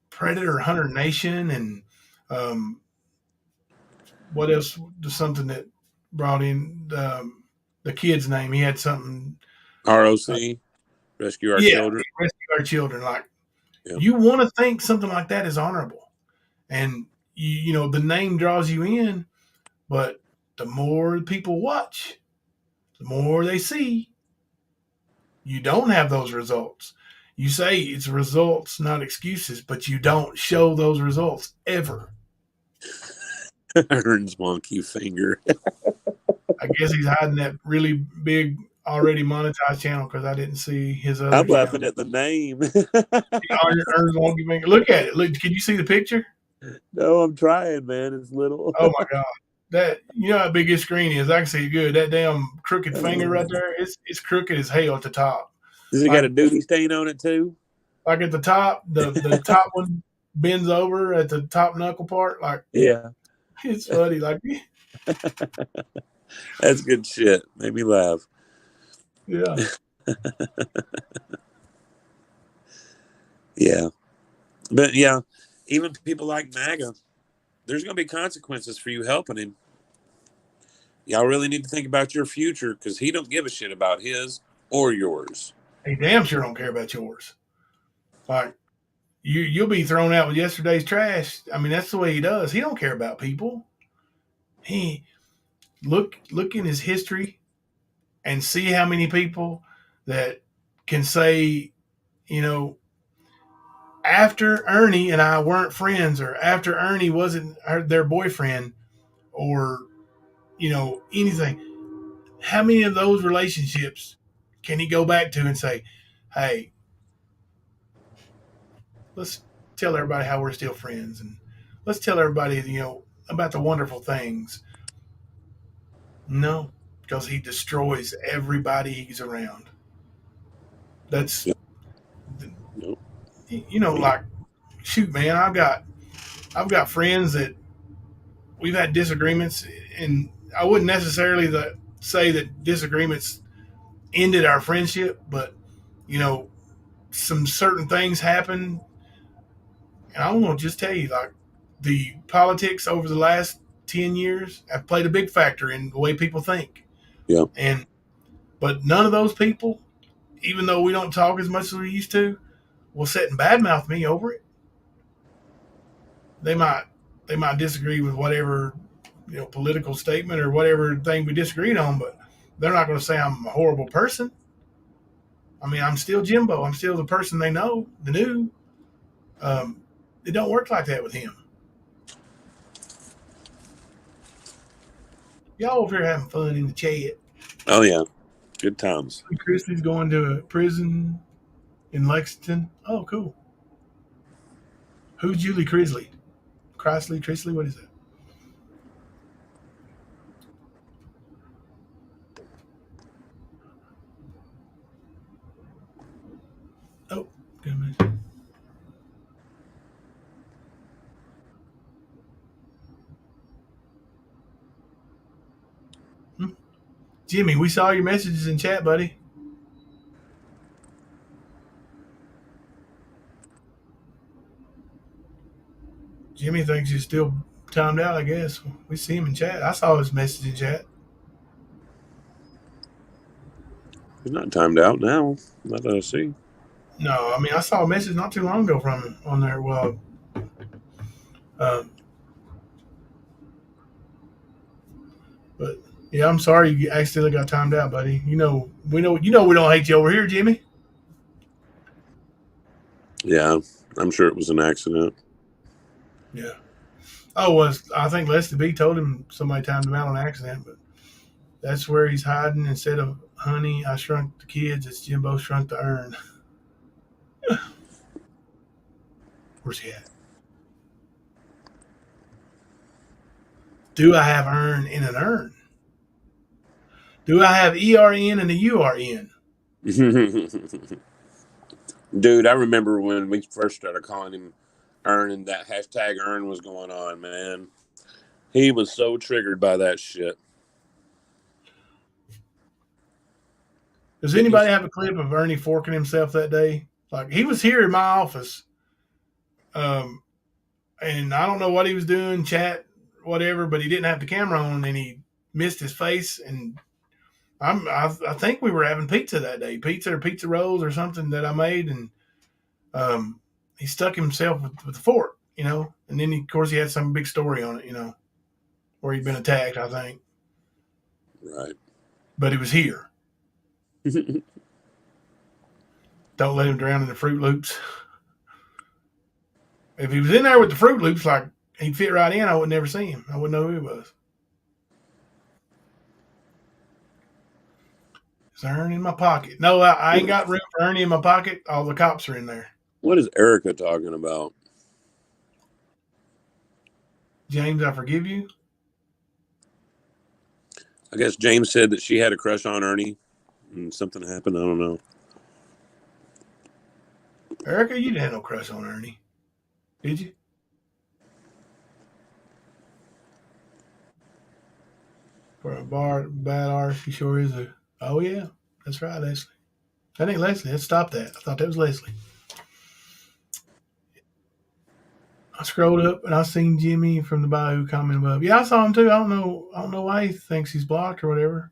Predator Hunter Nation, and um, what else? Something that brought in the kid's name. He had something. ROC, Rescue Our Yeah, Children. Rescue Our Children. Like Yep. you want to think something like that is honorable, and the name draws you in. But the more people watch, the more they see. You don't have those results. You say it's results, not excuses, but you don't show those results ever. Ern's monkey finger. I guess he's hiding that really big, already monetized channel because I didn't see his other I'm channel. laughing at the name. Ern's monkey finger. Look at it. Look, can you see the picture? No, I'm trying, man. It's little. Oh my god. That how big his screen is. I can see it good. That damn crooked finger right there, it's crooked as hell at the top. Does it got a duty stain on it too? Like at the top, the top one bends over at the top knuckle part. Like Yeah. it's funny. Like that's good shit. Made me laugh. Yeah. Yeah. But yeah, even people like MAGA, there's going to be consequences for you helping him. Y'all really need to think about your future because he don't give a shit about his or yours. He damn sure don't care about yours. Like you'll be thrown out with yesterday's trash. I mean, that's the way he does. He don't care about people. He look in his history and see how many people that can say, after Ernie and I weren't friends, or after Ernie wasn't their boyfriend, or anything. How many of those relationships can he go back to and say, "Hey, let's tell everybody how we're still friends, and let's tell everybody, about the wonderful things." No, because he destroys everybody he's around. That's, Nope. like, shoot, man, I've got friends that we've had disagreements, and I wouldn't necessarily say that disagreements ended our friendship, but some certain things happen, and I'm gonna just tell you, like, the politics over the last 10 years have played a big factor in the way people think. Yeah. But none of those people, even though we don't talk as much as we used to, will sit and badmouth me over it. They might disagree with whatever political statement or whatever thing we disagreed on, but they're not going to say I'm a horrible person. I mean, I'm still Jimbo. I'm still the person they know, the new. It don't work like that with him. Y'all over here having fun in the chat. Oh yeah, good times. Chrisley's going to a prison in Lexington. Oh, cool. Who's Julie Crisley? Crisley? What is that? Oh, good a minute. Jimmy, we saw your messages in chat, buddy. Jimmy thinks he's still timed out, I guess. We see him in chat. I saw his message in chat. He's not timed out now. Not that I see. No, I mean, I saw a message not too long ago from him on there. Well, um, but yeah, I'm sorry you accidentally got timed out, buddy. We know we don't hate you over here, Jimmy. Yeah, I'm sure it was an accident. Yeah. Oh, I think Leslie B told him somebody timed him out on accident, but that's where he's hiding. Instead of honey, I shrunk the kids. It's Jimbo shrunk the urn. Where's he at? Do I have urn in an urn? Do I have ERN and a URN? Dude, I remember when we first started calling him Earn and that hashtag Earn was going on, man. He was so triggered by that shit. Does anybody have a clip of Ernie forking himself that day? Like, he was here in my office, and I don't know what he was doing, chat, whatever, but he didn't have the camera on, and he missed his face. And I think we were having pizza that day, pizza or pizza rolls or something that I made, and he stuck himself with the fork, and then of course he had some big story on it, where he'd been attacked, I think. Right. But he was here. Don't let him drown in the Fruit Loops. If he was in there with the Fruit Loops, like, he'd fit right in, I would never see him. I wouldn't know who he was. Is Ernie in my pocket? No, I ain't got room for Ernie in my pocket. All the cops are in there. What is Erica talking about? James, I forgive you. I guess James said that she had a crush on Ernie and something happened. I don't know. Erica, you didn't have no crush on Ernie, did you? For a bad arse, she sure is a. Oh yeah, that's right, Leslie. That ain't Leslie. Let's stop that. I thought that was Leslie. I scrolled up and I seen Jimmy from the Bayou comment above. Yeah, I saw him too. I don't know why he thinks he's blocked or whatever.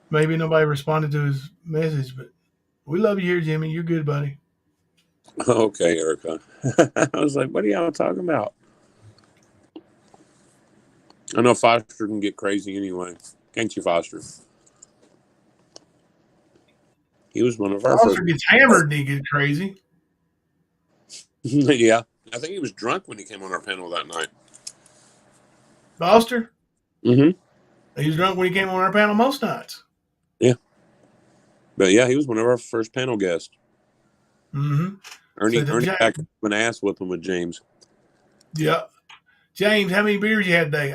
Maybe nobody responded to his message, but we love you here, Jimmy. You're good, buddy. Okay, Erica. I was like, what are y'all talking about? I know Foster can get crazy anyway. Can't you, Foster? He was one of our Foster first. gets hammered and he gets crazy. Yeah. I think he was drunk when he came on our panel that night. Foster? Mm-hmm. He was drunk when he came on our panel most nights. Yeah. But yeah, he was one of our first panel guests. Mm-hmm. Ernie back an ass whooping with James. Yeah. James, how many beers you had today?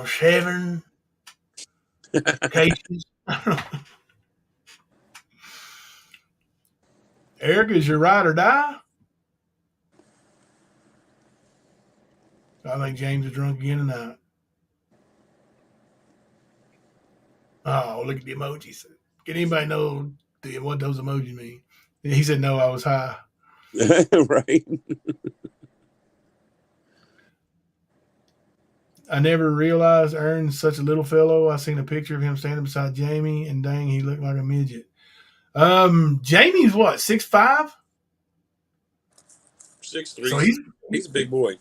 7 cases. Eric, is your ride or die? I think James is drunk again tonight. Oh, look at the emojis. Can anybody know what those emojis mean? He said, no, I was high. Right. I never realized Ern's such a little fellow. I seen a picture of him standing beside Jamie, and dang, he looked like a midget. Jamie's what, 6'5"? 6'3". So he's a big boy.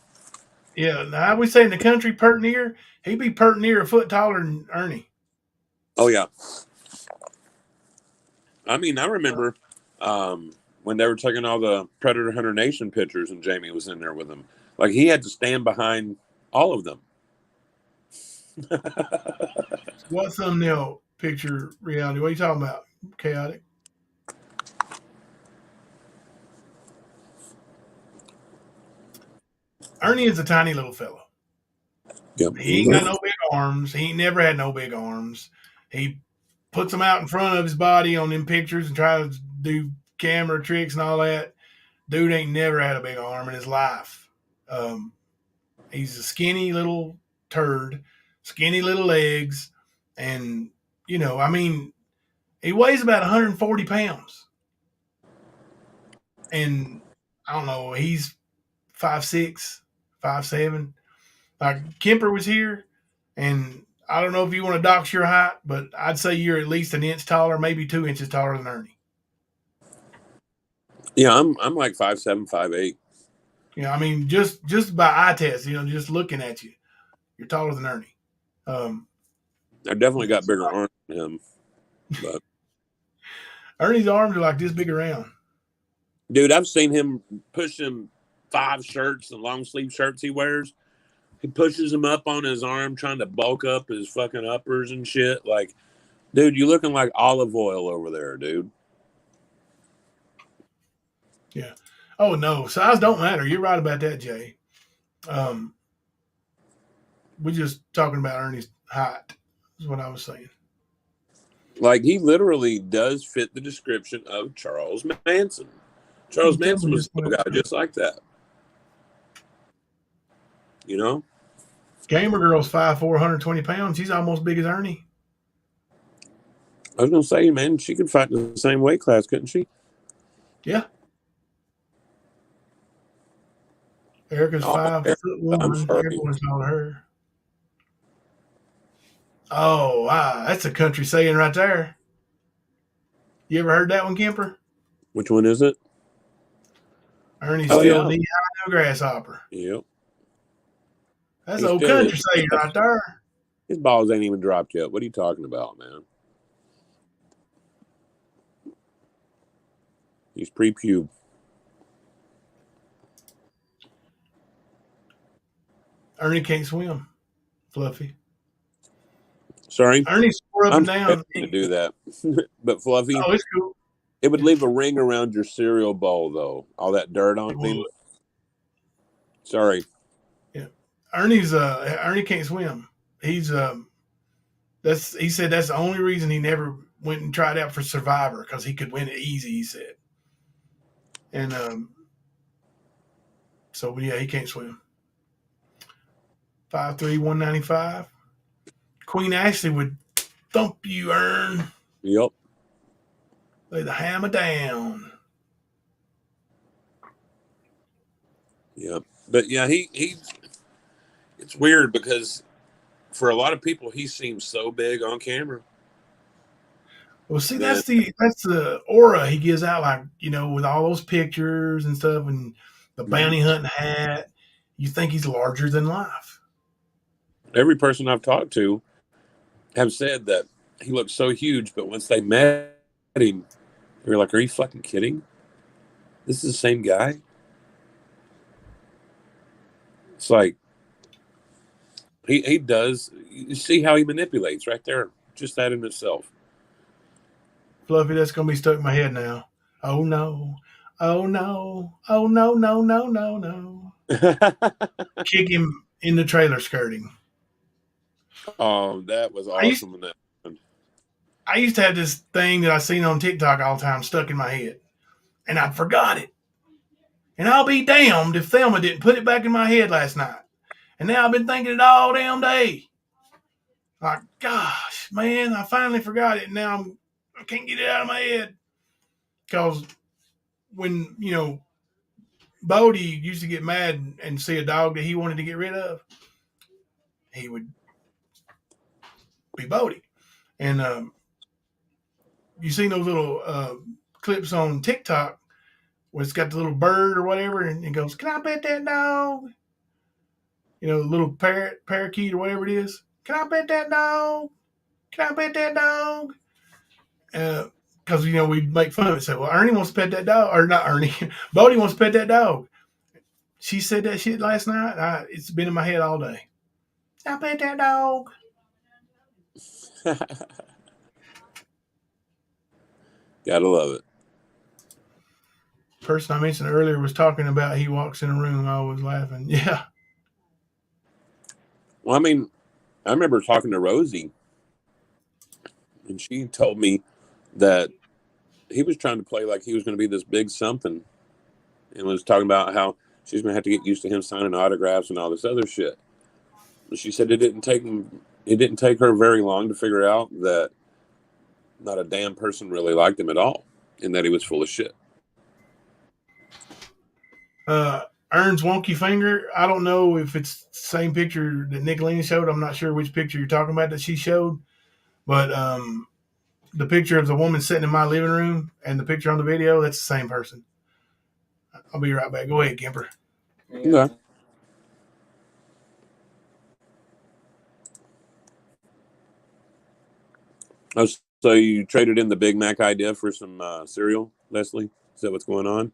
Yeah, now we say in the country, pert near. He'd be pert near a foot taller than Ernie. Oh yeah. I mean, I remember when they were taking all the Predator Hunter Nation pictures, and Jamie was in there with them. Like, he had to stand behind all of them. What thumbnail picture reality? What are you talking about? Chaotic. Ernie is a tiny little fellow. Yep. He ain't got no big arms. He ain't never had no big arms. He puts them out in front of his body on them pictures and tries to do camera tricks and all that. Dude ain't never had a big arm in his life. He's a skinny little turd, skinny little legs, and, I mean, he weighs about 140 pounds. And I don't know, he's 5'6", 5'7". Like Kemper was here, and I don't know if you want to dox your height, but I'd say you're at least an inch taller, maybe 2 inches taller than Ernie. Yeah, I'm like 5'7", 5'8". Yeah, I mean, just by eye test, just looking at you, you're taller than Ernie. I definitely got bigger arms than him, but Ernie's arms are like this big around. dude, I've seen him push him 5 shirts, the long sleeve shirts he wears. He pushes them up on his arm, trying to bulk up his fucking uppers and shit. Like, dude, you looking like olive oil over there, dude. Yeah. Oh no, size don't matter. You're right about that, Jay. We're just talking about Ernie's height. Is what I was saying. Like, he literally does fit the description of Charles Manson. Charles Manson was a guy just like that. You know? Gamer Girl's 5'4", 120 pounds. She's almost big as Ernie. I was going to say, man, she could fight in the same weight class, couldn't she? Yeah. Erica's 5'1". Everyone's taller than her. Oh, wow. That's a country saying right there. You ever heard that one, Kemper? Which one is it? Ernie's still knee high, no grasshopper. Yep. That's old country saying right there. His balls ain't even dropped yet. What are you talking about, man? He's pre-pube. Ernie can't swim. Fluffy. Sorry? Ernie's up and down. To do that. But Fluffy. Oh, it's cool. It would leave a ring around your cereal bowl, though. All that dirt on him. Sorry. Yeah. Ernie can't swim. He said that's the only reason he never went and tried out for Survivor, because he could win it easy, he said. And so yeah, he can't swim. 5'3", 195. Queen Ashley would thump you, Ern. Yep. Lay the hammer down. Yep. But yeah, it's weird because for a lot of people he seems so big on camera. Well, see, that's the aura he gives out, like, with all those pictures and stuff and the bounty hunting hat. You think he's larger than life. Every person I've talked to have said that he looks so huge, but once they met him, they were like, "Are you fucking kidding? This is the same guy?" It's like he does. You see how he manipulates right there. Just that in itself. Fluffy, that's gonna be stuck in my head now. Oh no. Oh no. Oh no, no, no, no, no. Kick him in the trailer skirting. Oh, that was awesome. I used to have this thing that I seen on TikTok all the time stuck in my head, and I forgot it. And I'll be damned if Thelma didn't put it back in my head last night. And now I've been thinking it all damn day. Like, gosh, man, I finally forgot it, and now I can't get it out of my head. Because when, Bodie used to get mad and see a dog that he wanted to get rid of, he would be Bodie. And you seen those little clips on TikTok where it's got the little bird or whatever, and it goes, "Can I pet that dog?" Little parakeet or whatever it is. "Can I pet that dog? Can I pet that dog?" Because, we'd make fun of it. Say, "Well, Ernie wants to pet that dog." Or not Ernie. Bodie wants to pet that dog. She said that shit last night. It's been in my head all day. "Can I pet that dog?" Gotta love it. Person I mentioned earlier was talking about he walks in a room. I was laughing. Yeah. Well, I mean, I remember talking to Rosie, and she told me that he was trying to play like he was going to be this big something, and was talking about how she's going to have to get used to him signing autographs and all this other shit. And she said it didn't take her very long to figure out that not a damn person really liked him at all, and that he was full of shit. Ern's wonky finger. I don't know if it's the same picture that Nicolina showed. I'm not sure which picture you're talking about that she showed, but the picture of the woman sitting in my living room and the picture on the video, that's the same person. I'll be right back. Go ahead, Kemper. Okay. Oh, so you traded in the Big Mac idea for some cereal, Leslie? Is that what's going on?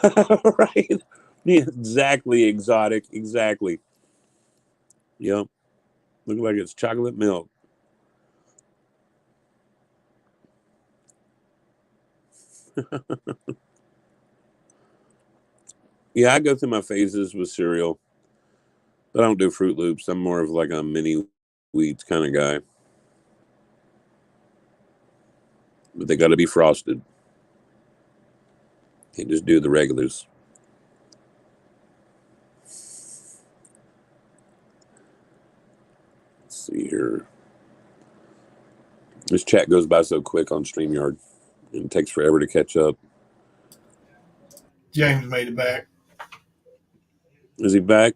Right. Yeah, exactly. Exotic. Exactly. Yep. Look like it's chocolate milk. Yeah, I go through my phases with cereal. I don't do Fruit Loops. I'm more of like a mini wheats kind of guy. But they got to be frosted. Can't just do the regulars. Let's see here. This chat goes by so quick on StreamYard. And it takes forever to catch up. James made it back. Is he back?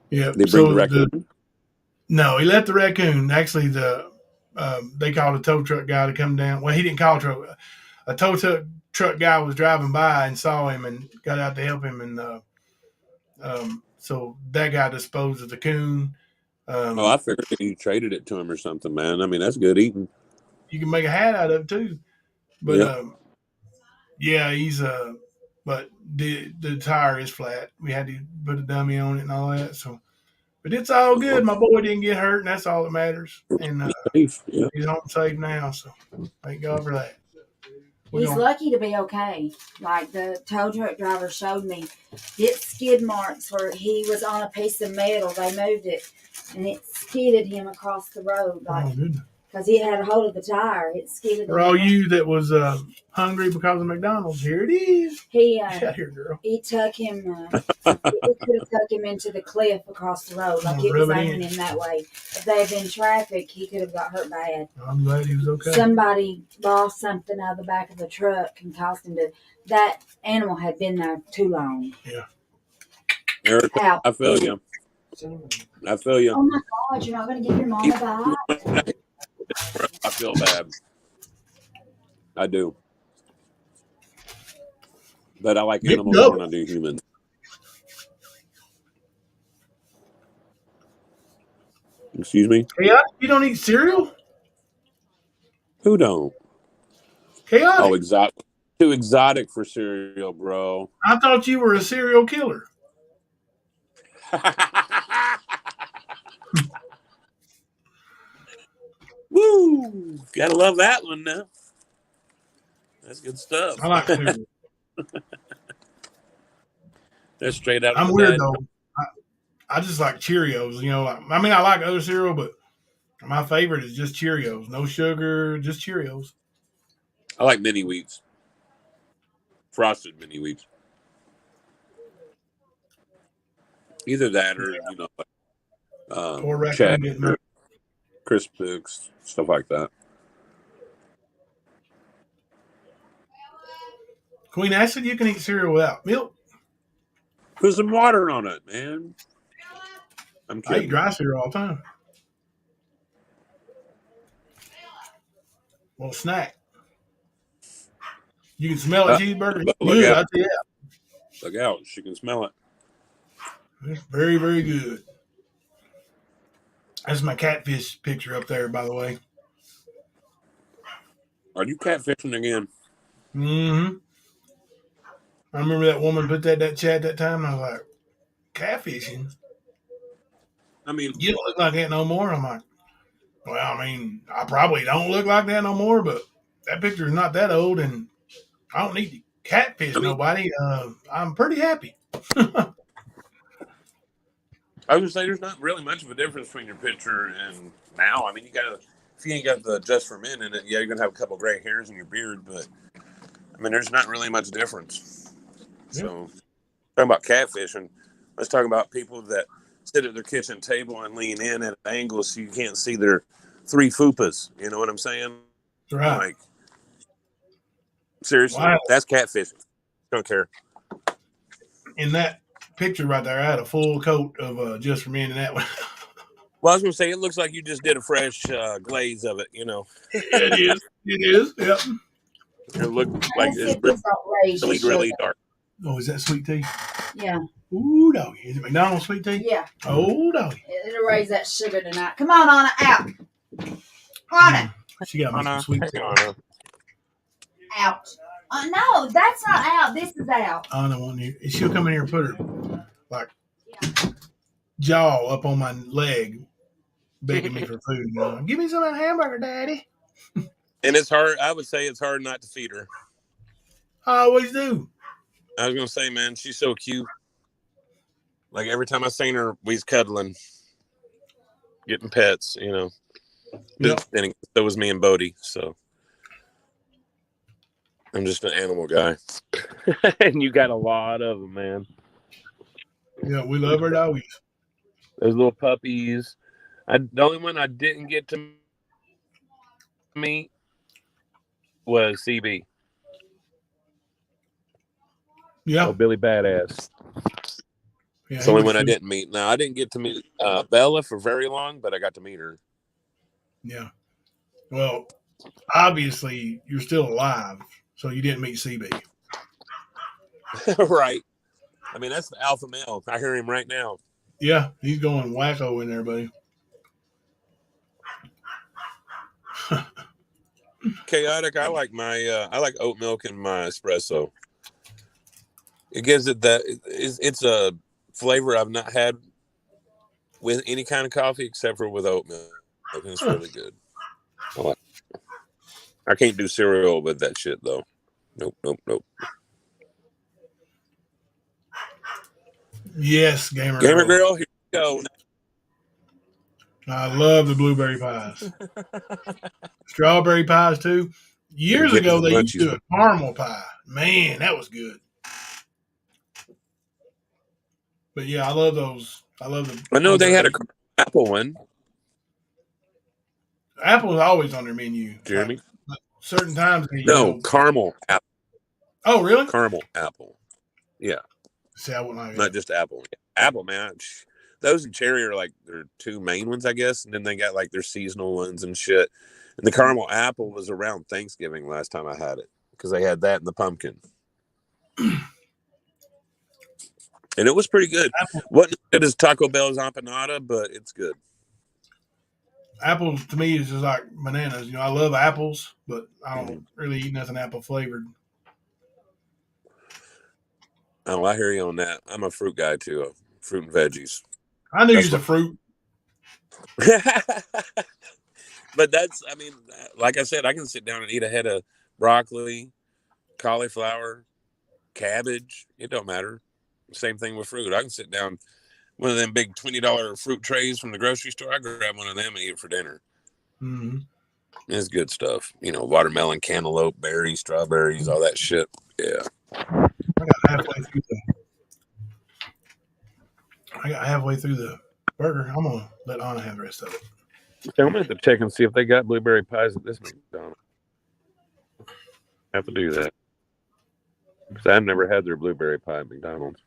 Yeah. They bring the raccoon? No, he left the raccoon. Actually, they called a tow truck guy to come down. Well, he didn't call a truck. A tow truck guy was driving by and saw him and got out to help him. And so that guy disposed of the coon. I figured you traded it to him or something, man. I mean, that's good eating. You can make a hat out of it too. But Yep. yeah, he's but the tire is flat. We had to put a dummy on it and all that. So, but it's all good. My boy didn't get hurt, and that's all that matters. And Safe. Yeah. he's home safe now. So, thank God for that. He's lucky to be okay. Like the tow truck driver showed me, it's skid marks where he was on a piece of metal. They moved it, and it skidded him across the road. Like, because he had a hold of the tire, it skidded. For all you that was hungry because of McDonald's, here it is. He Get here, girl. It took him. It could have took him into the cliff across the road. Like it was aiming him that way. If they had been traffic, he could have got hurt bad. I'm glad he was okay. Somebody lost something out of the back of the truck and caused him to. That animal had been there too long. Yeah. Eric, I feel you. I feel you. Oh my God! You're not going to give your mom a bite? I feel bad. I do. But I like animals more than I do humans. Excuse me? Chaotic? You don't eat cereal? Who don't? Chaotic. Oh, exotic. Too exotic for cereal, bro. I thought you were a serial killer. Woo! Gotta love that one now. That's good stuff. I like cereal. That's straight out. I'm weird though. I just like Cheerios. You know, I mean, I like other cereal, but my favorite is just Cheerios. No sugar, just Cheerios. I like mini wheats. Frosted mini wheats. Either that or, you know, cheddar, Crispix, stuff like that. Queen Acid, you can eat cereal without milk. Put some water on it, man. I'm kidding. I eat dry cereal all the time. Little snack. You can smell a cheeseburger. Good, I tell you. Look out. She can smell it. It's very, very good. That's my catfish picture up there, by the way. Are you catfishing again? Mm-hmm. I remember that woman put that chat that time, and I was like, catfishing? I mean, you don't look like that no more. I'm like, well, I mean, I probably don't look like that no more, but that picture is not that old, and I don't need to catfish nobody. I'm pretty happy. I was going to say there's not really much of a difference between your picture and now. I mean, if you ain't got the Just for Men in it, yeah, you're going to have a couple gray hairs in your beard, but I mean, there's not really much difference. Yeah. So, talking about catfishing, let's talk about people that sit at their kitchen table and lean in at an angle so you can't see their 3 fupas. You know what I'm saying? Right. Like, Seriously, Wow. that's catfishing. Don't care. In that picture right there, I had a full coat of just for me in that one. Well, I was going to say, it looks like you just did a fresh glaze of it, It is. It is. Yep. It looked like Let's see it's if this don't raise your really, sugar. really dark. Oh, is that sweet tea? Yeah. Ooh, doggy. Is it McDonald's sweet tea? Yeah. Oh, doggy. It'll raise that sugar tonight. Come on, Anna, out. Anna, She got me some Anna, sweet hey, tea. Anna. out. No, that's not out. This is out. Anna won't hear. She'll come in here and put her like jaw up on my leg, begging me for food. Give me some of that hamburger, Daddy. And it's hard. I would say it's hard not to feed her. I always do. I was going to say, man, she's so cute. Like every time I seen her, we's cuddling, getting pets, Yep. And so was me and Bodie. So I'm just an animal guy. And you got a lot of them, man. Yeah, we love our doggies. Those little puppies. The only one I didn't get to meet was CB. Yeah. Oh, Billy Badass. Yeah, It's the only one I didn't meet. Now, I didn't get to meet Bella for very long, but I got to meet her. Yeah. Well, obviously, you're still alive, so you didn't meet CB. Right. I mean, that's the alpha male. I hear him right now. Yeah, he's going wacko in there, buddy. Chaotic. I like I like oat milk in my espresso. It gives it that. It's a flavor I've not had with any kind of coffee except for with oat milk. And it's really good. I can't do cereal with that shit though. Nope. Yes, Gamer Girl, here we go. I love the blueberry pies. Strawberry pies, too. Years ago, they used to do a caramel pie. Man, that was good. But, yeah, I love those. I know they had a apple one. Apple is always on their menu. Jeremy? Like certain times. Caramel apple. Oh, really? Caramel apple. Yeah. See, I wouldn't like Not just apple. Apple, man. Those and cherry are like their two main ones, I guess. And then they got like their seasonal ones and shit. And the caramel apple was around Thanksgiving last time I had it because they had that and the pumpkin. And it was pretty good. Wasn't as good as Taco Bell's empanada, but it's good. Apples to me is just like bananas. I love apples, but I don't really eat nothing apple flavored. Oh, I hear you on that. I'm a fruit guy too. Fruit and veggies. I knew you was a fruit. But like I said, I can sit down and eat a head of broccoli, cauliflower, cabbage. It don't matter. Same thing with fruit. I can sit down one of them big $20 fruit trays from the grocery store. I grab one of them and eat it for dinner. Mm-hmm. It's good stuff. Watermelon, cantaloupe, berries, strawberries, all that shit. Yeah. I got halfway through the burger. I'm going to let Anna have the rest of it. I'm going to have to check and see if they got blueberry pies at this McDonald's. I have to do that. Because I've never had their blueberry pie at McDonald's.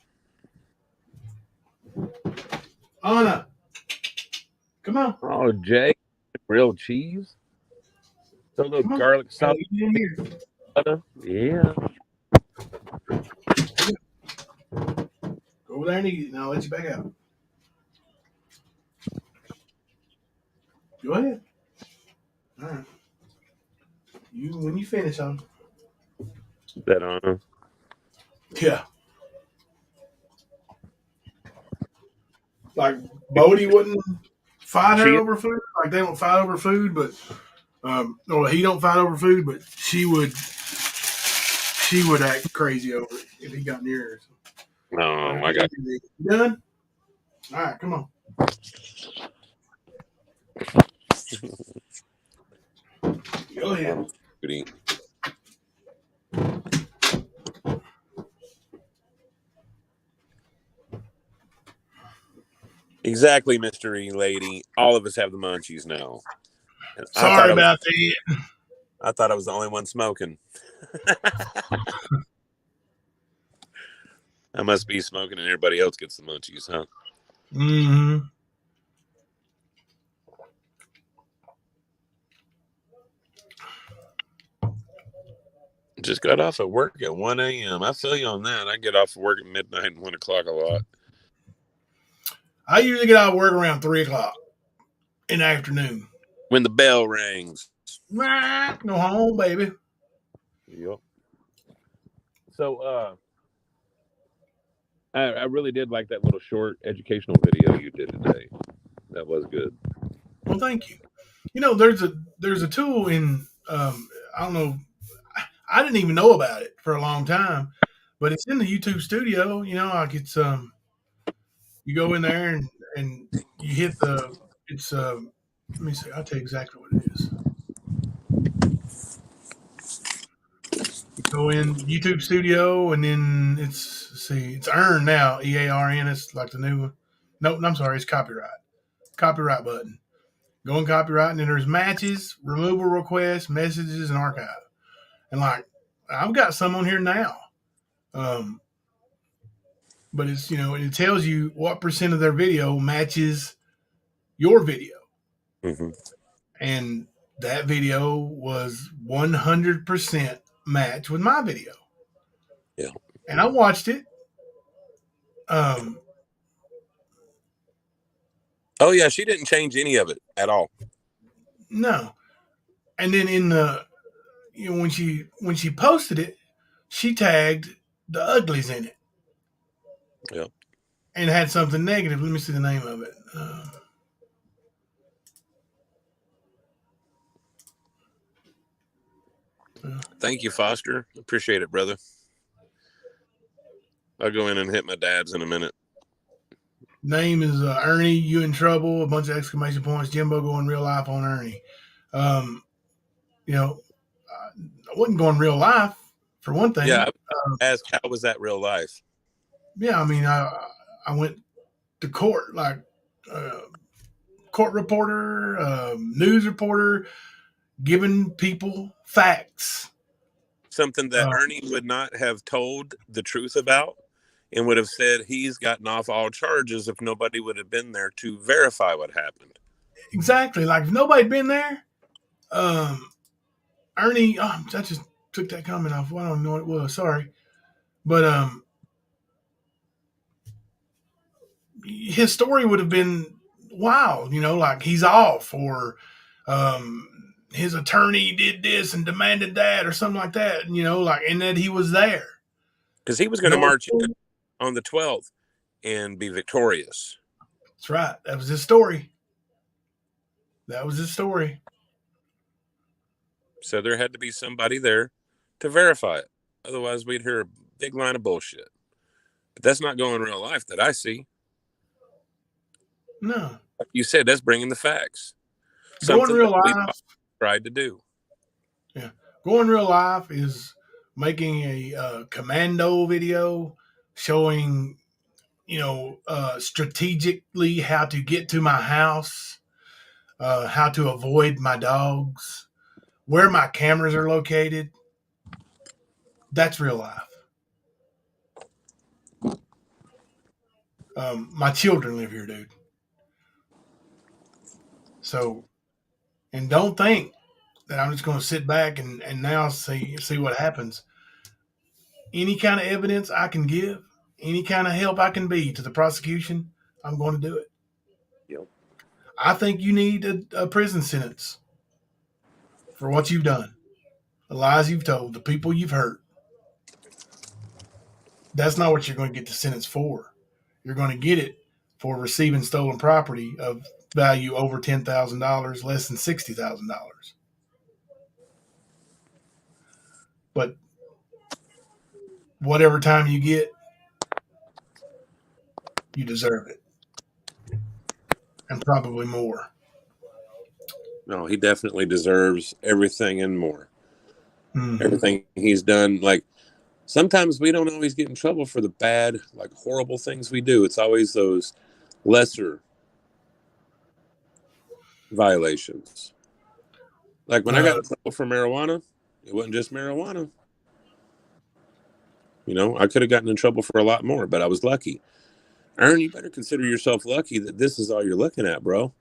Anna, come on. Oh, Jay, grilled cheese. So little garlic sauce. Yeah. Go over there and eat it, and I'll let you back out. Go ahead. All right. When you finish, Anna. That Anna. Yeah. Like Bodie wouldn't fight her over food. Like they don't fight over food, but he don't fight over food, but she would act crazy over it if he got near her. No, I got you done. All right, come on. Go ahead. Exactly, mystery lady. All of us have the munchies now. Sorry about that. I thought I was the only one smoking. I must be smoking and everybody else gets the munchies, huh? Mm-hmm. Just got off of work at 1 a.m. I feel you on that. I get off of work at midnight and 1 o'clock a lot. I usually get out of work around 3 o'clock in the afternoon. When the bell rings. Go home, baby. Yep. So, I really did like that little short educational video you did today. That was good. Well, thank you. You know, there's a tool in I don't know, I didn't even know about it for a long time, but it's in the YouTube studio. You know, like it's you go in there and you hit the it's let me see, I'll tell you exactly what it is. You go in YouTube studio and then it's earn now, EARN. It's like the new one. No, I'm sorry, it's copyright. Copyright button. Go in copyright and then there's matches, removal requests, messages, and archive. And like I've got some on here now. But it's it tells you what percent of their video matches your video. Mm-hmm. And that video was 100% match with my video. Yeah. And I watched it. Oh yeah, she didn't change any of it at all. No. And then in the when she posted it, she tagged the uglies in it. Yeah. And had something negative. Let me see the name of it. Thank you, Foster. Appreciate it, brother. I'll go in and hit my dabs in a minute. Name is Ernie. You in trouble? A bunch of exclamation points. Jimbo going real life on Ernie. I wasn't going real life for one thing. Yeah, ask how was that real life? Yeah, I mean, I went to court like court reporter, news reporter, giving people facts. Something that Ernie would not have told the truth about and would have said he's gotten off all charges if nobody would have been there to verify what happened. Exactly. Like if nobody had been there, Ernie, I just took that comment off. I don't know what it was. Sorry. But his story would have been wild, like he's off or his attorney did this and demanded that or something like that, and that he was there. Because he was going to march in on the 12th and be victorious. That's right. That was his story. So there had to be somebody there to verify it. Otherwise, we'd hear a big line of bullshit. But that's not going in real life that I see. No. Like you said, that's bringing the facts. Going real life. Tried to do. Yeah. Going real life is making a commando video showing, strategically how to get to my house, how to avoid my dogs, where my cameras are located. That's real life. My children live here, dude. So, and don't think that I'm just going to sit back and now see what happens. Any kind of evidence I can give, any kind of help I can be to the prosecution, I'm going to do it. Yep. I think you need a prison sentence for what you've done, the lies you've told, the people you've hurt. That's not what you're going to get the sentence for. You're going to get it for receiving stolen property of value over $10,000, less than $60,000. But whatever time you get, you deserve it. And probably more. No, he definitely deserves everything and more. Mm-hmm. Everything he's done. Like, sometimes we don't always get in trouble for the bad, like horrible things we do. It's always those lesser violations. Like when I got in trouble for marijuana, it wasn't just marijuana. You know, I could have gotten in trouble for a lot more, but I was lucky. Ern, you better consider yourself lucky that this is all you're looking at, bro.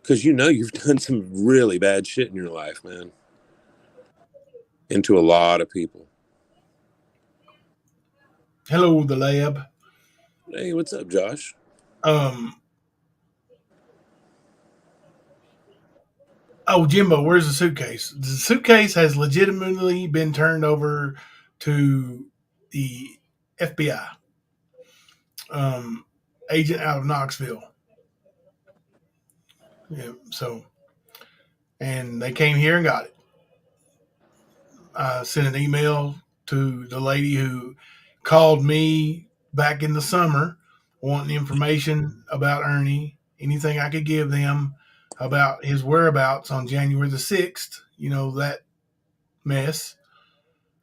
Because you know you've done some really bad shit in your life, man. Into a lot of people. Hello, the lab. Hey, what's up, Josh? Oh, Jimbo, where's the suitcase? The suitcase has legitimately been turned over to the FBI agent out of Knoxville. Yeah, so, and they came here and got it. I sent an email to the lady who called me back in the summer wanting information about Ernie, anything I could give them about his whereabouts on January the 6th, that mess.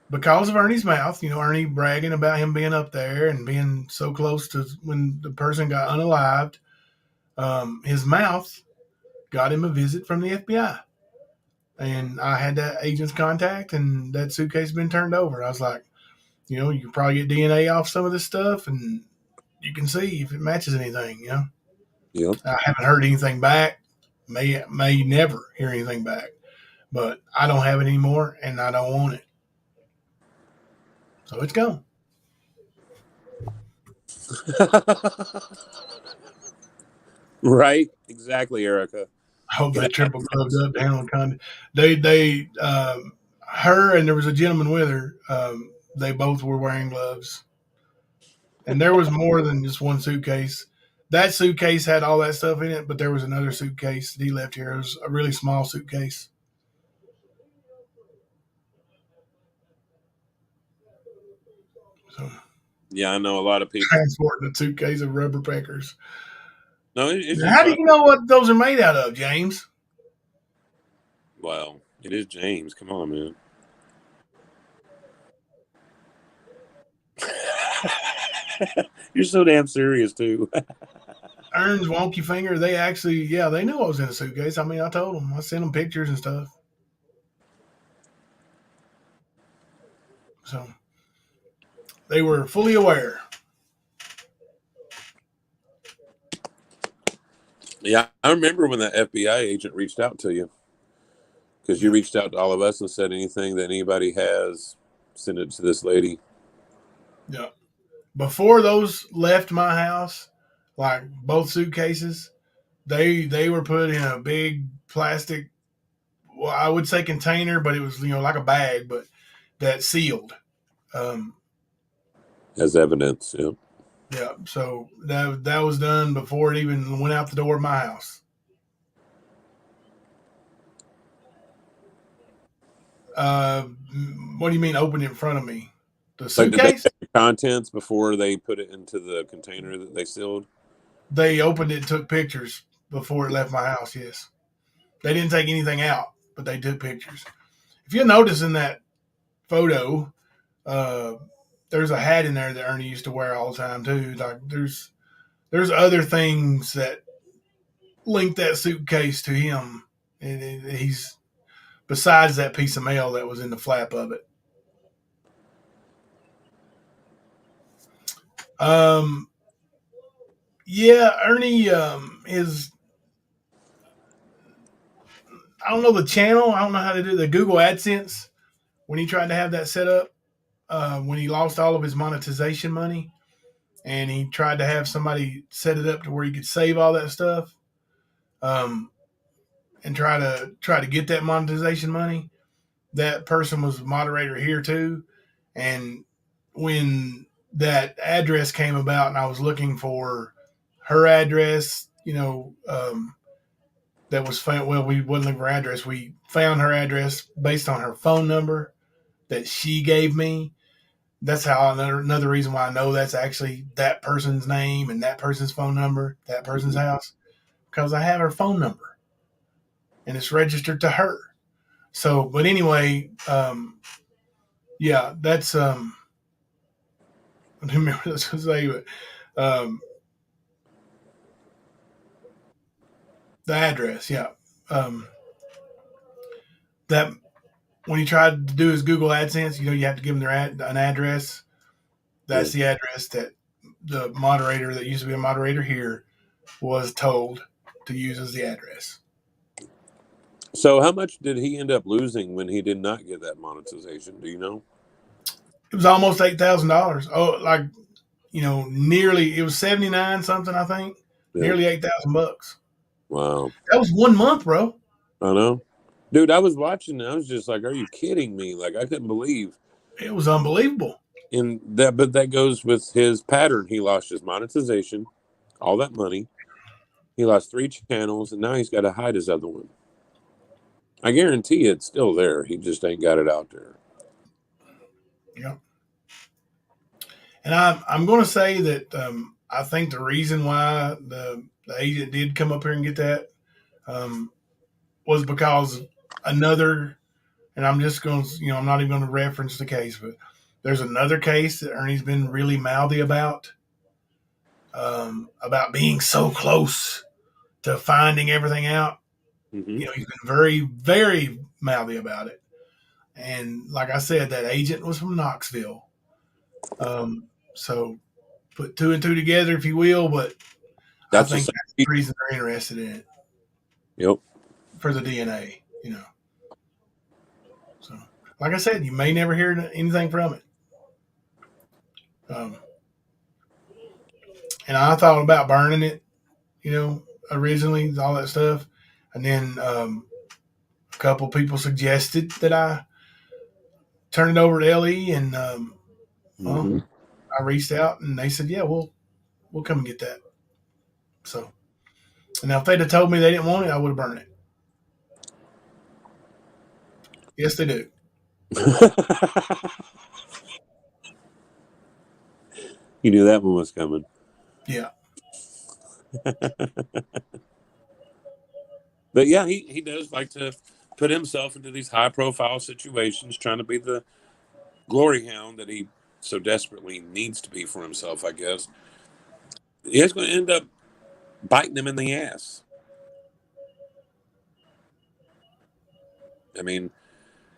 Because of Ernie's mouth, Ernie bragging about him being up there and being so close to when the person got unalived, his mouth got him a visit from the FBI. And I had that agent's contact, and that suitcase had been turned over. I was like, you can probably get DNA off some of this stuff, and you can see if it matches anything. Yep. I haven't heard anything back. May never hear anything back, but I don't have it anymore, and I don't want it, so it's gone. Right? Exactly, Erica. I hope they triple gloved up down on Conde. They her and there was a gentleman with her. They both were wearing gloves, and there was more than just one suitcase. That suitcase had all that stuff in it, but there was another suitcase that he left here. It was a really small suitcase. So, yeah, I know a lot of people transporting a suitcase of rubber peckers. No, it's Now, just how do you know what those are made out of, James? Well, it is James. Come on, man. You're so damn serious, too. Ern's wonky finger. They actually, they knew I was in a suitcase. I mean, I told them. I sent them pictures and stuff. So they were fully aware. Yeah, I remember when that FBI agent reached out to you. Because you reached out to all of us and said anything that anybody has, send it to this lady. Yeah. Before those left my house, like both suitcases, they were put in a big plastic, well, I would say container, but it was like a bag, but that sealed. As evidence, yeah. Yeah. So that was done before it even went out the door of my house. What do you mean open it in front of me? The Like, did they suitcase? check the contents before they put it into the container that they sealed? They opened it and took pictures before it left my house, yes. They didn't take anything out, but they took pictures. If you notice in that photo, there's a hat in there that Ernie used to wear all the time too. Like there's other things that link that suitcase to him. And he's besides that piece of mail that was in the flap of it. Yeah, Ernie is. I don't know the channel. I don't know how to do the Google AdSense when he tried to have that set up. When he lost all of his monetization money, and he tried to have somebody set it up to where he could save all that stuff, and try to get that monetization money. That person was a moderator here too, and when that address came about, and I was looking for her address, that was found. Well, we wasn't looking for address. We found her address based on her phone number that she gave me. That's how another reason why I know that's actually that person's name and that person's phone number, that person's house, because I have her phone number and it's registered to her. So, but anyway, yeah, that's I don't remember what I was going to say, but the address, yeah, that when he tried to do his Google AdSense, you have to give them an address. That's the address that the moderator that used to be a moderator here was told to use as the address. So how much did he end up losing when he did not get that monetization? Do you know? It was almost $8,000. Oh, nearly. It was 79 something, I think. Yeah. Nearly $8,000. Wow. That was 1 month, bro. I know. Dude, I was watching and I was just like, are you kidding me? Like, I couldn't believe. It was unbelievable. But that goes with his pattern. He lost his monetization, all that money. He lost 3 channels, and now he's got to hide his other one. I guarantee it's still there. He just ain't got it out there. Yeah. And I'm going to say that I think the reason why the agent did come up here and get that was because another, and I'm just going to, I'm not even going to reference the case, but there's another case that Ernie's been really mouthy about being so close to finding everything out. Mm-hmm. He's been very, very mouthy about it. And like I said, that agent was from Knoxville. So put 2 and 2 together, if you will, but I think that's the reason they're interested in it. Yep. For the DNA, So, like I said, you may never hear anything from it. And I thought about burning it, originally, all that stuff. And then a couple people suggested that I turn it over to LE, and I reached out, and they said, "Yeah, we'll come and get that." So, and now if they'd have told me they didn't want it, I would have burned it. Yes, they do. You knew that one was coming. Yeah. But yeah, he does like to put himself into these high-profile situations, trying to be the glory hound that he so desperately needs to be for himself, I guess. He's going to end up biting him in the ass. I mean,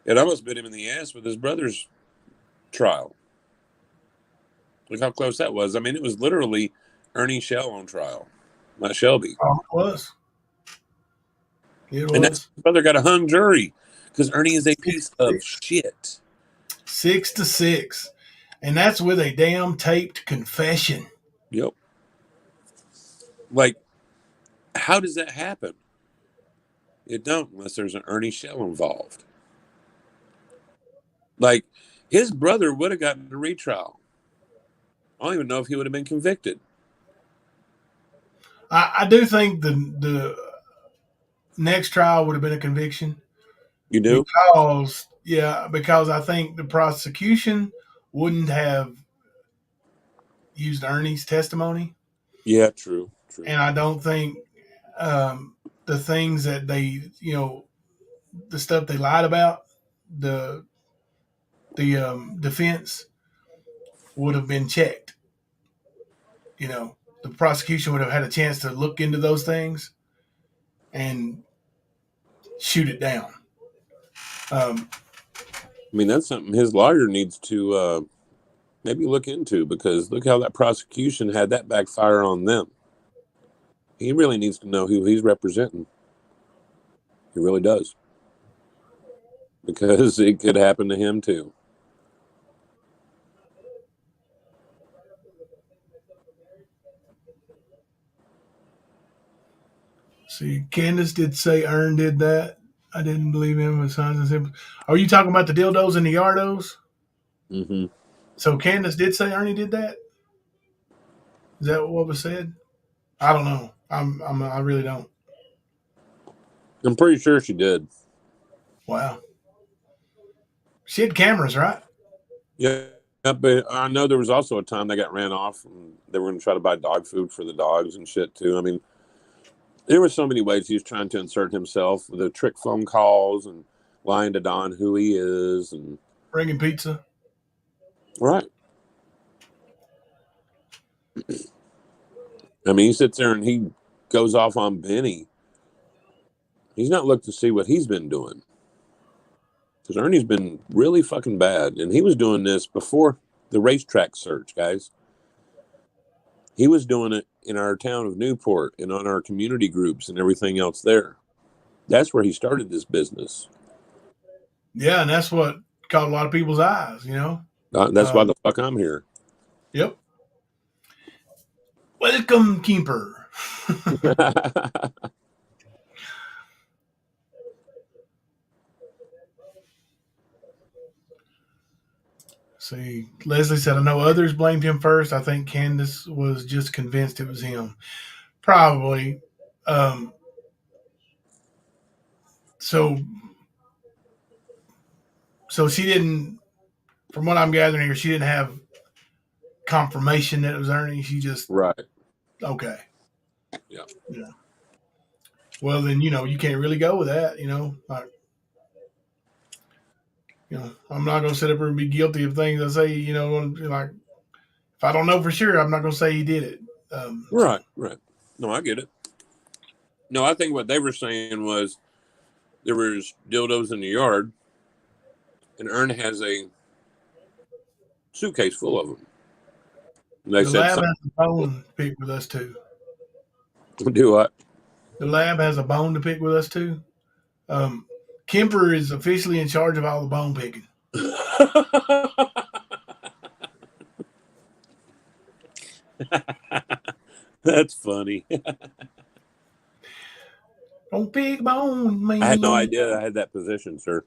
it almost bit him in the ass with his brother's trial. Look how close that was. I mean, it was literally Ernie Shell on trial, not Shelby. Oh, it was. It And was. his brother got a hung jury because Ernie is a piece of shit. 6-6. And that's with a damn taped confession. Yep. Like, how does that happen? It don't unless there's an Ernie Shell involved. Like, his brother would have gotten a retrial. I don't even know if he would have been convicted. I do think the next trial would have been a conviction. You do? Because I think the prosecution wouldn't have used Ernie's testimony. Yeah, true. And I don't think the things that they, the stuff they lied about, the defense would have been checked. The prosecution would have had a chance to look into those things and shoot it down. I mean, that's something his lawyer needs to maybe look into, because look how that prosecution had that backfire on them. He really needs to know who he's representing. He really does. Because it could happen to him too. See, Candace did say Ern did that. I didn't believe him with signs and symbols. Are you talking about the dildos and the yardos? Mm-hmm. So Candace did say Ernie did that? Is that what was said? I don't know. I really don't. I'm pretty sure she did. Wow. She had cameras, right? Yeah, but I know there was also a time they got ran off and they were going to try to buy dog food for the dogs and shit too. I mean, there were so many ways he was trying to insert himself with the trick phone calls and lying to Don who he is and bringing pizza. Right. I mean, he sits there and he goes off on Benny. He's not looked to see what he's been doing. Because Ernie's been really fucking bad. And he was doing this before the racetrack search, guys. He was doing it in our town of Newport and on our community groups and everything else there. That's where he started this business. Yeah, and that's what caught a lot of people's eyes, you know? That's why the fuck I'm here. Yep. Welcome, Keeper. See, Leslie said, I know others blamed him first. I think Candace was just convinced it was him. Probably. Um, so she didn't, from what I'm gathering here, she didn't have confirmation that it was Ernie. She just, right. Okay. Yeah. Yeah. Well, then, you know, you can't really go with that, you know? Like, you know, I'm not going to sit up here and be guilty of things I say, you know, like, if I don't know for sure, I'm not going to say he did it. Right. No, I get it. No, I think what they were saying was there was dildos in the yard, and Ern has a suitcase full of them. And they The said lab has a bone to pick with us, too. Do what? The lab has a bone to pick with us, too. Kemper is officially in charge of all the bone picking. That's funny. Don't pick bone, man. I had no idea I had that position, sir.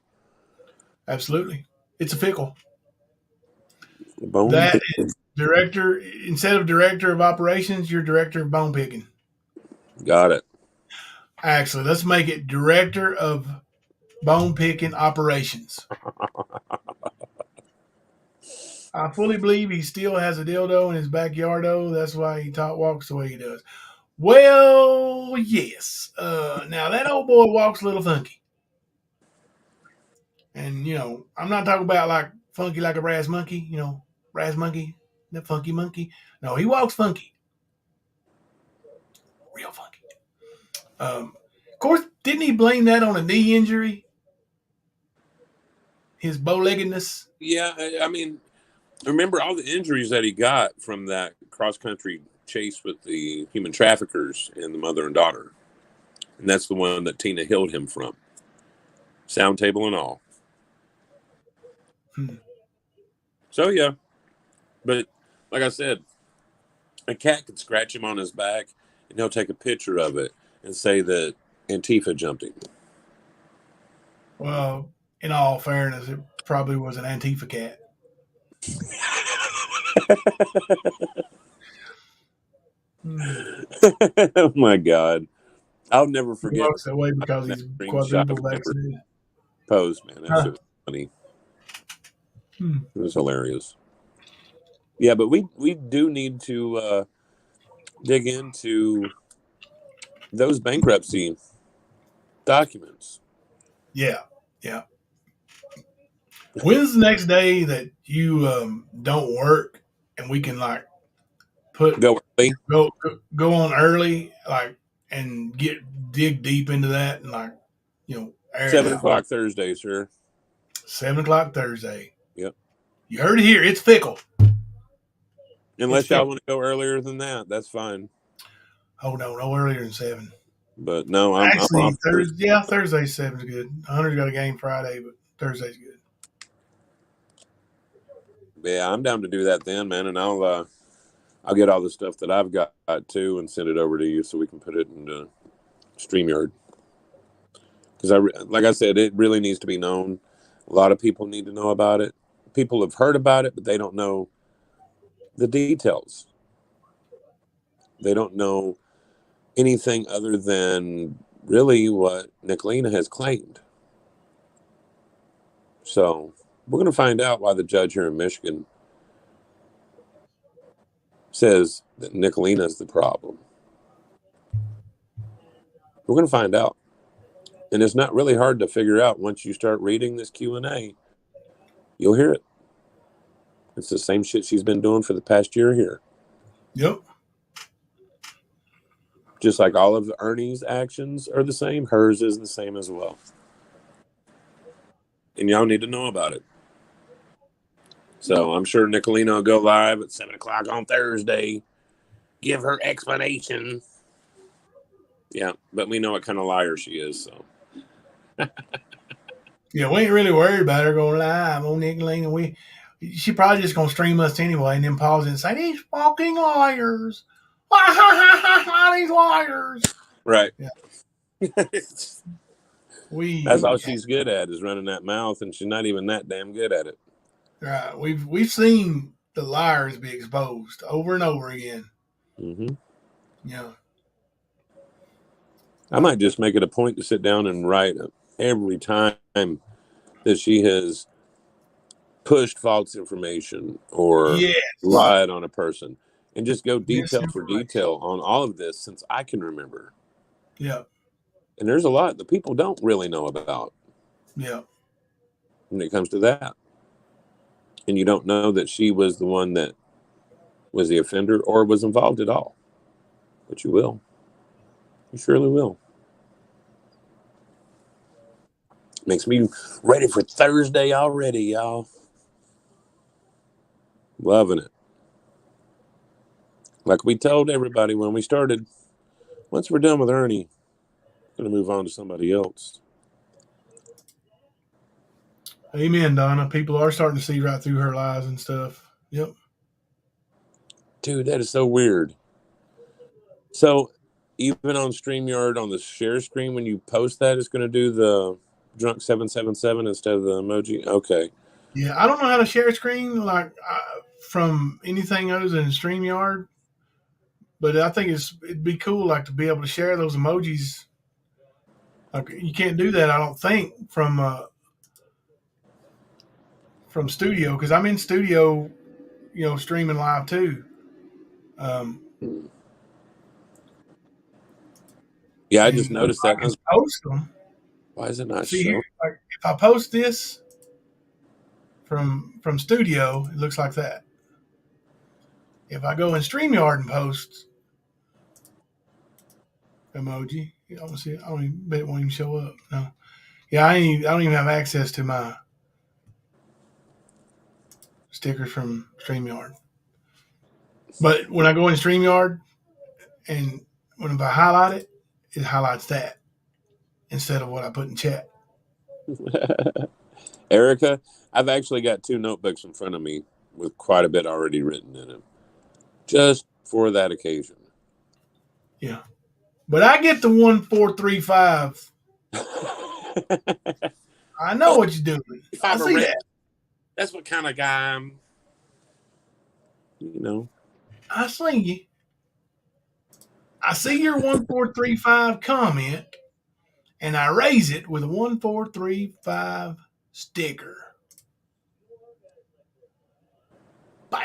Absolutely. It's a fickle. Bone that picking. Is director, instead of director of operations, you're director of bone picking. Got it. Actually, let's make it director of bone picking operations. I fully believe he still has a dildo in his backyard, though. That's why he walks the way he does. Well, yes. Now, that old boy walks a little funky. And, you know, I'm not talking about like funky like a brass monkey, you know, brass monkey, the funky monkey. No, he walks funky. Real funky. Of course, didn't he blame that on a knee injury? His bow-leggedness? Yeah, I mean, remember all the injuries that he got from that cross-country chase with the human traffickers and the mother and daughter. And that's the one that Tina healed him from. Sound table and all. So, yeah. But, like I said, a cat could scratch him on his back, and he'll take a picture of it and say that Antifa jumped him. Well, in all fairness, it probably was an Antifa cat. Oh, my God. I'll never forget. He walks that way because he's quadruple vaccinated. Post, man. That shit was funny. It was hilarious. Yeah, but we do need to dig into those bankruptcy documents. Yeah. When's the next day that you don't work and we can like go early? Go on early, like, and dig deep into that and like, you know, 7 o'clock Thursday, sir. 7 o'clock Thursday. Yep. You heard it here. It's fickle. Unless y'all want to go earlier than that, that's fine. Oh no earlier than 7. But no, I'm off Thursday. Yeah, Thursday 7's good. Hunter's got a game Friday, but Thursday's good. Yeah, I'm down to do that then, man, and I'll get all the stuff that I've got too and send it over to you so we can put it into StreamYard. Because like I said, it really needs to be known. A lot of people need to know about it. People have heard about it, but they don't know the details. They don't know anything other than really what Nicolina has claimed. So we're going to find out why the judge here in Michigan says that Nicolina is the problem. We're going to find out. And it's not really hard to figure out once you start reading this Q&A. You'll hear it. It's the same shit she's been doing for the past year here. Yep. Just like all of Ernie's actions are the same, hers is the same as well. and y'all need to know about it. So I'm sure Nicolina will go live at 7 o'clock on Thursday. Give her explanation. Yeah, but we know what kind of liar she is. So Yeah, we ain't really worried about her going live on Nicolina. She probably just gonna stream us anyway, and then pause and say these fucking liars. These liars. right. Yeah. That's all she's good at is running that mouth, and she's not even that damn good at it. Right. We've seen the liars be exposed over and over again. Mm-hmm. Yeah. I might just make it a point to sit down and write every time that she has pushed false information or lied on a person, and just go detail for detail on all of this since I can remember. Yeah. And there's a lot that people don't really know about. Yeah. When it comes to that. And you don't know that she was the one that was the offender or was involved at all. But you will. You surely will. Makes me ready for Thursday already, y'all. Loving it. Like we told everybody when we started, once we're done with Ernie, we're going to move on to somebody else. Amen, Donna. People are starting to see right through her lies and stuff. Yep. Dude, that is so weird. So even on StreamYard, on the share screen, when you post that, it's going to do the drunk 777 instead of the emoji. Okay. Yeah, I don't know how to share screen like from anything other than StreamYard, but I think it'd be cool like to be able to share those emojis. Like you can't do that, I don't think, from Studio because I'm in Studio, streaming live too. Yeah, I just noticed that. I can post them. Why is it not See showing? here, like, if I post this from Studio, it looks like that. If I go in StreamYard and post emoji, I don't see it. I don't even bet it won't even show up. No. Yeah, I don't even have access to my stickers from StreamYard. But when I go in StreamYard and if I highlight it, it highlights that instead of what I put in chat. Erica, I've actually got 2 notebooks in front of me with quite a bit already written in them, just for that occasion. Yeah, but I get the 1435. I know what you're doing. I see that. That's what kind of guy I'm. I see you. I see your 1435 comment, and I raise it with a 1435 sticker. Bam.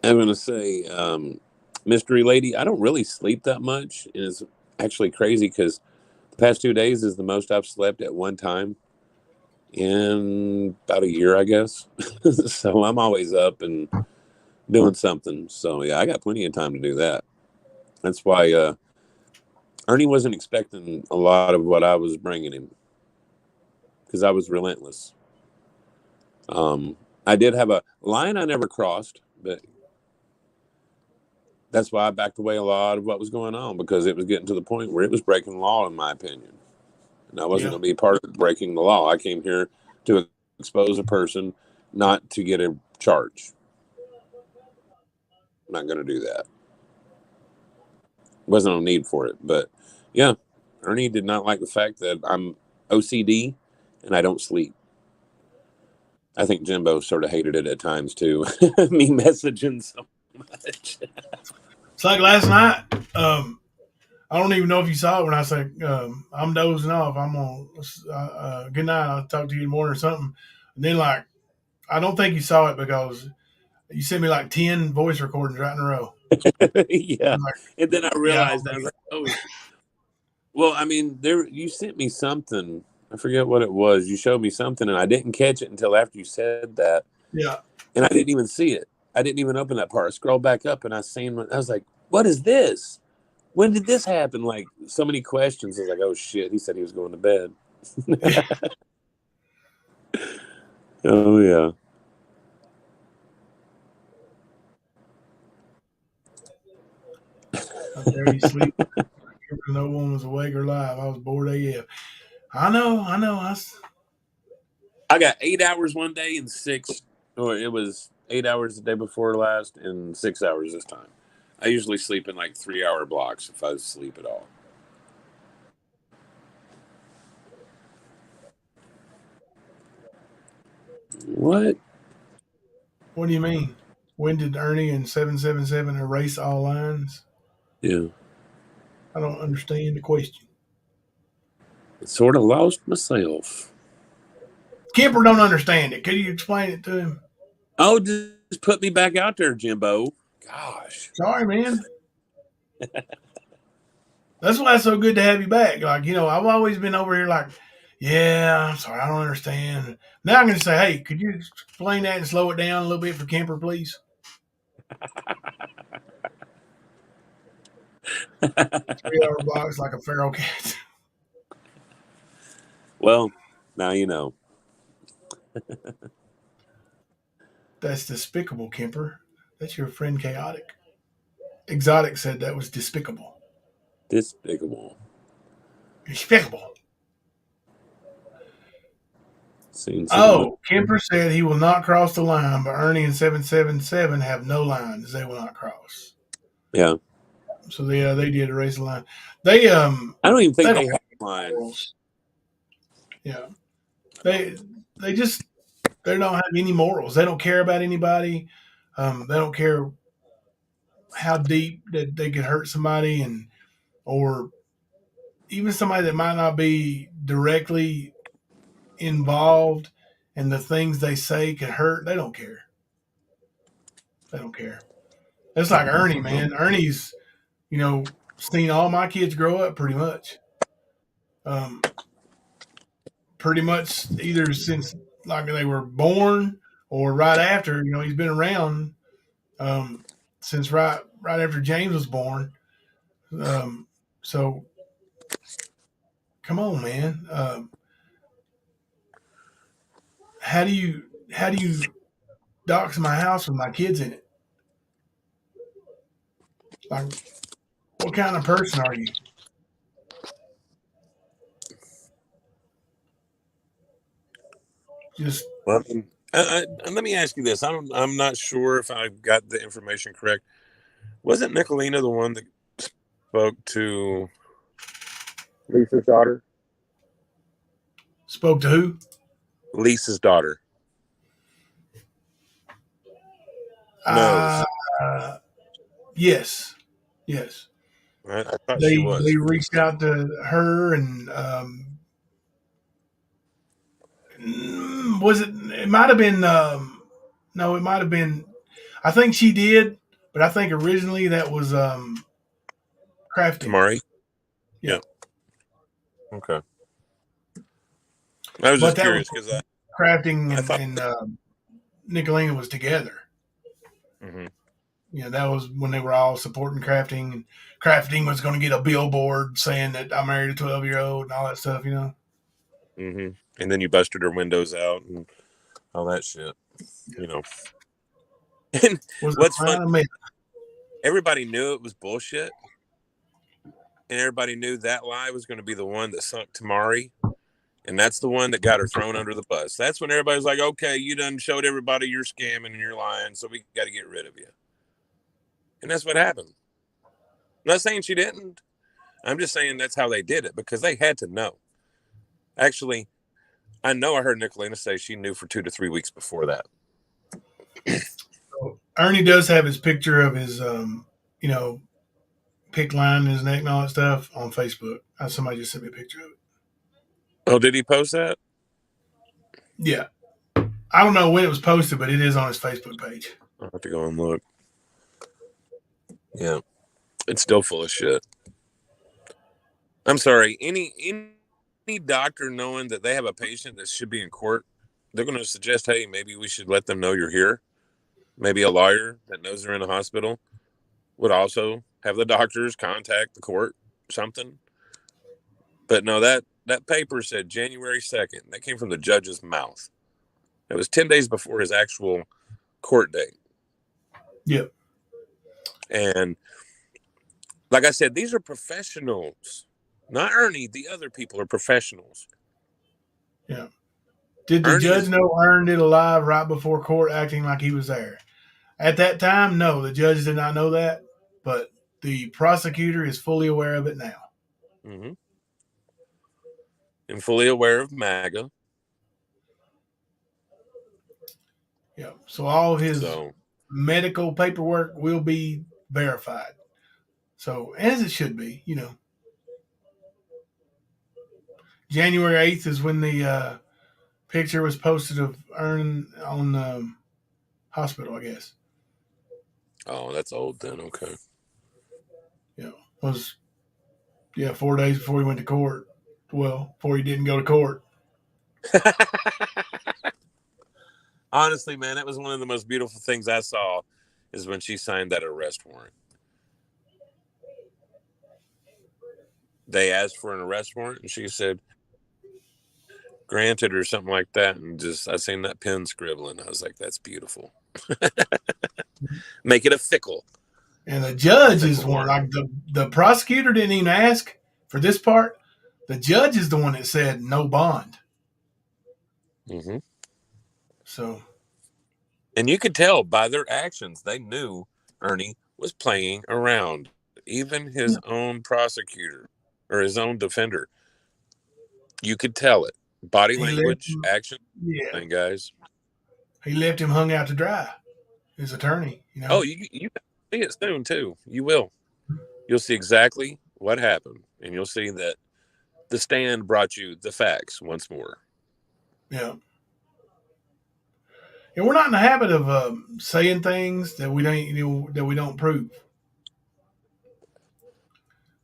I'm going to say, Mystery Lady, I don't really sleep that much. And it's actually crazy because the past 2 days is the most I've slept at one time in about a year, I guess. So I'm always up and doing something. So, yeah, I got plenty of time to do that. That's why Ernie wasn't expecting a lot of what I was bringing him because I was relentless. I did have a line I never crossed, but that's why I backed away a lot of what was going on because it was getting to the point where it was breaking law, in my opinion. And I wasn't going to be part of breaking the law. I came here to expose a person, not to get a charge. I'm not going to do that. Wasn't no need for it. But, yeah, Ernie did not like the fact that I'm OCD and I don't sleep. I think Jimbo sort of hated it at times, too. Me messaging so much. It's like last night. I don't even know if you saw it when I said I'm dozing off. I'm on good night. I'll talk to you in the morning or something. And then I don't think you saw it because you sent me 10 voice recordings right in a row. Yeah, and then I realized I was like, oh. Well, I mean, you sent me something. I forget what it was. You showed me something, and I didn't catch it until after you said that. Yeah, and I didn't even see it. I didn't even open that part. I scrolled back up, and I was like, "What is this?" when did this happen? Like, so many questions. I was like, oh shit, he said he was going to bed. Oh yeah. I barely sleep. No one was awake or alive. I was bored AF. I know. I got 8 hours one day and 6, or it was 8 hours the day before last and 6 hours this time. I usually sleep in like 3-hour blocks if I sleep at all. What? What do you mean? When did Ernie and 777 erase all lines? Yeah. I don't understand the question. I sort of lost myself. Kemper don't understand it. Could you explain it to him? Oh, just put me back out there, Jimbo. Gosh. Sorry, man. That's why it's so good to have you back. Like, I've always been over here like, yeah, I'm sorry, I don't understand. Now I'm going to say, hey, could you explain that and slow it down a little bit for Kemper, please? 3-hour blocks like a feral cat. Well, now you know. That's despicable, Kemper. That's your friend Chaotic. Exotic said that was despicable. Despicable. Despicable. Oh, Kemper said he will not cross the line, but Ernie and 777 have no lines they will not cross. Yeah. So they did erase the line. They I don't even think they have lines. morals. Yeah. They don't have any morals. They don't care about anybody. They don't care how deep that they could hurt somebody or even somebody that might not be directly involved and the things they say could hurt. They don't care. They don't care. It's like Ernie, man. Ernie's, seen all my kids grow up pretty much. Pretty much either since like they were born or right after. He's been around since right after James was born. So come on, man. How do you dox my house with my kids in it? Like, what kind of person are you? Just Well, let me ask you this. I'm not sure if I got the information correct. Wasn't Nicolina the one that spoke to Lisa's daughter? Spoke to who? Lisa's daughter. No. Yes. I thought she was. They reached out to her and was it? It might have been. No, it might have been. I think she did, but I think originally that was Crafting. Tamari? Yeah. Okay. I was just curious because Crafting and Nicolina was together. Mm-hmm. That was when they were all supporting Crafting. And Crafting was going to get a billboard saying that I married a 12-year-old and all that stuff, Mm-hmm. And then you busted her windows out and all that shit, And what's funny, everybody knew it was bullshit. And everybody knew that lie was going to be the one that sunk Tamari. And that's the one that got her thrown under the bus. That's when everybody's like, okay, you done showed everybody you're scamming and you're lying, so we got to get rid of you. And that's what happened. I'm not saying she didn't. I'm just saying that's how they did it because they had to know. Actually, I know I heard Nicolina say she knew for 2 to 3 weeks before that. Ernie does have his picture of his, pick line in his neck and all that stuff on Facebook. Somebody just sent me a picture of it. Oh, did he post that? Yeah. I don't know when it was posted, but it is on his Facebook page. I'll have to go and look. Yeah. It's still full of shit. I'm sorry. Any doctor knowing that they have a patient that should be in court, they're going to suggest, hey, maybe we should let them know you're here. Maybe a lawyer that knows they're in a hospital would also have the doctors contact the court, something. But no, that paper said January 2nd. That came from the judge's mouth. It was 10 days before his actual court date. Yep. And like I said, these are professionals. Not Ernie. The other people are professionals. Yeah. Did the Ernie judge is- know Ern did a live right before court acting like he was there? At that time, no, the judge did not know that, but the prosecutor is fully aware of it now. Mm-hmm. And fully aware of MAGA. Yeah. So all his medical paperwork will be verified. So, as it should be, you know. January 8th is when the picture was posted of Ern on hospital, I guess. Oh, that's old then. Okay. Yeah. Was 4 days before he went to court. Well, before he didn't go to court. Honestly, man, that was one of the most beautiful things I saw is when she signed that arrest warrant. They asked for an arrest warrant, and she said, granted, or something like that. And just, I seen that pen scribbling. I was like, that's beautiful. Make it a fickle. And the judge is one, like the prosecutor didn't even ask for this part. The judge is the one that said no bond. Mm-hmm. So. And you could tell by their actions, they knew Ernie was playing around. Even his own prosecutor or his own defender. You could tell it. Body language, action, thing, guys. He left him hung out to dry. His attorney, you know. Oh, you see it soon too. You will. You'll see exactly what happened, and you'll see that the stand brought you the facts once more. Yeah. And we're not in the habit of saying things that we don't prove.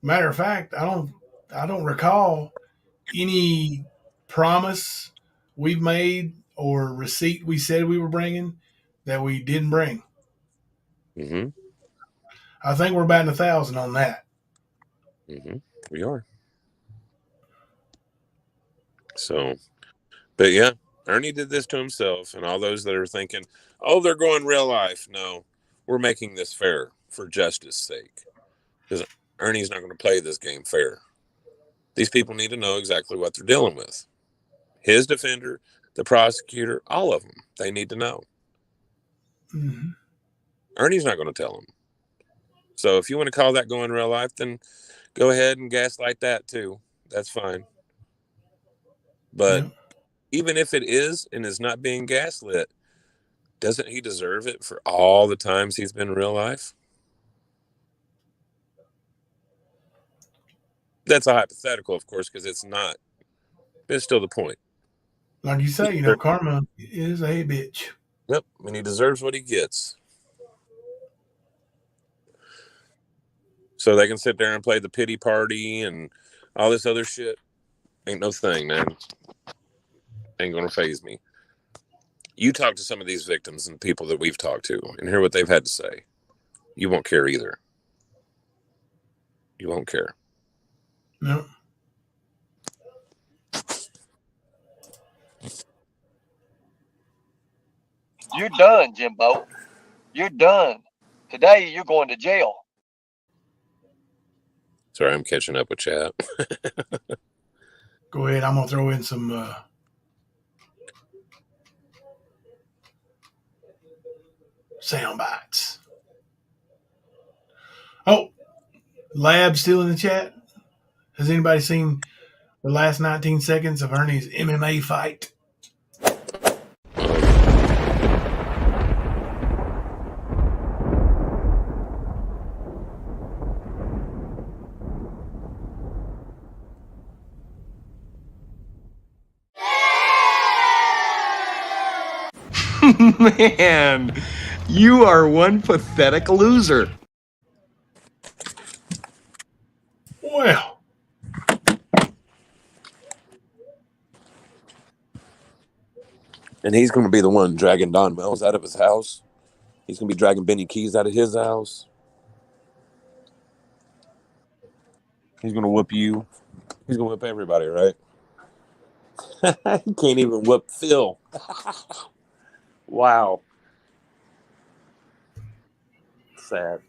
Matter of fact, I don't recall any promise we've made or receipt we said we were bringing that we didn't bring. Mm-hmm. I think we're batting 1,000 on that. Mm-hmm. We are. So, but yeah, Ernie did this to himself, and all those that are thinking, oh, they're going real life. No, we're making this fair for justice sake. Because Ernie's not going to play this game fair. These people need to know exactly what they're dealing with. His defender, the prosecutor, all of them, they need to know. Mm-hmm. Ernie's not going to tell them. So if you want to call that going real life, then go ahead and gaslight that too. That's fine. But even if it is and is not being gaslit, doesn't he deserve it for all the times he's been in real life? That's a hypothetical, of course, because it's not. But it's still the point. Like you say, karma is a bitch. Yep, and he deserves what he gets. So they can sit there and play the pity party and all this other shit. Ain't no thing, man. Ain't gonna faze me. You talk to some of these victims and people that we've talked to and hear what they've had to say. You won't care either. You won't care. No. You're done, Jimbo. You're done. Today you're going to jail. Sorry, I'm catching up with chat. Go ahead. I'm going to throw in some sound bites. Oh, Lab still in the chat. Has anybody seen the last 19 seconds of Ernie's MMA fight? Man, you are one pathetic loser. Well. And he's going to be the one dragging Don Wells out of his house. He's going to be dragging Benny Keys out of his house. He's gonna whoop you. He's gonna whip everybody, right? He can't even whip Phil. Wow. Sad.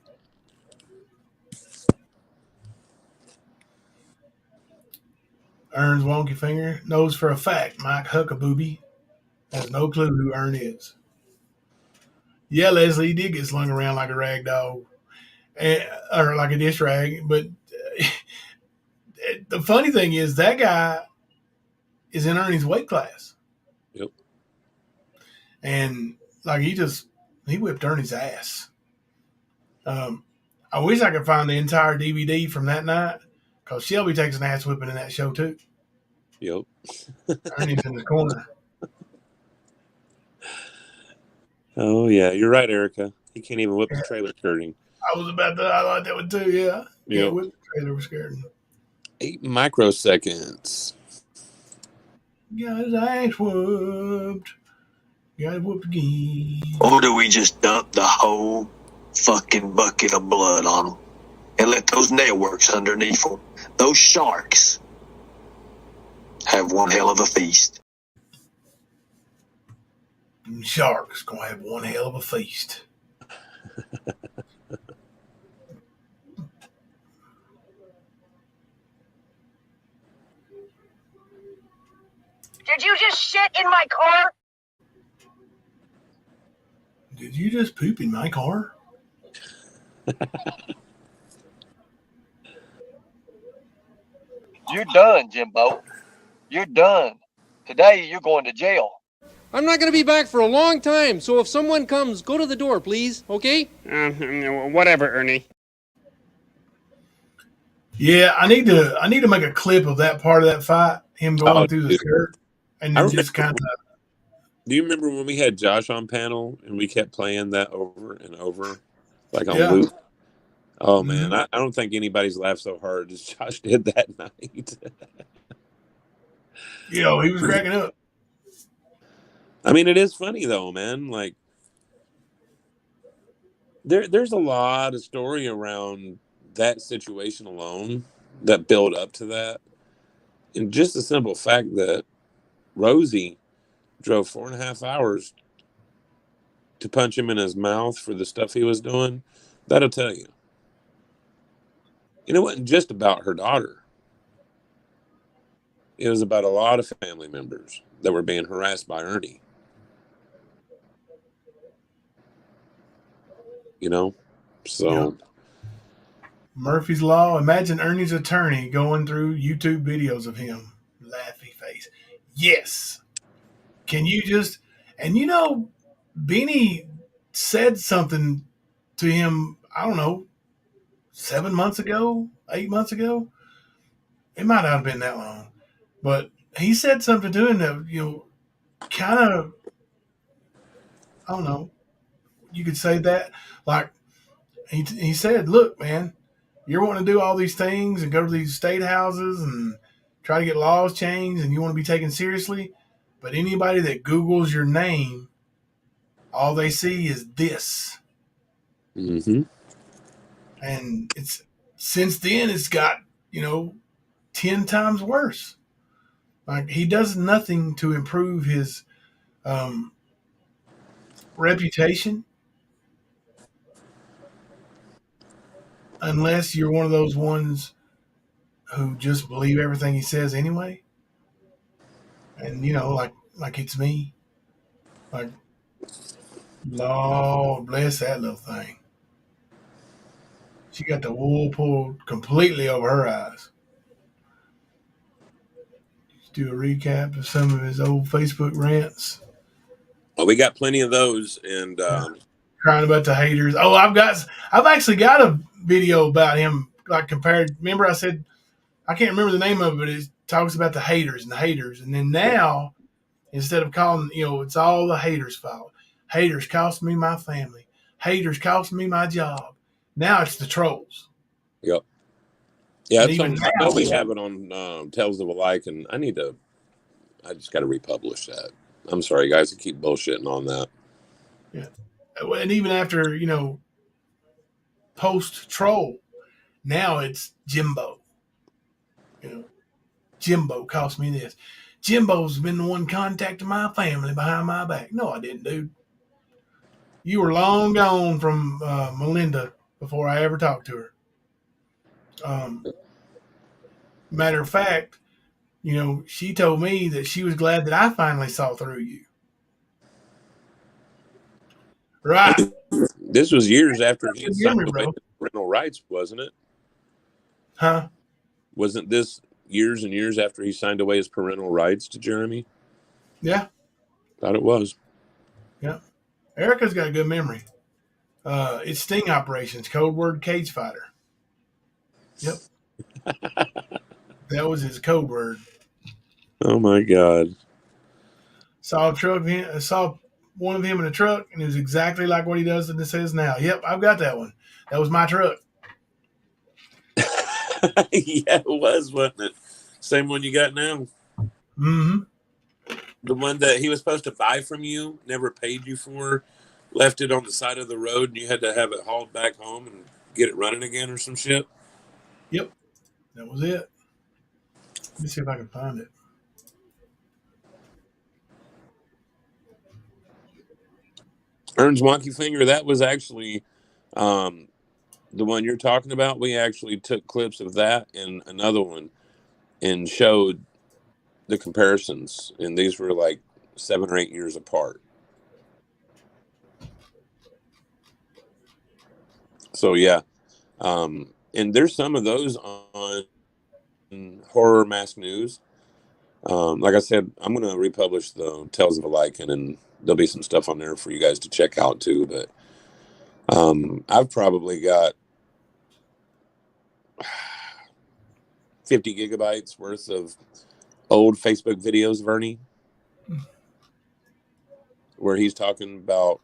Ern's wonky finger knows for a fact Mike Huckabooby has no clue who Ern is. Yeah, Leslie, he did get slung around like a rag dog, or like a dish rag. But the funny thing is, that guy is in Ernie's weight class. Yep. And like he whipped Ernie's ass. I wish I could find the entire DVD from that night because Shelby takes an ass whipping in that show too. Yep. Ernie's in the corner. Oh yeah, you're right, Erica. He can't even whip the trailer skirting. I was about to highlight that one too. Yeah. Yep. Whip the trailer skirting. 8 microseconds. Got his ass whooped. Got whooped again. Or do we just dump the whole fucking bucket of blood on them and let those nailworks underneath them, those sharks, have one hell of a feast? Them sharks gonna have one hell of a feast. Did you just shit in my car? Did you just poop in my car? You're done, Jimbo. You're done. Today you're going to jail. I'm not going to be back for a long time, so if someone comes, go to the door, please, okay? Whatever, Ernie. Yeah, I need to make a clip of that part of that fight, him going through the skirt, and then just kind of. Do you remember when we had Josh on panel and we kept playing that over and over, like on Yeah. loop? Oh man, I don't think anybody's laughed so hard as Josh did that night. He was cracking up. I mean, it is funny though, man. Like there's a lot of story around that situation alone that build up to that. And just the simple fact that Rosie drove 4.5 hours to punch him in his mouth for the stuff he was doing, that'll tell you. And it wasn't just about her daughter. It was about a lot of family members that were being harassed by Ernie. So Murphy's Law. Imagine Ernie's attorney going through YouTube videos of him. Laughy face. Yes. Can you just... And Beanie said something to him, I don't know, 7 months ago, 8 months ago. It might not have been that long. But he said something to him that, kind of, I don't know, you could say that. Like, he said, look, man, you're wanting to do all these things and go to these state houses and try to get laws changed and you want to be taken seriously. But anybody that Googles your name, all they see is this. Mm-hmm. And since then, it's got, 10 times worse. Like, he does nothing to improve his reputation unless you're one of those ones who just believe everything he says anyway. And, like it's me. Like, Lord bless that little thing. She got the wool pulled completely over her eyes. Let's do a recap of some of his old Facebook rants. Well, we got plenty of those, and crying about the haters. Oh, I've actually got a video about him, like compared. Remember, I said I can't remember the name of it, but it talks about the haters, and then now instead of calling, it's all the haters' fault. Haters cost me my family. Haters cost me my job. Now it's the trolls. Yep. Yeah, And it's even on, now, I know we have it on Tales of Alike, and I just got to republish that. I'm sorry, guys, to keep bullshitting on that. Yeah. And even after, post troll, now it's Jimbo. You know, Jimbo cost me this. Jimbo's been the one contacting my family behind my back. No, I didn't, dude. You were long gone from Melinda before I ever talked to her. Matter of fact, she told me that she was glad that I finally saw through you. Right. This was years after he Good signed memory, away bro. his parental rights, wasn't it? Huh? Wasn't this years and years after he signed away his parental rights to Jeremy? Yeah. Thought it was. Yeah. Erica's got a good memory. It's sting operations, code word cage fighter. Yep. That was his code word. Oh my God. Saw a truck. I saw one of him in a truck, and it was exactly like what he does and it says now. Yep, I've got that one. That was my truck. Yeah, it was, wasn't it? Same one you got now. Mm-hmm. The one that he was supposed to buy from you, never paid you for, left it on the side of the road, and you had to have it hauled back home and get it running again or some shit. Yep, that was it. Let me see if I can find it. Ern's Wonky Finger, that was actually the one you're talking about. We actually took clips of that and another one and showed the comparisons, and these were like 7 or 8 years apart. So yeah, and there's some of those on Horror Mask News. Like I said, I'm going to republish the Tales of a Lycan, and there'll be some stuff on there for you guys to check out too. But I've probably got 50 gigabytes worth of old Facebook videos of Ernie, where he's talking about,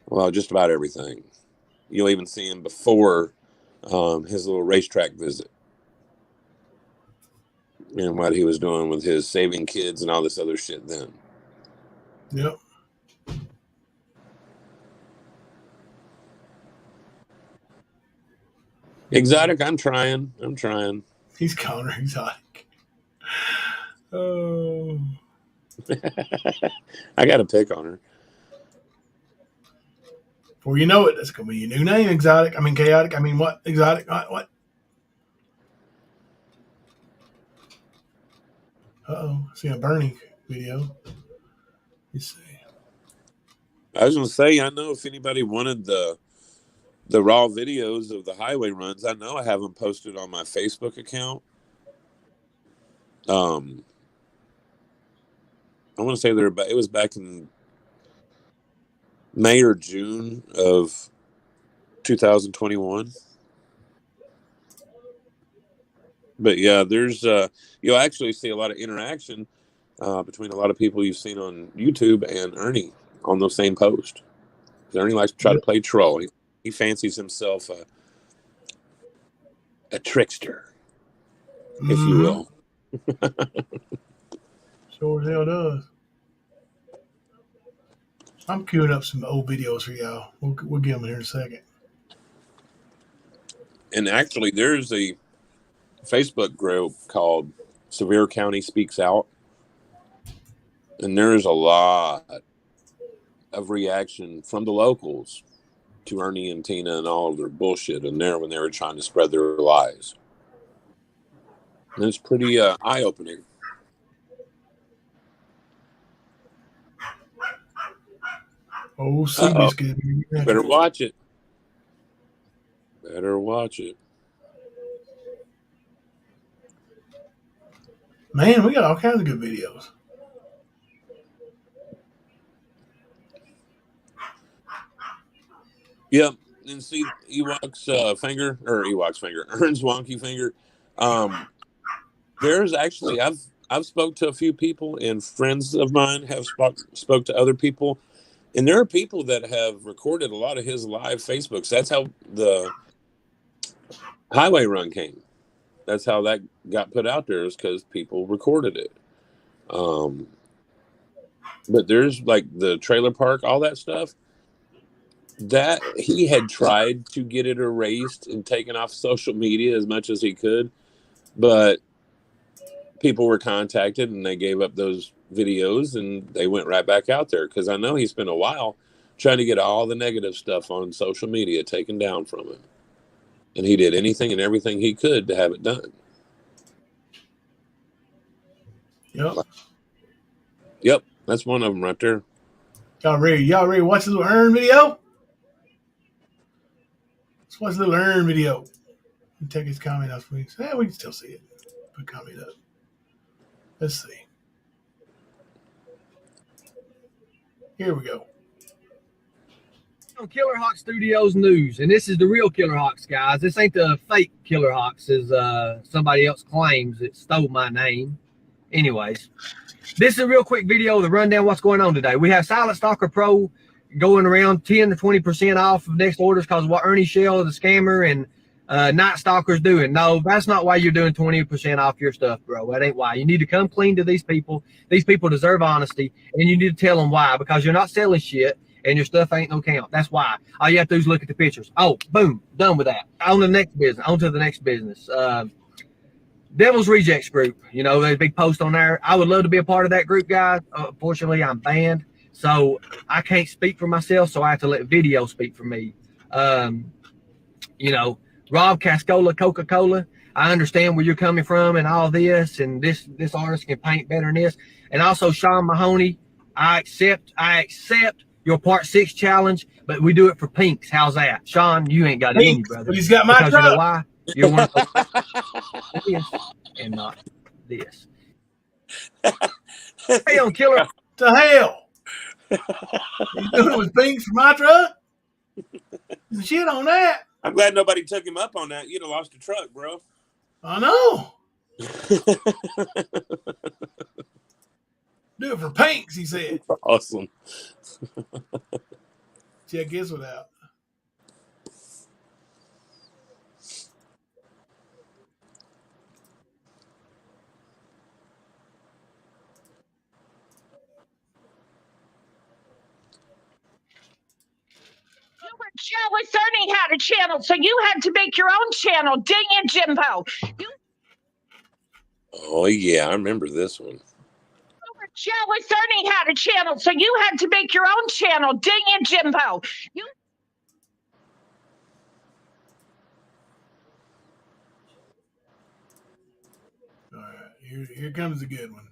well, just about everything. You'll even see him before his little racetrack visit and what he was doing with his saving kids and all this other shit then. Yep. Exotic, I'm trying. He's counter exotic. Oh. I got to pick on her. Before you know it, that's going to be your new name, exotic. I mean, chaotic. I mean, what? Exotic? What? Uh-oh. I see a burning video. Let's see. I was going to say, I know if anybody wanted the raw videos of the highway runs, I know I have them posted on my Facebook account. I want to say it was back in May or June of 2021. But yeah, there's you'll actually see a lot of interaction between a lot of people you've seen on YouTube and Ernie on those same posts. Ernie likes to try to play troll. He fancies himself a trickster, if you will. Sure as hell does. I'm queuing up some old videos for y'all. We'll get them in here in a second. And actually, there's a Facebook group called Sevier County Speaks Out. And there's a lot of reaction from the locals to Ernie and Tina and all of their bullshit in there when they were trying to spread their lies. And it's pretty eye-opening. Oh, Seabiscuit. Better watch it. Better watch it. Man, we got all kinds of good videos. Yep. And see Ewok's finger, Ern's Wonky Finger. There's actually, I've spoke to a few people, and friends of mine have spoke to other people. And there are people that have recorded a lot of his live Facebooks. That's how the highway run came. That's how that got put out there, is because people recorded it. But there's like the trailer park, all that stuff, that he had tried to get it erased and taken off social media as much as he could. But people were contacted and they gave up those videos and they went right back out there because I know he spent a while trying to get all the negative stuff on social media taken down from him. And he did anything and everything he could to have it done. Yep. Yep, that's one of them right there. Y'all ready? Watch the little Earn video? Let's watch the little Earn video. Take his comment off, please. Yeah, we can still see it. Put comment up. Let's see. Here we go. On Killer Hawk Studios News, and this is the real Killer Hawks, guys. This ain't the fake Killer Hawks, as somebody else claims that stole my name. Anyways, this is a real quick video to run down what's going on today. We have Silent Stalker Pro going around 10 to 20% off of next orders because what Ernie Shell, the scammer, and Night Stalker's doing. No, that's not why you're doing 20% off your stuff, bro. That ain't why. You need to come clean to these people. These people deserve honesty, and you need to tell them why, because you're not selling shit. And your stuff ain't no count. That's why. All you have to do is look at the pictures. Oh, boom, done with that. On to the next business. Devil's Rejects group. You know, there's a big post on there. I would love to be a part of that group, guys. Unfortunately, I'm banned, so I can't speak for myself. So I have to let video speak for me. You know, Rob Cascola, Coca-Cola. I understand where you're coming from and all this, and this artist can paint better than this. And also Sean Mahoney. I accept your part 6 challenge, but we do it for pinks. How's that? Sean, you ain't got any, brother. But he's got my because truck. You know why? You're one of this and not this. Hey, on Killer. To hell. He's doing it with pinks for my truck? Shit on that. I'm glad nobody took him up on that. You'd have lost a truck, bro. I know. Do it for pinks, he said. Awesome. Check this one out. You were jealous Ernie had a channel, so you had to make your own channel. Dang it, Jimbo. Oh, yeah, I remember this one. You were jealous Ernie had a channel, so you had to make your own channel. Dang it, Jimbo. All right, here comes a good one.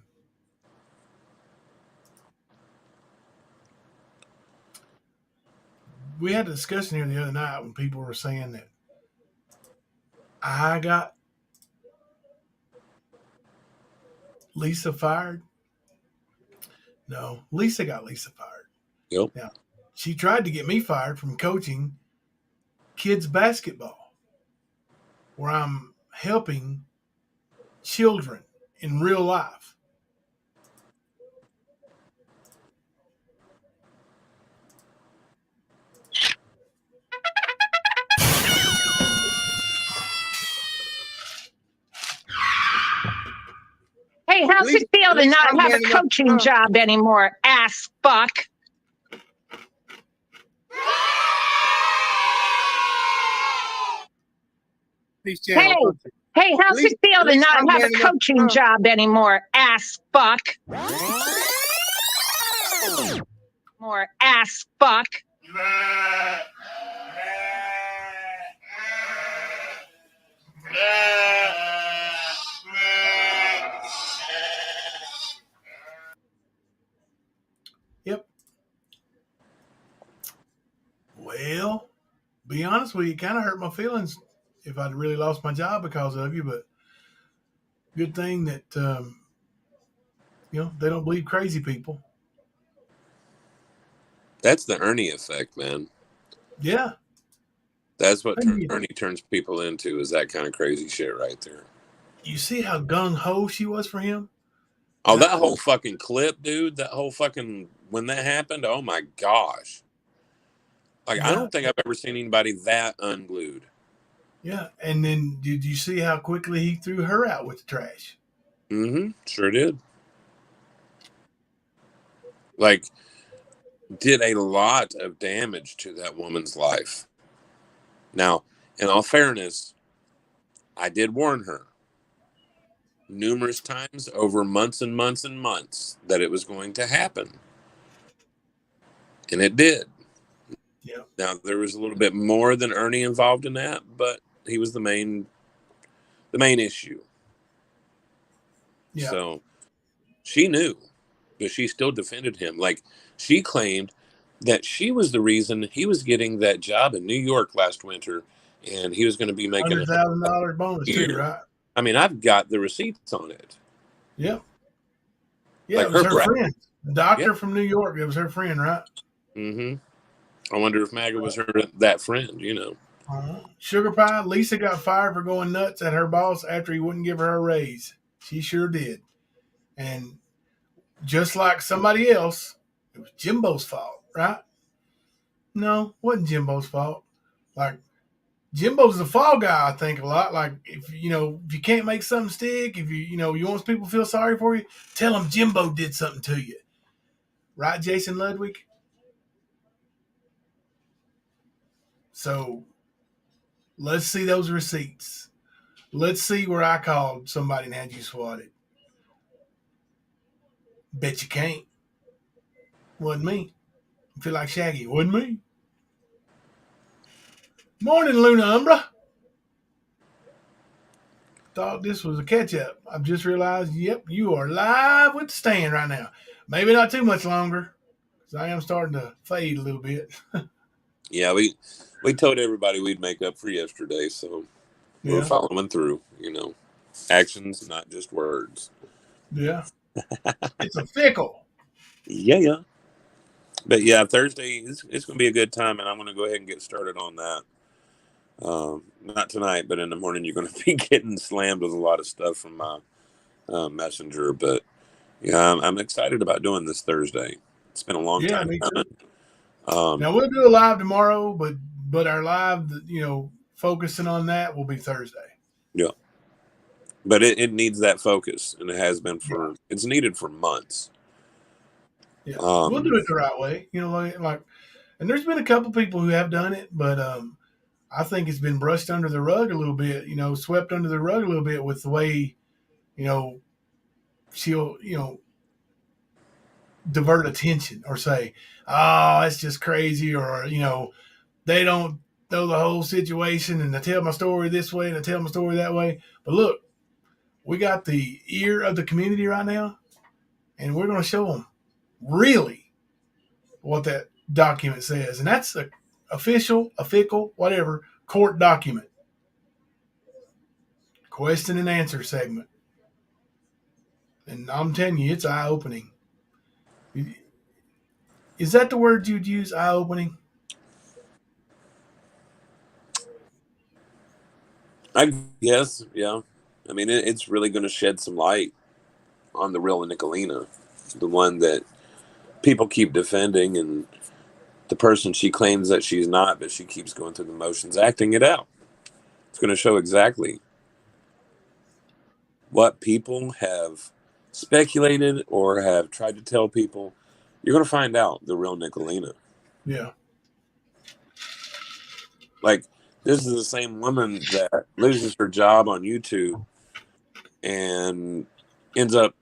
We had a discussion here the other night when people were saying that I got Lisa fired. No, Lisa got Lisa fired. Yep. Now, she tried to get me fired from coaching kids basketball, where I'm helping children in real life. Hey, how's it feel to not have a coaching job anymore, ass fuck? Hey, how's it feel to not have a coaching job anymore, ass fuck? More ass fuck. Yep. Well, be honest with you, it kind of hurt my feelings if I'd really lost my job because of you, but good thing that, they don't believe crazy people. That's the Ernie effect, man. Yeah. That's what Ernie turns people into, is that kind of crazy shit right there. You see how gung-ho she was for him? Oh, that whole fucking clip, dude. That whole fucking, when that happened, oh my gosh. Like, yeah. I don't think I've ever seen anybody that unglued. Yeah, and then did you see how quickly he threw her out with the trash? Mm-hmm, sure did. Like, did a lot of damage to that woman's life. Now, in all fairness, I did warn her. numerous times over months and months and months that it was going to happen. And it did. Yeah. Now, there was a little bit more than Ernie involved in that, but he was the main issue. Yeah. So she knew, but she still defended him. Like, she claimed that she was the reason he was getting that job in New York last winter, and he was going to be making $100,000 bonus too, right? I mean, I've got the receipts on it. Yep. Yeah, Like it was her brother. friend. The doctor from New York. It was her friend, right? Mm-hmm. I wonder if Maggie was that friend, you know. Sugar Pie, Lisa got fired for going nuts at her boss after he wouldn't give her a raise. She sure did. And just like somebody else, it was Jimbo's fault, right? No, it wasn't Jimbo's fault. Like, Jimbo's the fall guy, I think, a lot. Like, if you can't make something stick, if you want people to feel sorry for you, tell them Jimbo did something to you. Right, Jason Ludwig? So, let's see those receipts. Let's see where I called somebody and had you swatted. Bet you can't. Wasn't me. I feel like Shaggy. Wasn't me. Morning, Luna Umbra. Thought this was a catch-up. I've just realized, yep, you are live with the stand right now. Maybe not too much longer, because I am starting to fade a little bit. Yeah, we told everybody we'd make up for yesterday, so we're following through, you know. Actions, not just words. Yeah. It's a fickle. Yeah. But yeah, Thursday, it's going to be a good time, and I'm going to go ahead and get started on that. Not tonight, but in the morning, you're going to be getting slammed with a lot of stuff from my messenger. But yeah, I'm excited about doing this Thursday. It's been a long time me coming. Too. Now, we'll do a live tomorrow, but our live, focusing on that will be Thursday. Yeah. But it needs that focus, and it has been it's needed for months. Yeah, we'll do it the right way. And there's been a couple people who have done it, but I think it's been brushed under the rug a little bit, swept under the rug a little bit with the way, she'll, divert attention or say, oh, it's just crazy, or, they don't know the whole situation and I tell my story this way and I tell my story that way. But look, we got the ear of the community right now, and we're going to show them really what that document says. And that's the official, whatever, court document. Question and answer segment. And I'm telling you, it's eye-opening. Is that the word you'd use, eye-opening? I guess, yeah. I mean, it's really going to shed some light on the real Nicolina, the one that people keep defending, and the person she claims that she's not, but she keeps going through the motions, acting it out. It's going to show exactly what people have speculated or have tried to tell people. You're going to find out the real Nicolina. Yeah. Like, this is the same woman that loses her job on YouTube and ends up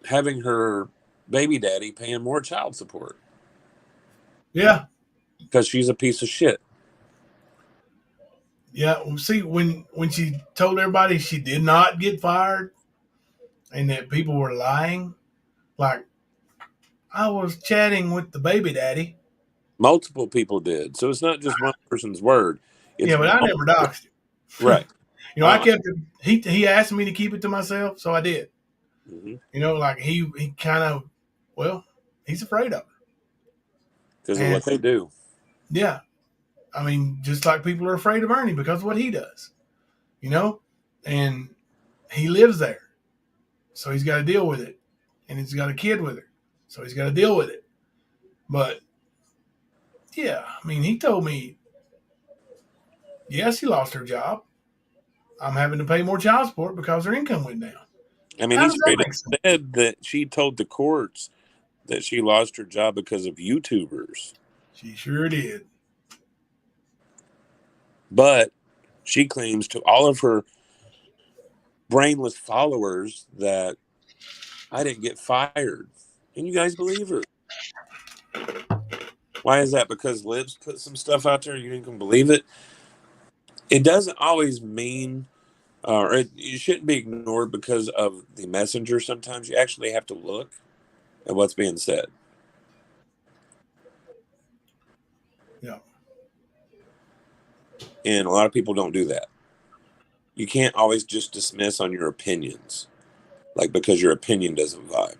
having her baby daddy paying more child support. Yeah. Because she's a piece of shit. Yeah. See, when she told everybody she did not get fired and that people were lying, like, I was chatting with the baby daddy. Multiple people did. So it's not just one person's word. It's but I never doxed him. Right. I kept it. He asked me to keep it to myself, so I did. Mm-hmm. Like he kind of, he's afraid of her. Because of what they do. Yeah. I mean, just like people are afraid of Ernie because of what he does. And he lives there. So he's got to deal with it. And he's got a kid with her. So he's got to deal with it. But, yeah, I mean, he told me, yes, he lost her job. I'm having to pay more child support because her income went down. I mean, he straight up said that she told the courts that she lost her job because of YouTubers. She sure did. But she claims to all of her brainless followers that I didn't get fired. And you guys believe her. Why is that? Because Libs put some stuff out there and you didn't believe it? It doesn't always mean, or it shouldn't be ignored because of the messenger. Sometimes you actually have to look at what's being said. Yeah. And a lot of people don't do that. You can't always just dismiss on your opinions, like because your opinion doesn't vibe.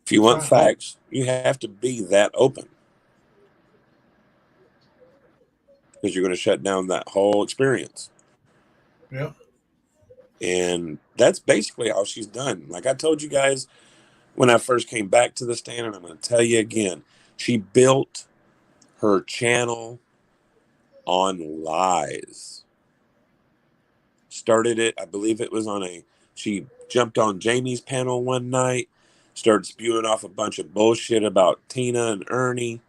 If you want facts, you have to be that open. Because you're going to shut down that whole experience. Yeah. And that's basically all she's done. Like I told you guys when I first came back to the stand, and I'm going to tell you again, she built her channel on lies. Started it, I believe it was she jumped on Jamie's panel one night, started spewing off a bunch of bullshit about Tina and Ernie.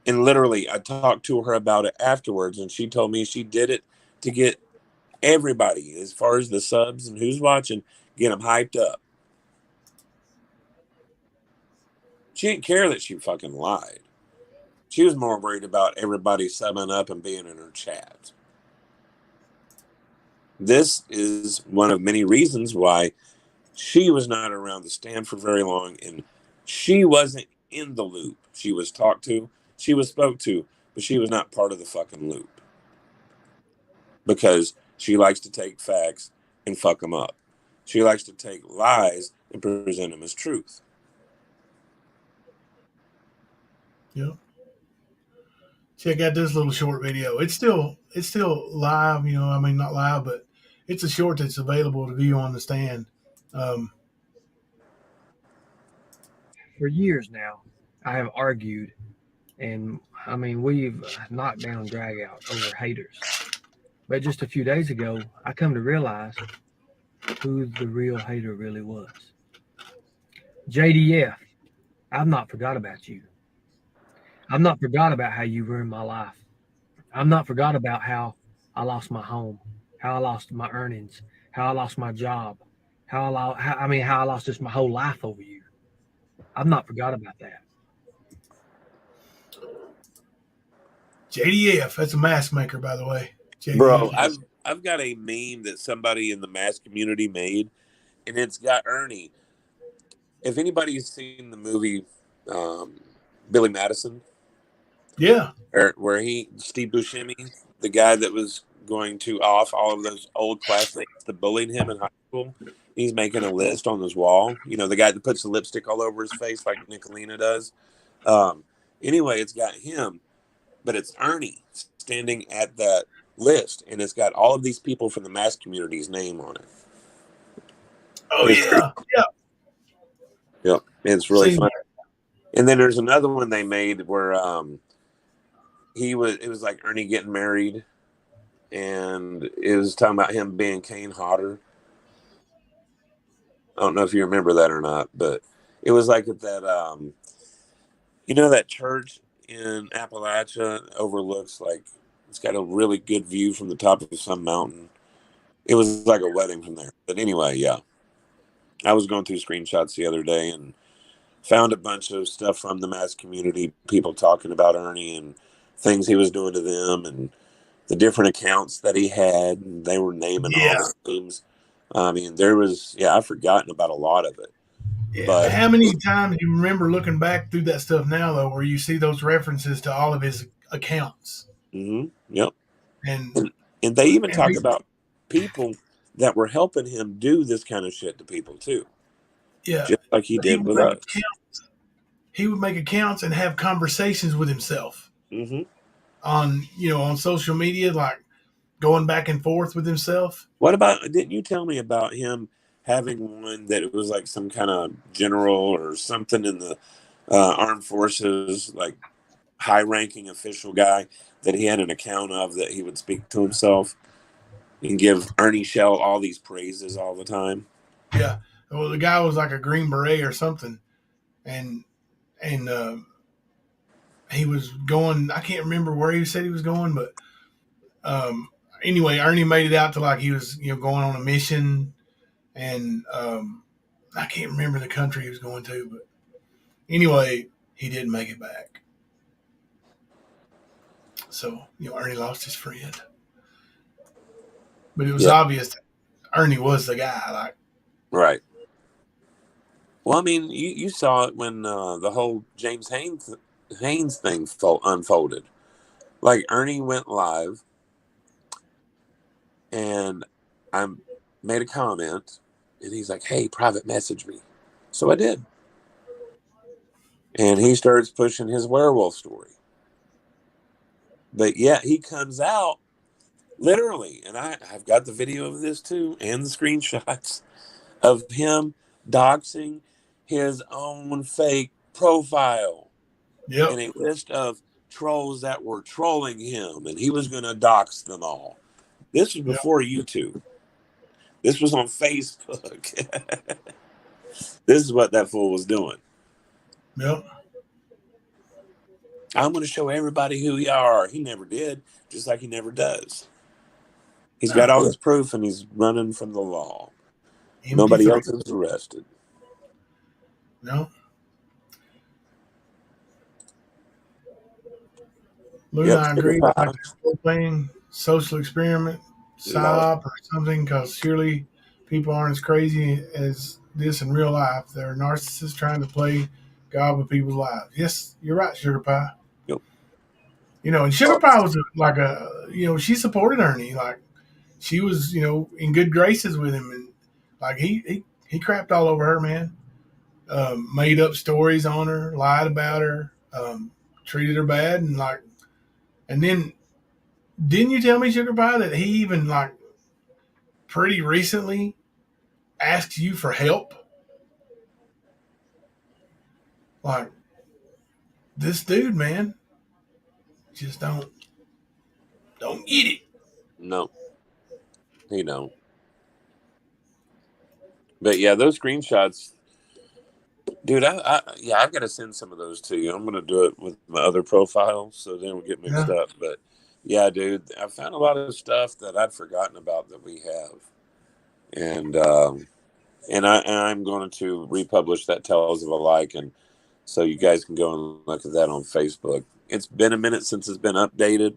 And literally, I talked to her about it afterwards, and she told me she did it to get everybody, as far as the subs and who's watching, get them hyped up. She didn't care that she fucking lied. She was more worried about everybody subbing up and being in her chat. This is one of many reasons why she was not around the stand for very long, and she wasn't in the loop. She was talked to, she was spoke to, but she was not part of the fucking loop. Because she likes to take facts and fuck them up. She likes to take lies and present them as truth. Yeah. Check out this little short video. It's still live, I mean, not live, but it's a short that's available to view on the stand. For years now, I have argued, and I mean, we've knocked down drag out over haters. But just a few days ago, I come to realize who the real hater really was. JDF, I've not forgot about you. I've not forgot about how you ruined my life. I've not forgot about how I lost my home, how I lost my earnings, how I lost my job, how I lost just my whole life over you. I've not forgot about that. JDF, that's a mask maker, by the way. JDF. Bro, I've got a meme that somebody in the mask community made, and it's got Ernie. If anybody's seen the movie Billy Madison, yeah, where Steve Buscemi, the guy that was going to off all of those old classmates that bullied him in high school, he's making a list on his wall. You know, the guy that puts the lipstick all over his face like Nicolina does. Anyway, it's got him, but it's Ernie standing at that list, and it's got all of these people from the mask community's name on it. Oh, yeah. Yeah. Yep. It's really funny. And then there's another one they made where it was like Ernie getting married, and it was talking about him being Kane Hodder. I don't know if you remember that or not, but it was like at that that church in Appalachia overlooks, like, it's got a really good view from the top of some mountain. It was like a wedding from there. But anyway, yeah. I was going through screenshots the other day and found a bunch of stuff from the mask community, people talking about Ernie and things he was doing to them and the different accounts that he had. And they were naming all the names. I mean, I've forgotten about a lot of it. Yeah. But how many times do you remember looking back through that stuff now, though, where you see those references to all of his accounts? Mm-hmm. Yep. And they even talk about people that were helping him do this kind of shit to people too. Yeah. Just like he did with us. He would make accounts and have conversations with himself on social media, like going back and forth with himself. What about, didn't you tell me about him having one that it was like some kind of general or something in the armed forces, like high-ranking official guy that he had an account of, that he would speak to himself and give Ernie Shell all these praises all the time? Yeah. Well, the guy was like a Green Beret or something, and he was going. I can't remember where he said he was going, but anyway, Ernie made it out to like he was going on a mission, and I can't remember the country he was going to, but anyway, he didn't make it back. So Ernie lost his friend, but it was obvious that Ernie was the guy. Like, right. Well, I mean, you saw it when the whole James Haynes thing unfolded. Like Ernie went live, and I made a comment, and he's like, "Hey, private message me." So I did, and he starts pushing his werewolf story. But yeah, he comes out literally, and I've got the video of this too, and the screenshots of him doxing his own fake profile. Yep. And a list of trolls that were trolling him, and he was going to dox them all. This was before YouTube. This was on Facebook. This is what that fool was doing. Yep. I'm going to show everybody who you are. He never did, just like he never does. He's got all this proof, and he's running from the law. Nobody else is arrested. No. Lou and I agree. Like they're playing social experiment, psyop, or something, because surely people aren't as crazy as this in real life. They're narcissists trying to play God with people's lives. Yes, you're right, Sugar Pie. Yep. And Sugar Pie was like she supported Ernie. Like, she was, in good graces with him, and like he crapped all over her, man. Made up stories on her, lied about her, treated her bad, and then didn't you tell me, Sugar Pie, that he even like pretty recently asked you for help? Like, this dude, man, just don't get it. No, he don't. But yeah, those screenshots, dude. I've got to send some of those to you. I'm going to do it with my other profile, so they don't get mixed up. But yeah, dude, I found a lot of stuff that I'd forgotten about that we have, and I'm going to republish that Tales of a Like, and so you guys can go and look at that on Facebook. It's been a minute since it's been updated.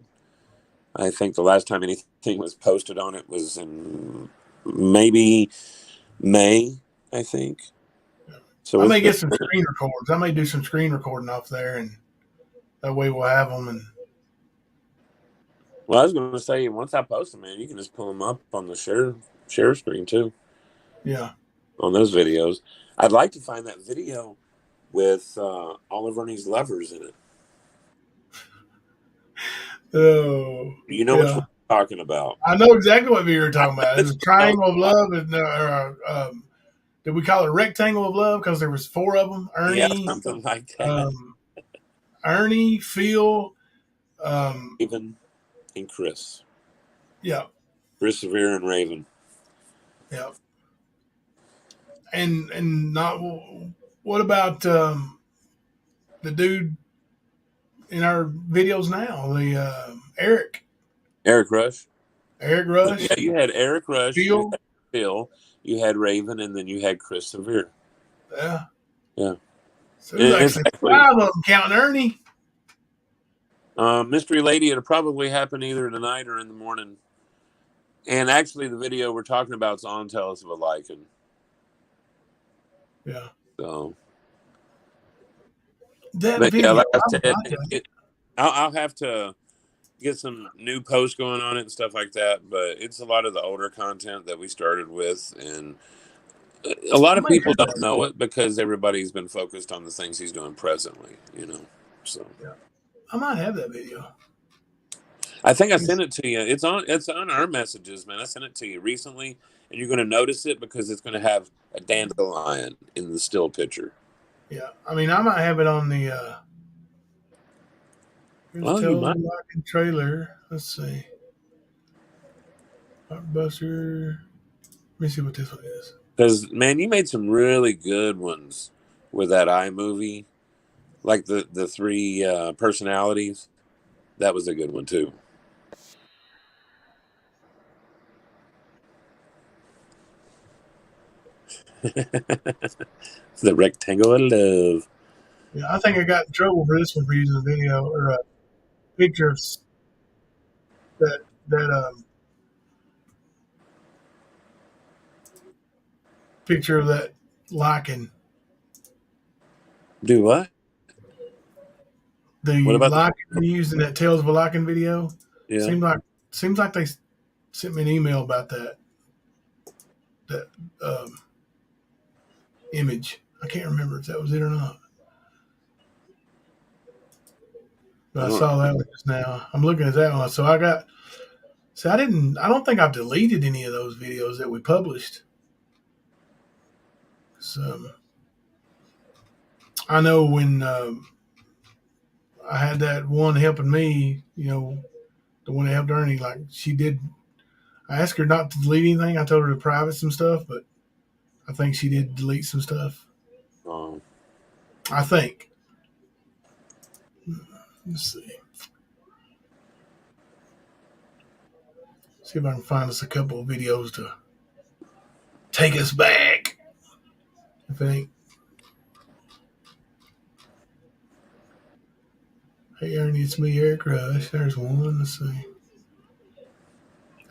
I think the last time anything was posted on it was in maybe May, I think. So I may get some screen records. I may do some screen recording off there, and that way we'll have them. And well, I was going to say, once I post them, man, you can just pull them up on the share screen too. Yeah. On those videos, I'd like to find that video with all of Ernie's lovers in it. Oh, you know what we're talking about. I know exactly what you're talking about. It's a triangle of love, and did we call it a rectangle of love because there was 4 of them? Ernie, something like that. Ernie, Phil, Raven, and Chris. Yeah. Chris Severe and Raven. Yeah. And not what about the dude in our videos now, the Eric Rush. Yeah, you had Eric Rush, Phil, you had Phil, you had Raven, and then you had Chris Severe. Yeah. So there's actually 5 of them, counting Ernie. Mystery Lady, it'll probably happen either tonight or in the morning. And actually, the video we're talking about is on Tell Us of a Lycan. Yeah. So. That but video, yeah, like I said, I'll have to get some new posts going on it and stuff like that. But it's a lot of the older content that we started with, and a lot of people don't know it because everybody's been focused on the things he's doing presently. So yeah. I might have that video. I think I sent it to you. It's on our messages, man. I sent it to you recently, and you're going to notice it because it's going to have a dandelion in the still picture. Yeah, I mean, I might have it on the trailer. Let's see. Blockbuster. Let me see what this one is. Because, man, you made some really good ones with that iMovie. Like the 3 personalities. That was a good one, too. It's the rectangle of love. Yeah, I think I got in trouble for this one for using a video or a picture of that picture of that lichen. Do what? What The about the? lichen we used in that Tales of a Lichen video. Yeah. Seems like they sent me an email about that image. I can't remember if that was it or not. But I saw that one just now. I'm looking at that one. So I don't think I've deleted any of those videos that we published. So I know when I had that one helping me, the one that helped Ernie, like she did. I asked her not to delete anything. I told her to private some stuff, but I think she did delete some stuff. I think. Let's see. See if I can find us a couple of videos to take us back. If it ain't. Hey, Ernie, it's me, Eric Rush. There's one. Let's see.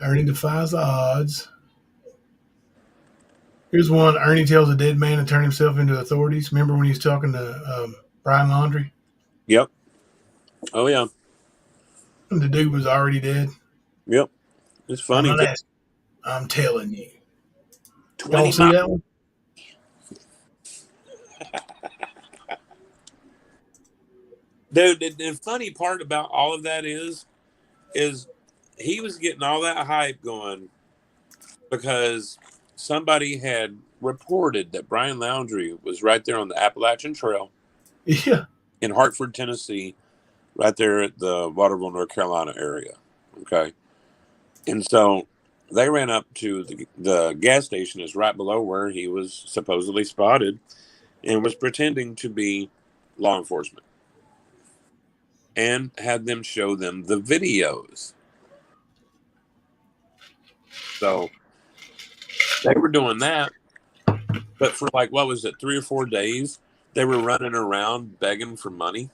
Ernie defies the odds. Here's one. Ernie tells a dead man to turn himself into authorities. Remember when he was talking to Brian Laundrie? Yep. Oh, yeah. And the dude was already dead. Yep. It's funny. I'm telling you. Y'all see that one? Dude, the funny part about all of that is he was getting all that hype going because somebody had reported that Brian Laundrie was right there on the Appalachian Trail. Yeah. In Hartford, Tennessee, right there at the Waterville, North Carolina area. Okay. And so they ran up to the gas station is right below where he was supposedly spotted and was pretending to be law enforcement and had them show them the videos. So they were doing that, but for like, what was it, 3 or 4 days, they were running around begging for money,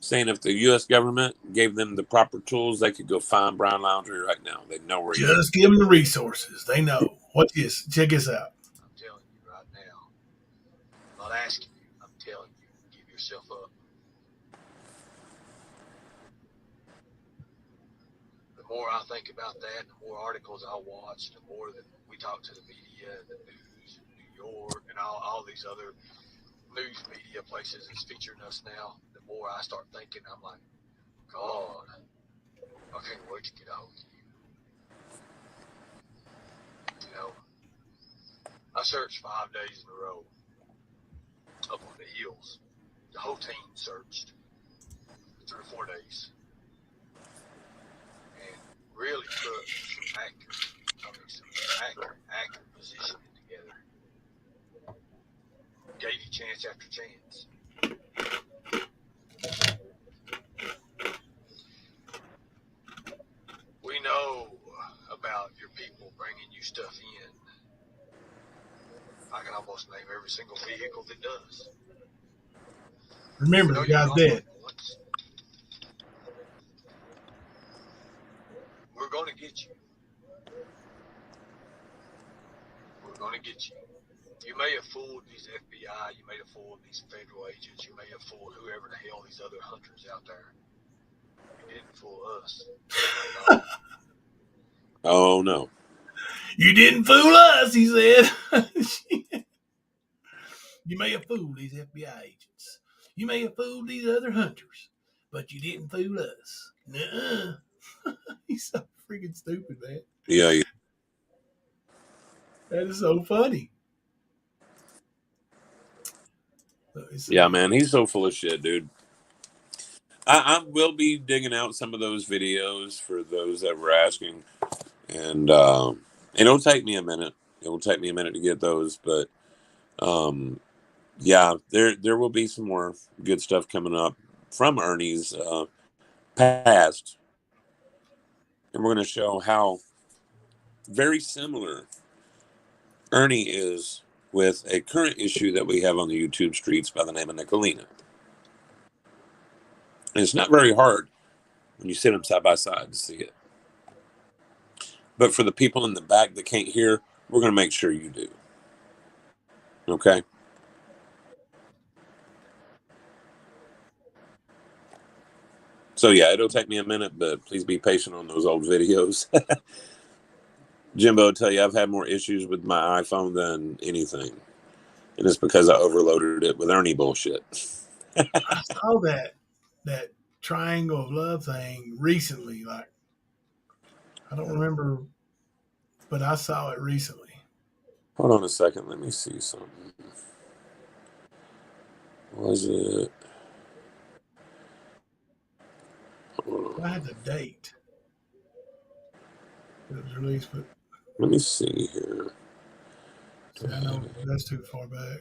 saying if the U.S. government gave them the proper tools, they could go find Brian Laundrie right now. They know where he is. Just give them the resources. They know. Watch this. Check this out. I'm telling you right now. I'm not asking you. I'm telling you. Give yourself up. The more I think about that, the more articles I watch, the more that we talk to the media, the news, New York, and all these other news media places that's featuring us now, the more I start thinking, I'm like, God, I can't wait to get out with you. You know, I searched 5 days in a row up on the hills. The whole team searched 3 or 4 days. And really put some accurate positioning together. Gave you chance after chance. We know about your people bringing you stuff in. I can almost name every single vehicle that does. Remember, the guy's dead. We're going to get you. We're going to get you. You may have fooled these FBI, you may have fooled these federal agents, you may have fooled whoever the hell these other hunters out there. You didn't fool us. Oh, no. You didn't fool us, he said. You may have fooled these FBI agents. You may have fooled these other hunters, but you didn't fool us. Nuh-uh. He's so freaking stupid, man. Yeah. That is so funny. Yeah, man, he's so full of shit, dude. I will be digging out some of those videos for those that were asking, and it'll take me a minute. It will take me a minute to get those, but yeah, there will be some more good stuff coming up from Ernie's past, and we're going to show how very similar Ernie is with a current issue that we have on the YouTube streets by the name of Nicolina. And it's not very hard when you sit them side by side to see it. But for the people in the back that can't hear, we're going to make sure you do. Okay? So, yeah, it'll take me a minute, but please be patient on those old videos. Jimbo will tell you I've had more issues with my iPhone than anything. And it's because I overloaded it with Ernie bullshit. I saw that triangle of love thing recently. Like, I don't remember, but I saw it recently. Hold on a second. Let me see something. Was it? I had the date. It was released, but Let me see here. see, I know that's too far back.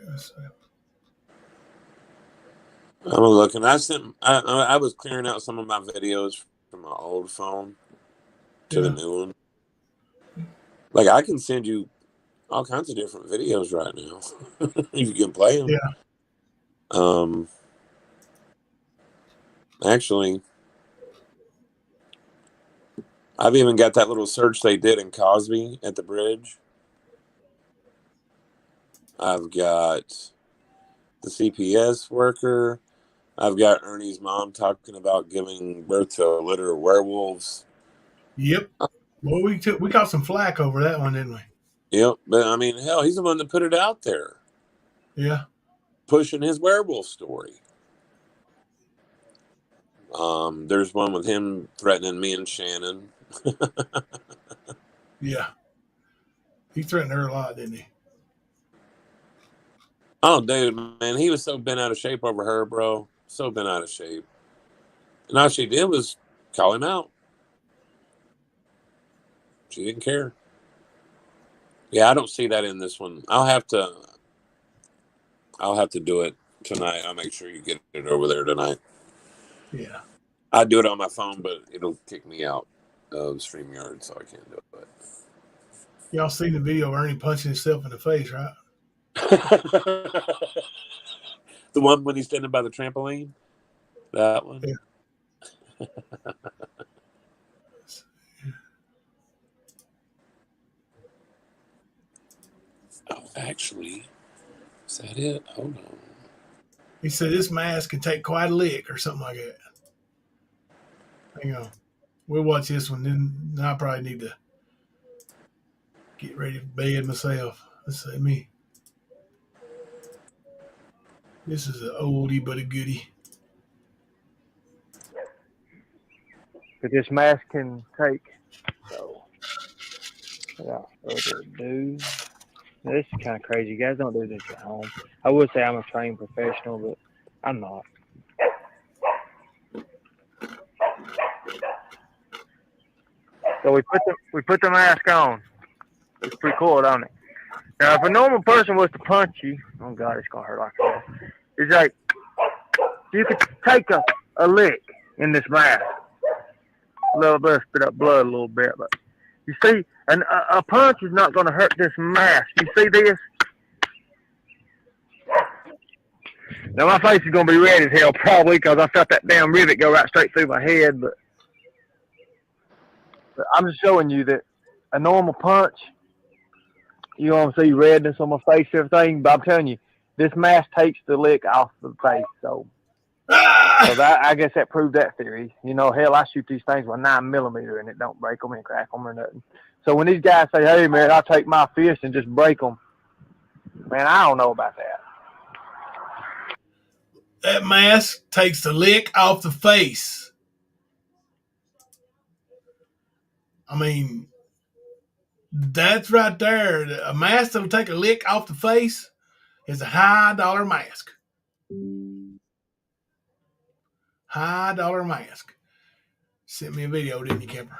I'm looking. I was clearing out some of my videos from my old phone to the new one. Like, I can send you all kinds of different videos right now. You can play them. Yeah. Actually, I've even got that little search they did in Cosby at the bridge. I've got the CPS worker. I've got Ernie's mom talking about giving birth to a litter of werewolves. Yep. Well, we got some flack over that one, didn't we? Yep. But I mean, hell, he's the one that put it out there. Yeah. Pushing his werewolf story. There's one with him threatening me and Shannon. Yeah. He threatened her a lot, didn't he? Oh, dude, man, he was so bent out of shape over her, bro. So bent out of shape. And all she did was call him out. She didn't care. Yeah, I don't see that in this one. I'll have to do it tonight. I'll make sure you get it over there tonight. Yeah. I do it on my phone, but it'll kick me out of StreamYard, so I can't do it. Y'all seen the video of Ernie punching himself in the face, right? The one when he's standing by the trampoline? That one? Yeah. Oh, actually, is that it? Hold on. He said this mask can take quite a lick or something like that. Hang on. We'll watch this one, then I probably need to get ready for bed myself. Let's see me. This is an oldie but a goodie. But this mask can take. So, without further ado, now, this is kind of crazy. You guys don't do this at home. I would say I'm a trained professional, but I'm not. So we put the mask on. It's pretty cool, don't it? Now, if a normal person was to punch you, oh God, it's gonna hurt like that. It's like you could take a lick in this mask. A little bit, spit up blood a little bit, but you see, a punch is not gonna hurt this mask. You see this? Now my face is gonna be red as hell probably because I felt that damn rivet go right straight through my head, but I'm just showing you that a normal punch, you don't see redness on my face and everything, but I'm telling you, this mask takes the lick off the face, so that, I guess that proved that theory. You know, hell, I shoot these things with 9mm and it don't break them and crack them or nothing. So when these guys say, hey man, I'll take my fist and just break them, man, I don't know about that. That mask takes the lick off the face. I mean, that's right there. A mask that'll take a lick off the face is a high-dollar mask. High-dollar mask. Sent me a video, didn't you, Kemper?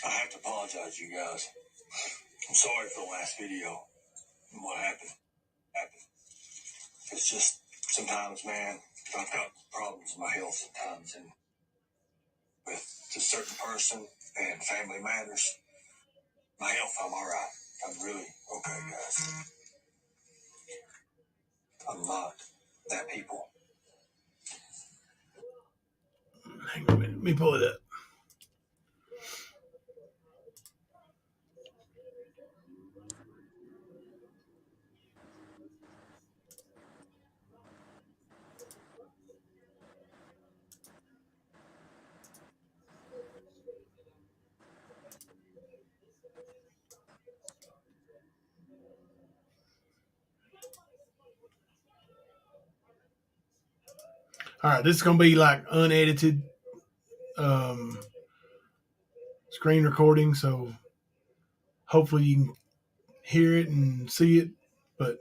I have to apologize, you guys. I'm sorry for the last video and what happened. It's just sometimes, man, I've got problems with my health sometimes, and with a certain person and family matters, my health, I'm all right. I'm really okay, guys. I'm not that people. Hang on a minute. Let me pull it up. All right, this is gonna be like unedited um, screen recording, so hopefully you can hear it and see it. But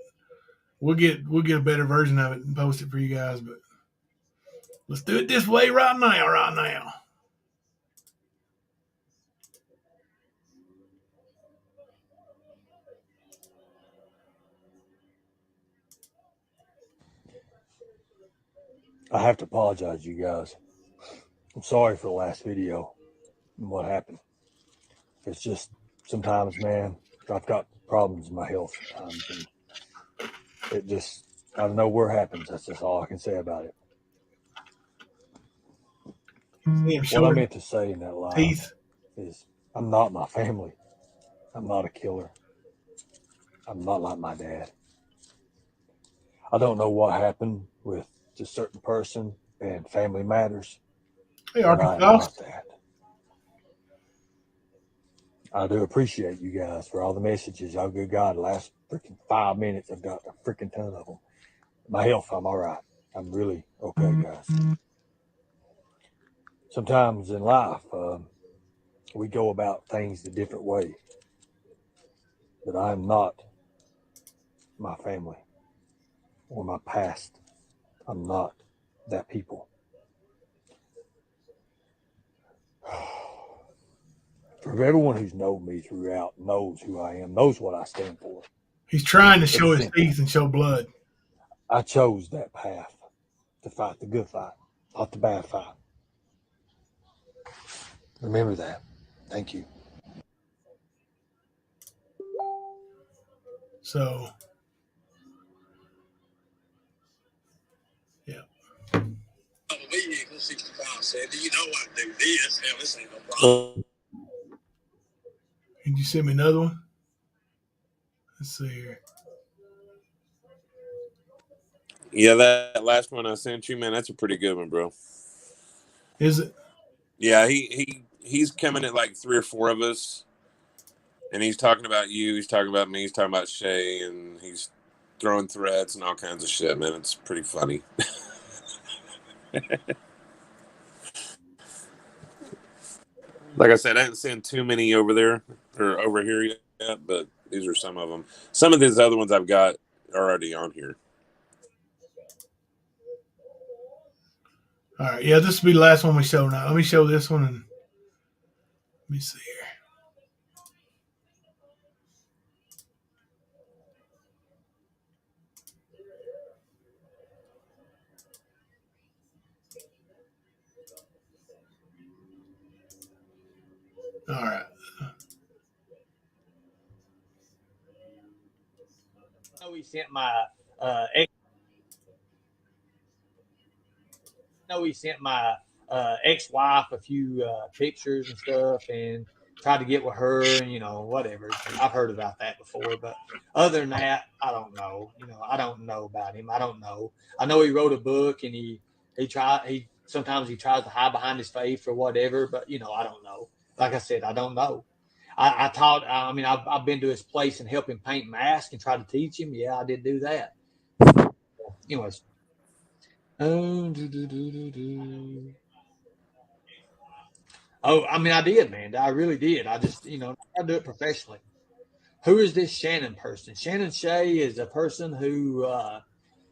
we'll get a better version of it and post it for you guys. But let's do it this way right now. Right now. I have to apologize, you guys. I'm sorry for the last video and what happened. It's just sometimes, man, I've got problems with my health sometimes, and it just out of nowhere happens. That's just all I can say about it. What I meant to say in that live is I'm not my family. I'm not a killer. I'm not like my dad. I don't know what happened with a certain person and family matters, Hey, but I am Arkansas. not that. I do appreciate you guys for all the messages. Oh, good God, the last freaking 5 minutes, I've got a freaking ton of them. My health, I'm all right. I'm really okay, guys. Sometimes in life, we go about things a different way, but I'm not my family or my past. I'm not that people. For everyone who's known me throughout, knows who I am, knows what I stand for. He's trying to It's show his simple. teeth and show blood. I chose that path to fight the good fight, not the bad fight. Remember that. Thank you. So, yeah. Vehicle 65 said, "Do you know I do this? Hell, this ain't no problem." Can you send me another one? Let's see here. Yeah, that last one I sent you, man, that's a pretty good one, bro. Is it? Yeah, he's coming at like 3 or 4 of us, and he's talking about you, he's talking about me, he's talking about Shay, and he's throwing threats and all kinds of shit, man. It's pretty funny. Like I said, I didn't send too many over there or over here yet, but these are some of them. Some of these other ones I've got are already on here. All right. Yeah, this will be the last one we show now. Let me show this one and let me see here. All right. I know he sent my ex-wife a few pictures and stuff, and tried to get with her, and whatever. I've heard about that before, but other than that, I don't know. I don't know about him. I don't know. I know he wrote a book, and he sometimes he tries to hide behind his faith or whatever, but I don't know. Like I said, I don't know. I taught. I mean, I've been to his place and helped him paint masks and try to teach him. Yeah, I did do that. Anyways. Oh, I mean, I did, man. I really did. I just, I do it professionally. Who is this Shannon person? Shannon Shea is a person who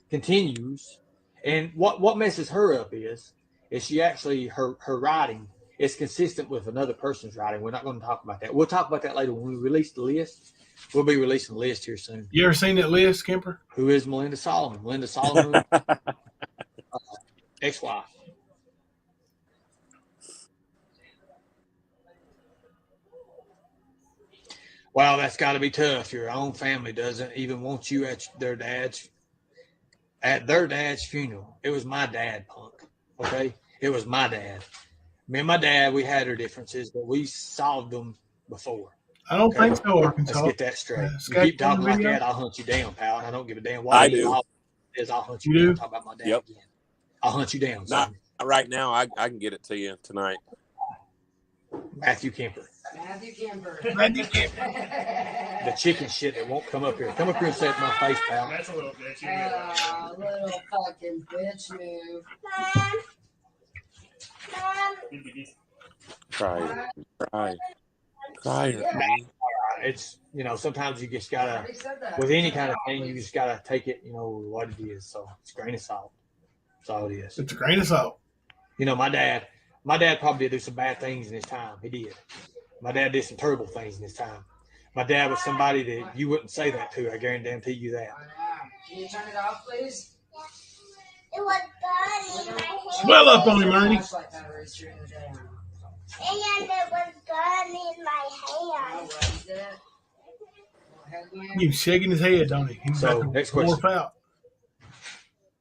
continues, and what messes her up is she actually her writing it's consistent with another person's writing. We're not going to talk about that. We'll talk about that later when we release the list. We'll be releasing the list here soon. You ever seen that list, Kemper? Who is Melinda Solomon? Melinda Solomon, ex-wife. Wow, that's got to be tough. Your own family doesn't even want you at their dad's funeral. It was my dad, punk. Okay, it was my dad. Me and my dad, we had our differences, but we solved them before. I don't think so, Arkansas. Let's get that straight. You Scott, keep talking like that, I'll hunt you down, pal. And I don't give a damn what I it is. do. I'll hunt you down. Talk about my dad again. I'll hunt you down. Not right now. I can get it to you tonight. Matthew Kemper. Matthew Kemper. The chicken shit that won't come up here. Come up here and sit in my face, pal. That's a little bitch. Little fucking bitch move. Cry. It's, sometimes you just gotta, with any kind of thing, you just gotta take it, what it is. So it's a grain of salt. That's all it is. It's a grain of salt. My dad probably did do some bad things in his time. He did. My dad did some terrible things in his time. My dad was somebody that you wouldn't say that to. I guarantee you that. Can you turn it off, please? It was burning in my hand. Swell up on him, Ernie. And it was burning in my hand. He's shaking his head, don't he? He's So, next question. morph out.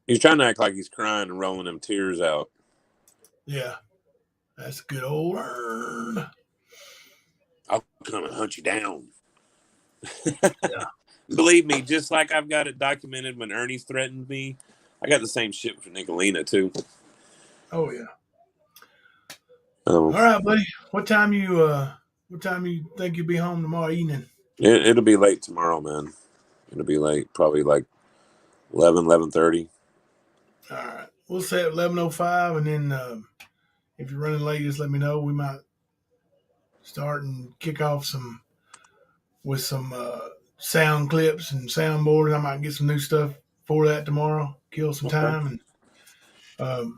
He's trying to act like he's crying and rolling them tears out. Yeah. That's a good old Ern. I'll come and hunt you down. Yeah. Believe me, just like I've got it documented when Ernie threatened me, I got the same shit for Nicolina too. Oh yeah. All right, buddy. What time you think you'll be home tomorrow evening? It'll be late tomorrow, man. It'll be late, probably like 11:30. All right. We'll say 11:05, and then if you're running late, just let me know. We might start and kick off with some sound clips and soundboards. I might get some new stuff for that tomorrow. Kill some time and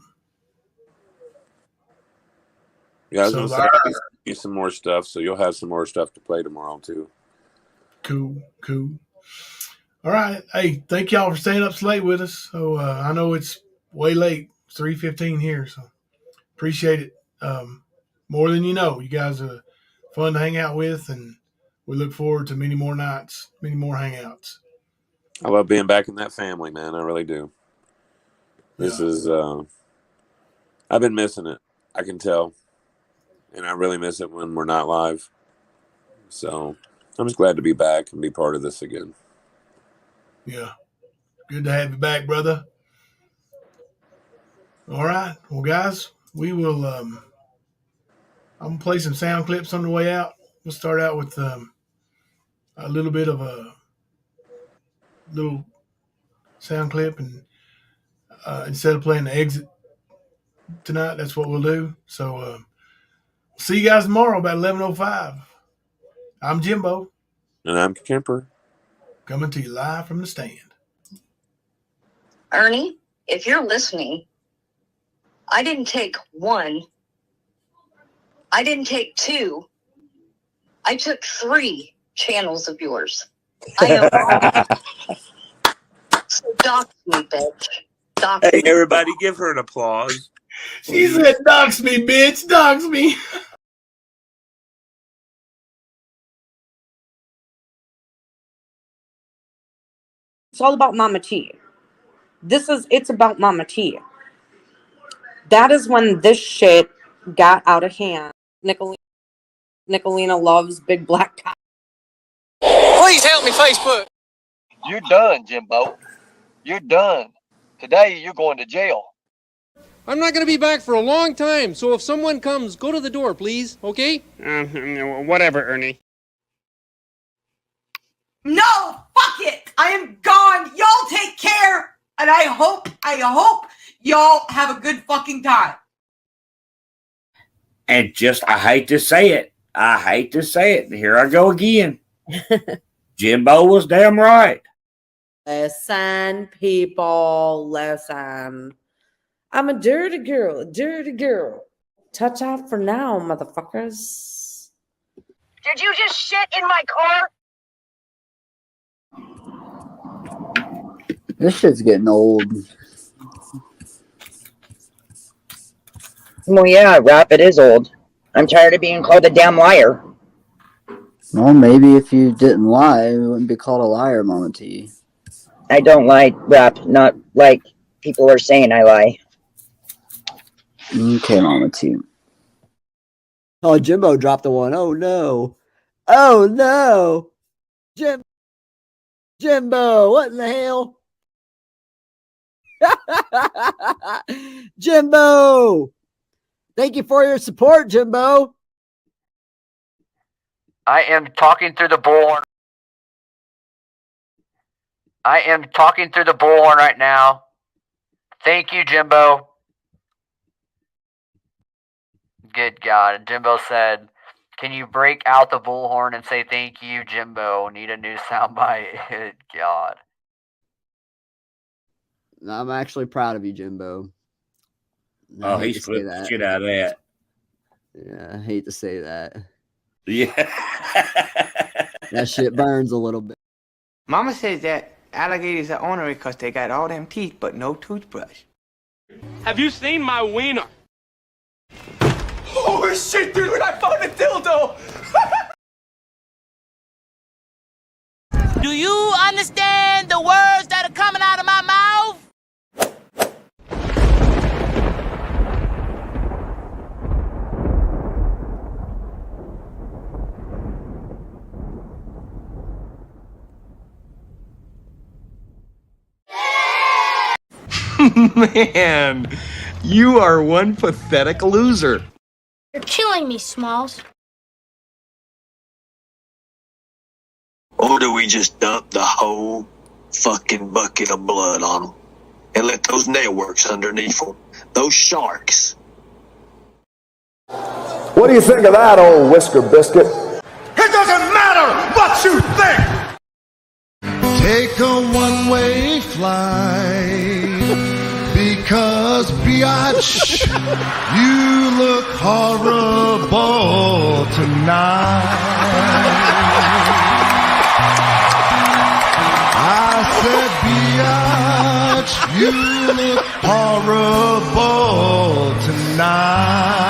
Yeah, I was gonna say I'll send you some more stuff, so you'll have some more stuff to play tomorrow too. Cool. All right. Hey, thank y'all for staying up so late with us. So I know it's way late. It's 3:15 here, so appreciate it. More than you know. You guys are fun to hang out with, and we look forward to many more nights, many more hangouts. I love being back in that family, man. I really do. This is I've been missing it. I can tell. And I really miss it when we're not live. So I'm just glad to be back and be part of this again. Yeah. Good to have you back, brother. All right. Well, guys, we will I'm going to play some sound clips on the way out. We'll start out with a little bit of a little sound clip, and instead of playing the exit tonight, that's what we'll do. So see you guys tomorrow about 11:05. I'm Jimbo. And I'm Kemper. Coming to you live from the stand. Ernie, if you're listening, I didn't take one. I didn't take two. I took 3 channels of yours. I am so dox me, bitch. Dox Hey, me. everybody, give her an applause. She said, dox me, bitch. Dox me. It's all about Mama T. It's about Mama T. That is when this shit got out of hand. Nicolina loves big black cock. Please help me, Facebook. You're done, Jimbo. You're done. Today, you're going to jail. I'm not going to be back for a long time, so if someone comes, go to the door, please, okay? Whatever, Ernie. No, fuck it. I am gone. Y'all take care. And I hope y'all have a good fucking time. And I hate to say it. Here I go again. Jimbo was damn right. Listen, people, listen. I'm a dirty girl, Touch out for now, motherfuckers. Did you just shit in my car? This shit's getting old. Well, yeah, rap, it is old. I'm tired of being called a damn liar. Well, maybe if you didn't lie, you wouldn't be called a liar, Mama T. I don't lie, rap, not like people are saying I lie. Okay, Mama T. Oh, Jimbo dropped the one. Oh, no. Oh, no. Jimbo, what in the hell? Jimbo! Thank you for your support, Jimbo. I am talking through the bullhorn. I am talking through the bullhorn right now. Thank you, Jimbo. Good God. Jimbo said, can you break out the bullhorn and say thank you, Jimbo? Need a new soundbite. Good God. I'm actually proud of you, Jimbo. Oh, he's flipped the shit out of that. Yeah, I hate to say that. Yeah. That shit burns a little bit. Mama says that alligators are ornery because they got all them teeth but no toothbrush. Have you seen my wiener? Holy shit, dude, I found a dildo! Do you understand the words that are coming out of my mouth? Man, you are one pathetic loser. You're killing me, Smalls. Or do we just dump the whole fucking bucket of blood on them and let those nail works underneath them, those sharks? What do you think of that, old Whisker Biscuit? It doesn't matter what you think! Take a one-way flight, because, biatch, you look horrible tonight. I said, biatch, you look horrible tonight.